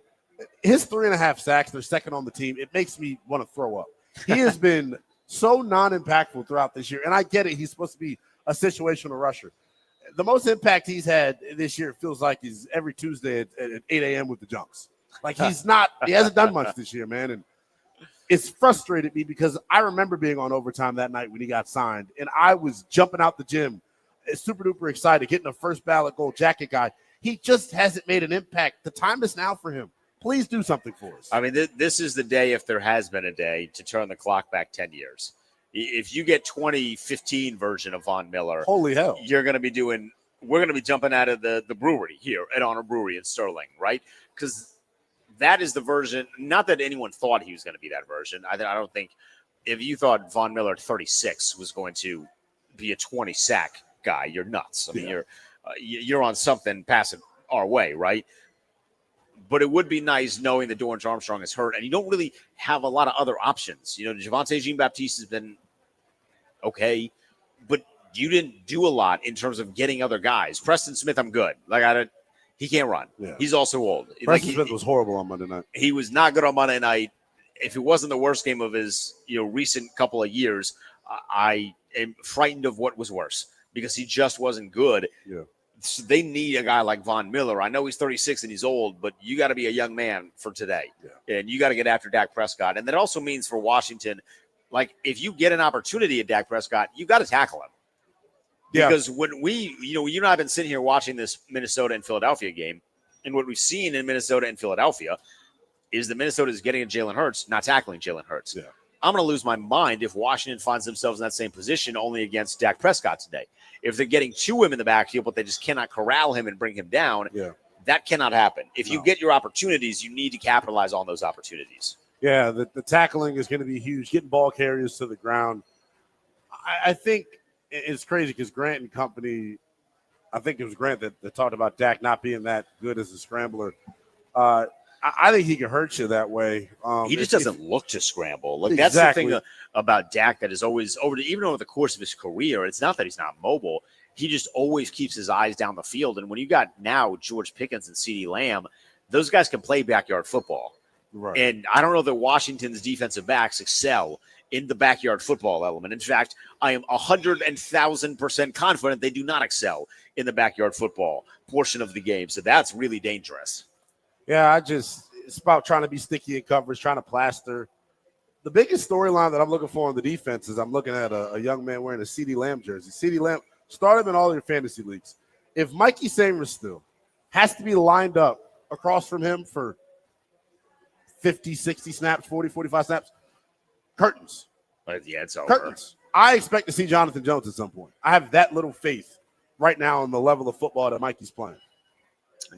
his 3.5 sacks, they're second on the team. It makes me want to throw up. He has been so non-impactful throughout this year. And I get it. He's supposed to be a situational rusher. The most impact he's had this year feels like he's every Tuesday at 8 a.m. with the Junks. Like he hasn't done much this year, man. And it's frustrated me because I remember being on overtime that night when he got signed. And I was jumping out the gym, super duper excited, getting a first ballot gold jacket guy. He just hasn't made an impact. The time is now for him. Please do something for us. I mean, this is the day, if there has been a day, to turn the clock back 10 years. If you get 2015 version of Von Miller, holy hell, we're going to be jumping out of the brewery here at Honor Brewery in Sterling, right? Because that is the version, not that anyone thought he was going to be that version. I don't think if you thought Von Miller at 36 was going to be a 20 sack guy, you're nuts. I mean, you're on something passing our way, right? But it would be nice knowing that Dorrance Armstrong is hurt, and you don't really have a lot of other options. Javonte Jean-Baptiste has been okay, but you didn't do a lot in terms of getting other guys. Preston Smith, I'm good. He can't run. Yeah. He's also old. Preston Smith was horrible on Monday night. He was not good on Monday night. If it wasn't the worst game of his recent couple of years, I am frightened of what was worse because he just wasn't good. Yeah. So they need a guy like Von Miller. I know he's 36 and he's old, but you got to be a young man for today. Yeah. And you got to get after Dak Prescott. And that also means for Washington, like if you get an opportunity at Dak Prescott, you got to tackle him. Yeah. Because when you and I have been sitting here watching this Minnesota and Philadelphia game, and what we've seen in Minnesota and Philadelphia is that Minnesota is getting at Jalen Hurts, not tackling Jalen Hurts. Yeah. I'm going to lose my mind if Washington finds themselves in that same position only against Dak Prescott today. If they're getting to him in the backfield, but they just cannot corral him and bring him down, that cannot happen. If you get your opportunities, you need to capitalize on those opportunities. Yeah, the tackling is going to be huge, getting ball carriers to the ground. I think it's crazy because Grant and company, I think it was Grant that talked about Dak not being that good as a scrambler. I think he can hurt you that way. He just doesn't look to scramble. Like Exactly. that's the thing about Dak that is always even over the course of his career. It's not that he's not mobile. He just always keeps his eyes down the field. And when you got now George Pickens and CeeDee Lamb, those guys can play backyard football. Right. And I don't know that Washington's defensive backs excel in the backyard football element. In fact, I am 100,000% confident they do not excel in the backyard football portion of the game. So that's really dangerous. Yeah, it's about trying to be sticky in coverage, trying to plaster. The biggest storyline that I'm looking for on the defense is I'm looking at a young man wearing a CeeDee Lamb jersey. CeeDee Lamb, start him in all your fantasy leagues. If Mikey Sainristil has to be lined up across from him for 50, 60 snaps, 40, 45 snaps, curtains. Yeah, it's over. Curtains. I expect to see Jonathan Jones at some point. I have that little faith right now in the level of football that Mikey's playing.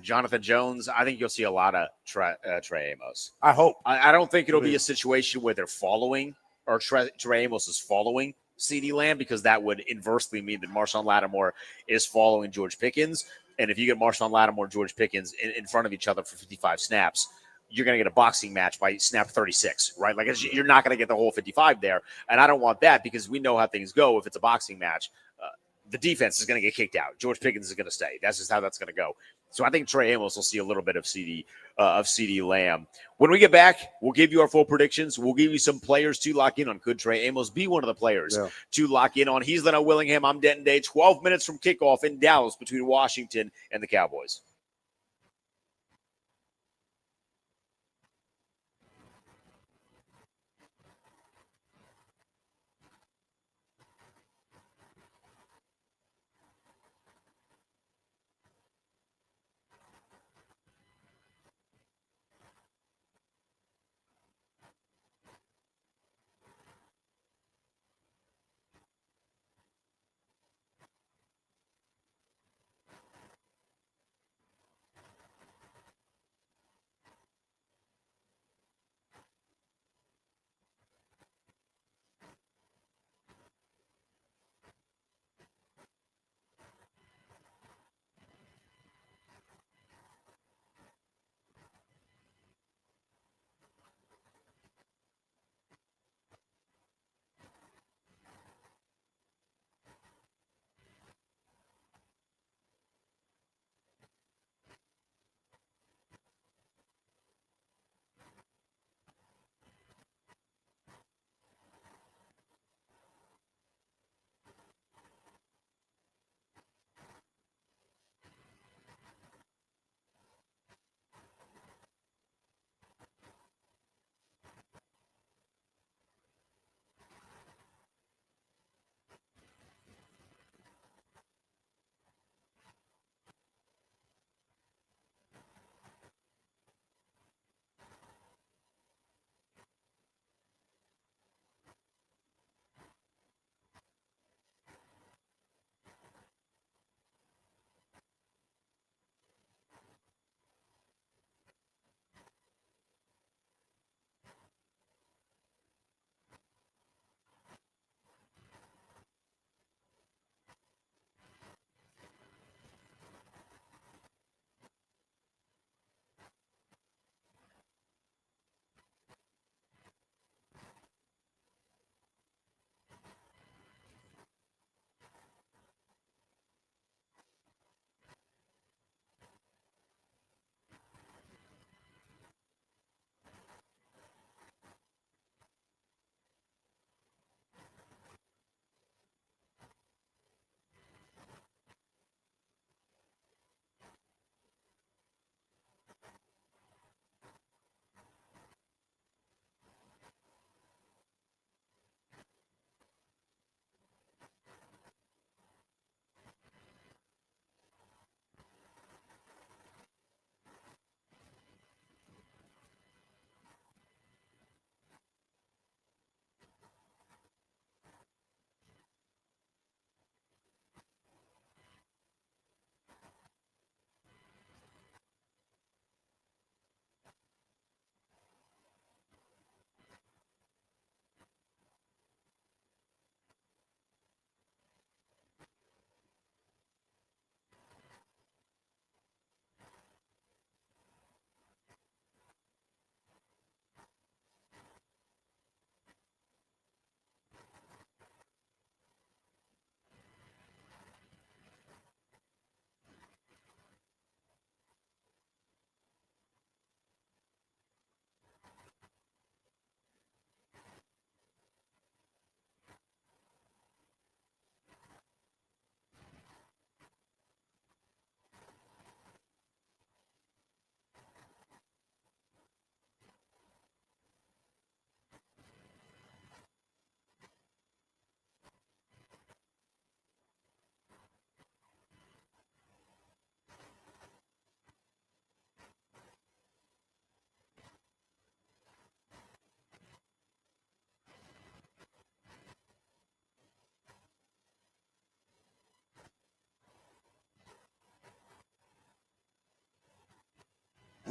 Jonathan Jones, I think you'll see a lot of Trey Amos. I hope. I don't think it'll be a situation where they're following or Trey Amos is following CeeDee Lamb, because that would inversely mean that Marshawn Lattimore is following George Pickens. And if you get Marshawn Lattimore and George Pickens in front of each other for 55 snaps, you're going to get a boxing match by snap 36, right? Like you're not going to get the whole 55 there. And I don't want that, because we know how things go. If it's a boxing match, the defense is going to get kicked out. George Pickens is going to stay. That's just how that's going to go. So I think Trey Amos will see a little bit of CeeDee Lamb. When we get back, we'll give you our full predictions. We'll give you some players to lock in on. Could Trey Amos be one of the players to lock in on? He's Lynnell Willingham. I'm Denton Day. 12 minutes from kickoff in Dallas between Washington and the Cowboys.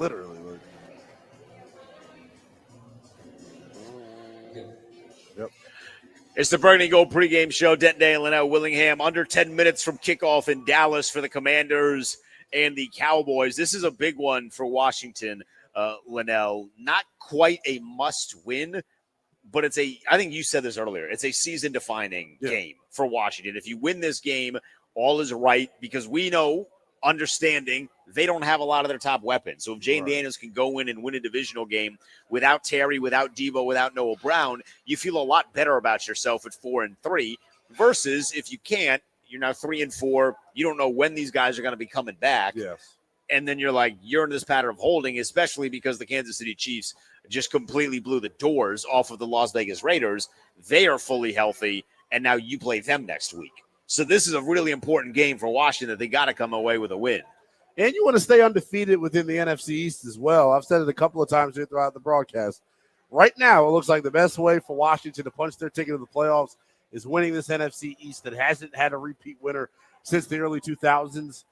Literally. Yep. It's the Burgundy Gold pregame show. Denton Day and Lynnell Willingham under 10 minutes from kickoff in Dallas for the Commanders and the Cowboys. This is a big one for Washington, Lynnell. Not quite a must-win, but I think you said this earlier, it's a season-defining game for Washington. If you win this game, all is right because we know, understanding, they don't have a lot of their top weapons. So if Jane Daniels can go in and win a divisional game without Terry, without Debo, without Noah Brown, you feel a lot better about yourself at 4-3 versus if you can't, you're now 3-4. You don't know when these guys are going to be coming back. Yes. And then you're in this pattern of holding, especially because the Kansas City Chiefs just completely blew the doors off of the Las Vegas Raiders. They are fully healthy, and now you play them next week. So this is a really important game for Washington that they got to come away with a win. And you want to stay undefeated within the NFC East as well. I've said it a couple of times here throughout the broadcast. Right now, it looks like the best way for Washington to punch their ticket to the playoffs is winning this NFC East that hasn't had a repeat winner since the early 2000s.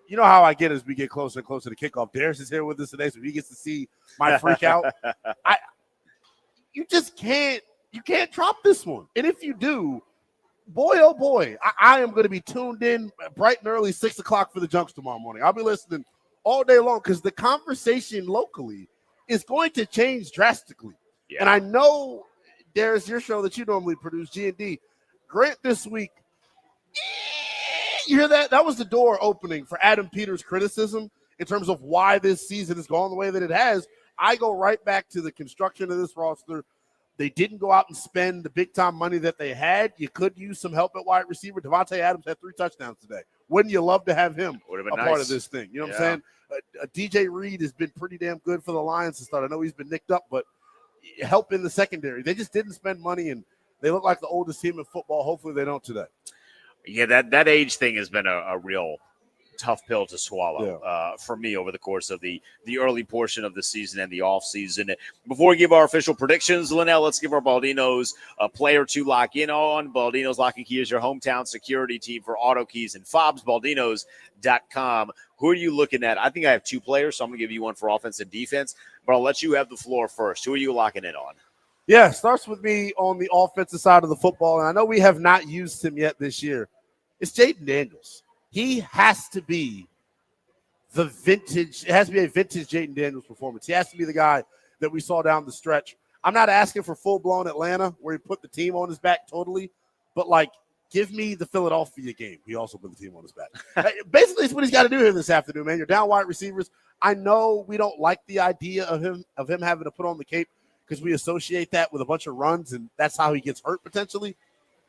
You know how I get as we get closer and closer to kickoff. Darius is here with us today, so he gets to see my freak out. You just can't drop this one. And if you do, boy, oh boy, I am going to be tuned in bright and early, 6 o'clock for the Junks tomorrow morning. I'll be listening all day long because the conversation locally is going to change drastically. Yeah. And I know, Darius, your show that you normally produce, G&D, Grant this week, you hear that? That was the door opening for Adam Peters' criticism in terms of why this season has gone the way that it has. I go right back to the construction of this roster. They didn't go out and spend the big-time money that they had. You could use some help at wide receiver. Devontae Adams had 3 touchdowns today. Wouldn't you love to have him part of this thing? You know what I'm saying? DJ Reed has been pretty damn good for the Lions to start. I know he's been nicked up, but help in the secondary. They just didn't spend money, and they look like the oldest team in football. Hopefully they don't today. Yeah, that age thing has been a real tough pill to swallow for me over the course of the early portion of the season and the offseason. Before we give our official predictions, Lynnell, let's give our Baldinos a player to lock in on. Baldinos Lock and Key is your hometown security team for auto keys and fobs, baldinos.com. Who are you looking at? I think I have 2 players, so I'm going to give you one for offense and defense, but I'll let you have the floor first. Who are you locking in on? Yeah, starts with me on the offensive side of the football, and I know we have not used him yet this year. It's Jaden Daniels. He has to be the vintage. It has to be a vintage Jaden Daniels performance. He has to be the guy that we saw down the stretch. I'm not asking for full-blown Atlanta where he put the team on his back totally, but, give me the Philadelphia game. He also put the team on his back. Basically, it's what he's got to do here this afternoon, man. You're down wide receivers. I know we don't like the idea of him having to put on the cape because we associate that with a bunch of runs, and that's how he gets hurt potentially.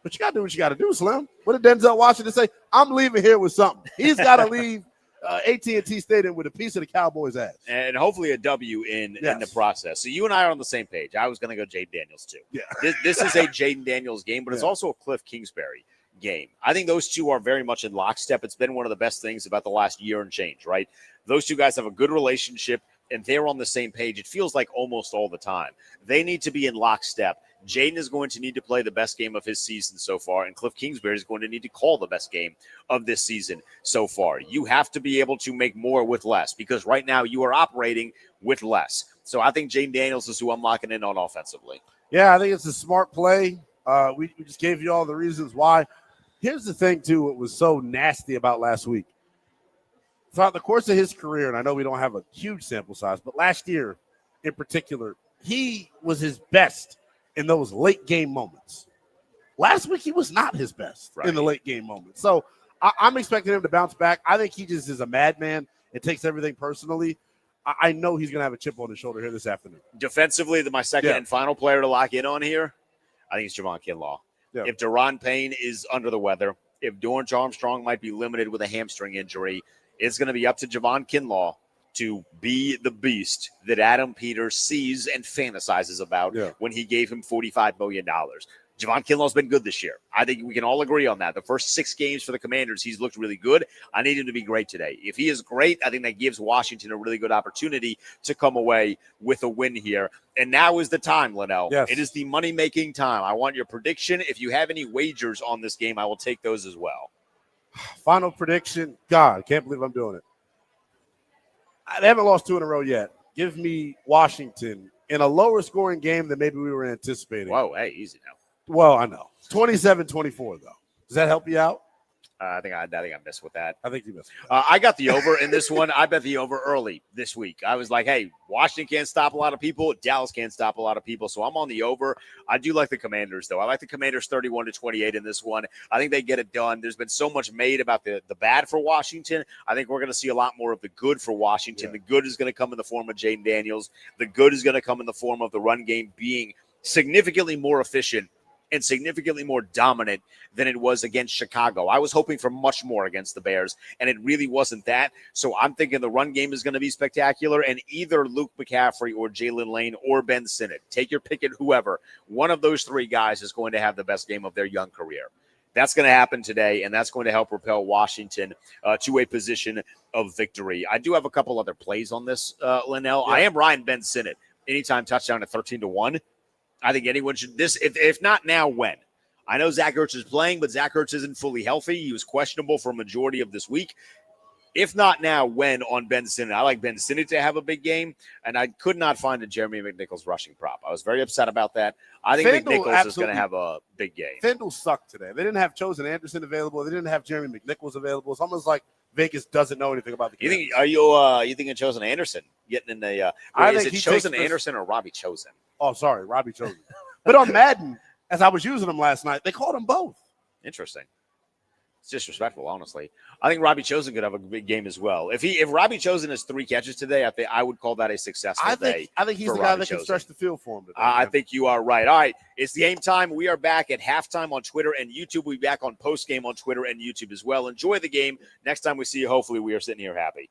But you got to do what you got to do, Slim. What did Denzel Washington say? I'm leaving here with something. He's got to leave AT&T Stadium with a piece of the Cowboys' ass. And hopefully a W in the process. So you and I are on the same page. I was going to go Jaden Daniels, too. Yeah. This is a Jaden Daniels game, but it's also a Cliff Kingsbury game. I think those two are very much in lockstep. It's been one of the best things about the last year and change, right? Those two guys have a good relationship, and they're on the same page. It feels like almost all the time. They need to be in lockstep. Jaden is going to need to play the best game of his season so far, and Cliff Kingsbury is going to need to call the best game of this season so far. You have to be able to make more with less because right now you are operating with less. So I think Jaden Daniels is who I'm locking in on offensively. Yeah, I think it's a smart play. We just gave you all the reasons why. Here's the thing, too, what was so nasty about last week. Throughout the course of his career, and I know we don't have a huge sample size, but last year in particular, he was his best in those late game moments. Last week, he was not his best in the late game moments. So I'm expecting him to bounce back. I think he just is a madman and takes everything personally. I know he's going to have a chip on his shoulder here this afternoon. Defensively, my second and final player to lock in on here, I think it's Javon Kinlaw. Yeah. If Deron Payne is under the weather, if Dorrance Armstrong might be limited with a hamstring injury, it's going to be up to Javon Kinlaw to be the beast that Adam Peters sees and fantasizes about when he gave him $45 million. Javon Kinlaw's been good this year. I think we can all agree on that. The first 6 games for the Commanders, he's looked really good. I need him to be great today. If he is great, I think that gives Washington a really good opportunity to come away with a win here. And now is the time, Lynnell. Yes. It is the money-making time. I want your prediction. If you have any wagers on this game, I will take those as well. Final prediction. God, I can't believe I'm doing it. They haven't lost 2 in a row yet. Give me Washington in a lower scoring game than maybe we were anticipating. Whoa, hey, easy now. Well, I know. 27-24, though. Does that help you out? I think I missed with that. I think you missed. I got the over in this one. I bet the over early this week. I was like, hey, Washington can't stop a lot of people. Dallas can't stop a lot of people. So I'm on the over. I do like the Commanders, though. I like the Commanders 31-28 in this one. I think they get it done. There's been so much made about the bad for Washington. I think we're going to see a lot more of the good for Washington. Yeah. The good is going to come in the form of Jaden Daniels. The good is going to come in the form of the run game being significantly more efficient and significantly more dominant than it was against Chicago. I was hoping for much more against the Bears, and it really wasn't that. So I'm thinking the run game is going to be spectacular, and either Luke McCaffrey or Jalen Lane or Ben Sinnott, take your pick at whoever, one of those 3 guys is going to have the best game of their young career. That's going to happen today, and that's going to help propel Washington to a position of victory. I do have a couple other plays on this, Lynnell. Yeah. I am riding Ben Sinnott. Anytime touchdown at 13-1. I think anyone should this. If not now, when? I know Zach Ertz is playing, but Zach Ertz isn't fully healthy. He was questionable for a majority of this week. If not now, when on Ben Sinnott? I like Ben Sinnott to have a big game, and I could not find a Jeremy McNichols rushing prop. I was very upset about that. I think McNichols is going to have a big game. FanDuel sucked today. They didn't have Chosen Anderson available. They didn't have Jeremy McNichols available. It's almost like Vegas doesn't know anything about the game. You think of Chosen Anderson getting in the is it Chosen Anderson or Robbie Chosen? Oh, sorry, Robbie Chosen. But on Madden, as I was using them last night, they called them both. Interesting. It's disrespectful, honestly. I think Robbie Chosen could have a big game as well. If Robbie Chosen has 3 catches today, I would call that a successful day. I think he's the guy that can stretch the field for him today. I think you are right. All right, it's game time. We are back at halftime on Twitter and YouTube. We'll be back on postgame on Twitter and YouTube as well. Enjoy the game. Next time we see you, hopefully we are sitting here happy.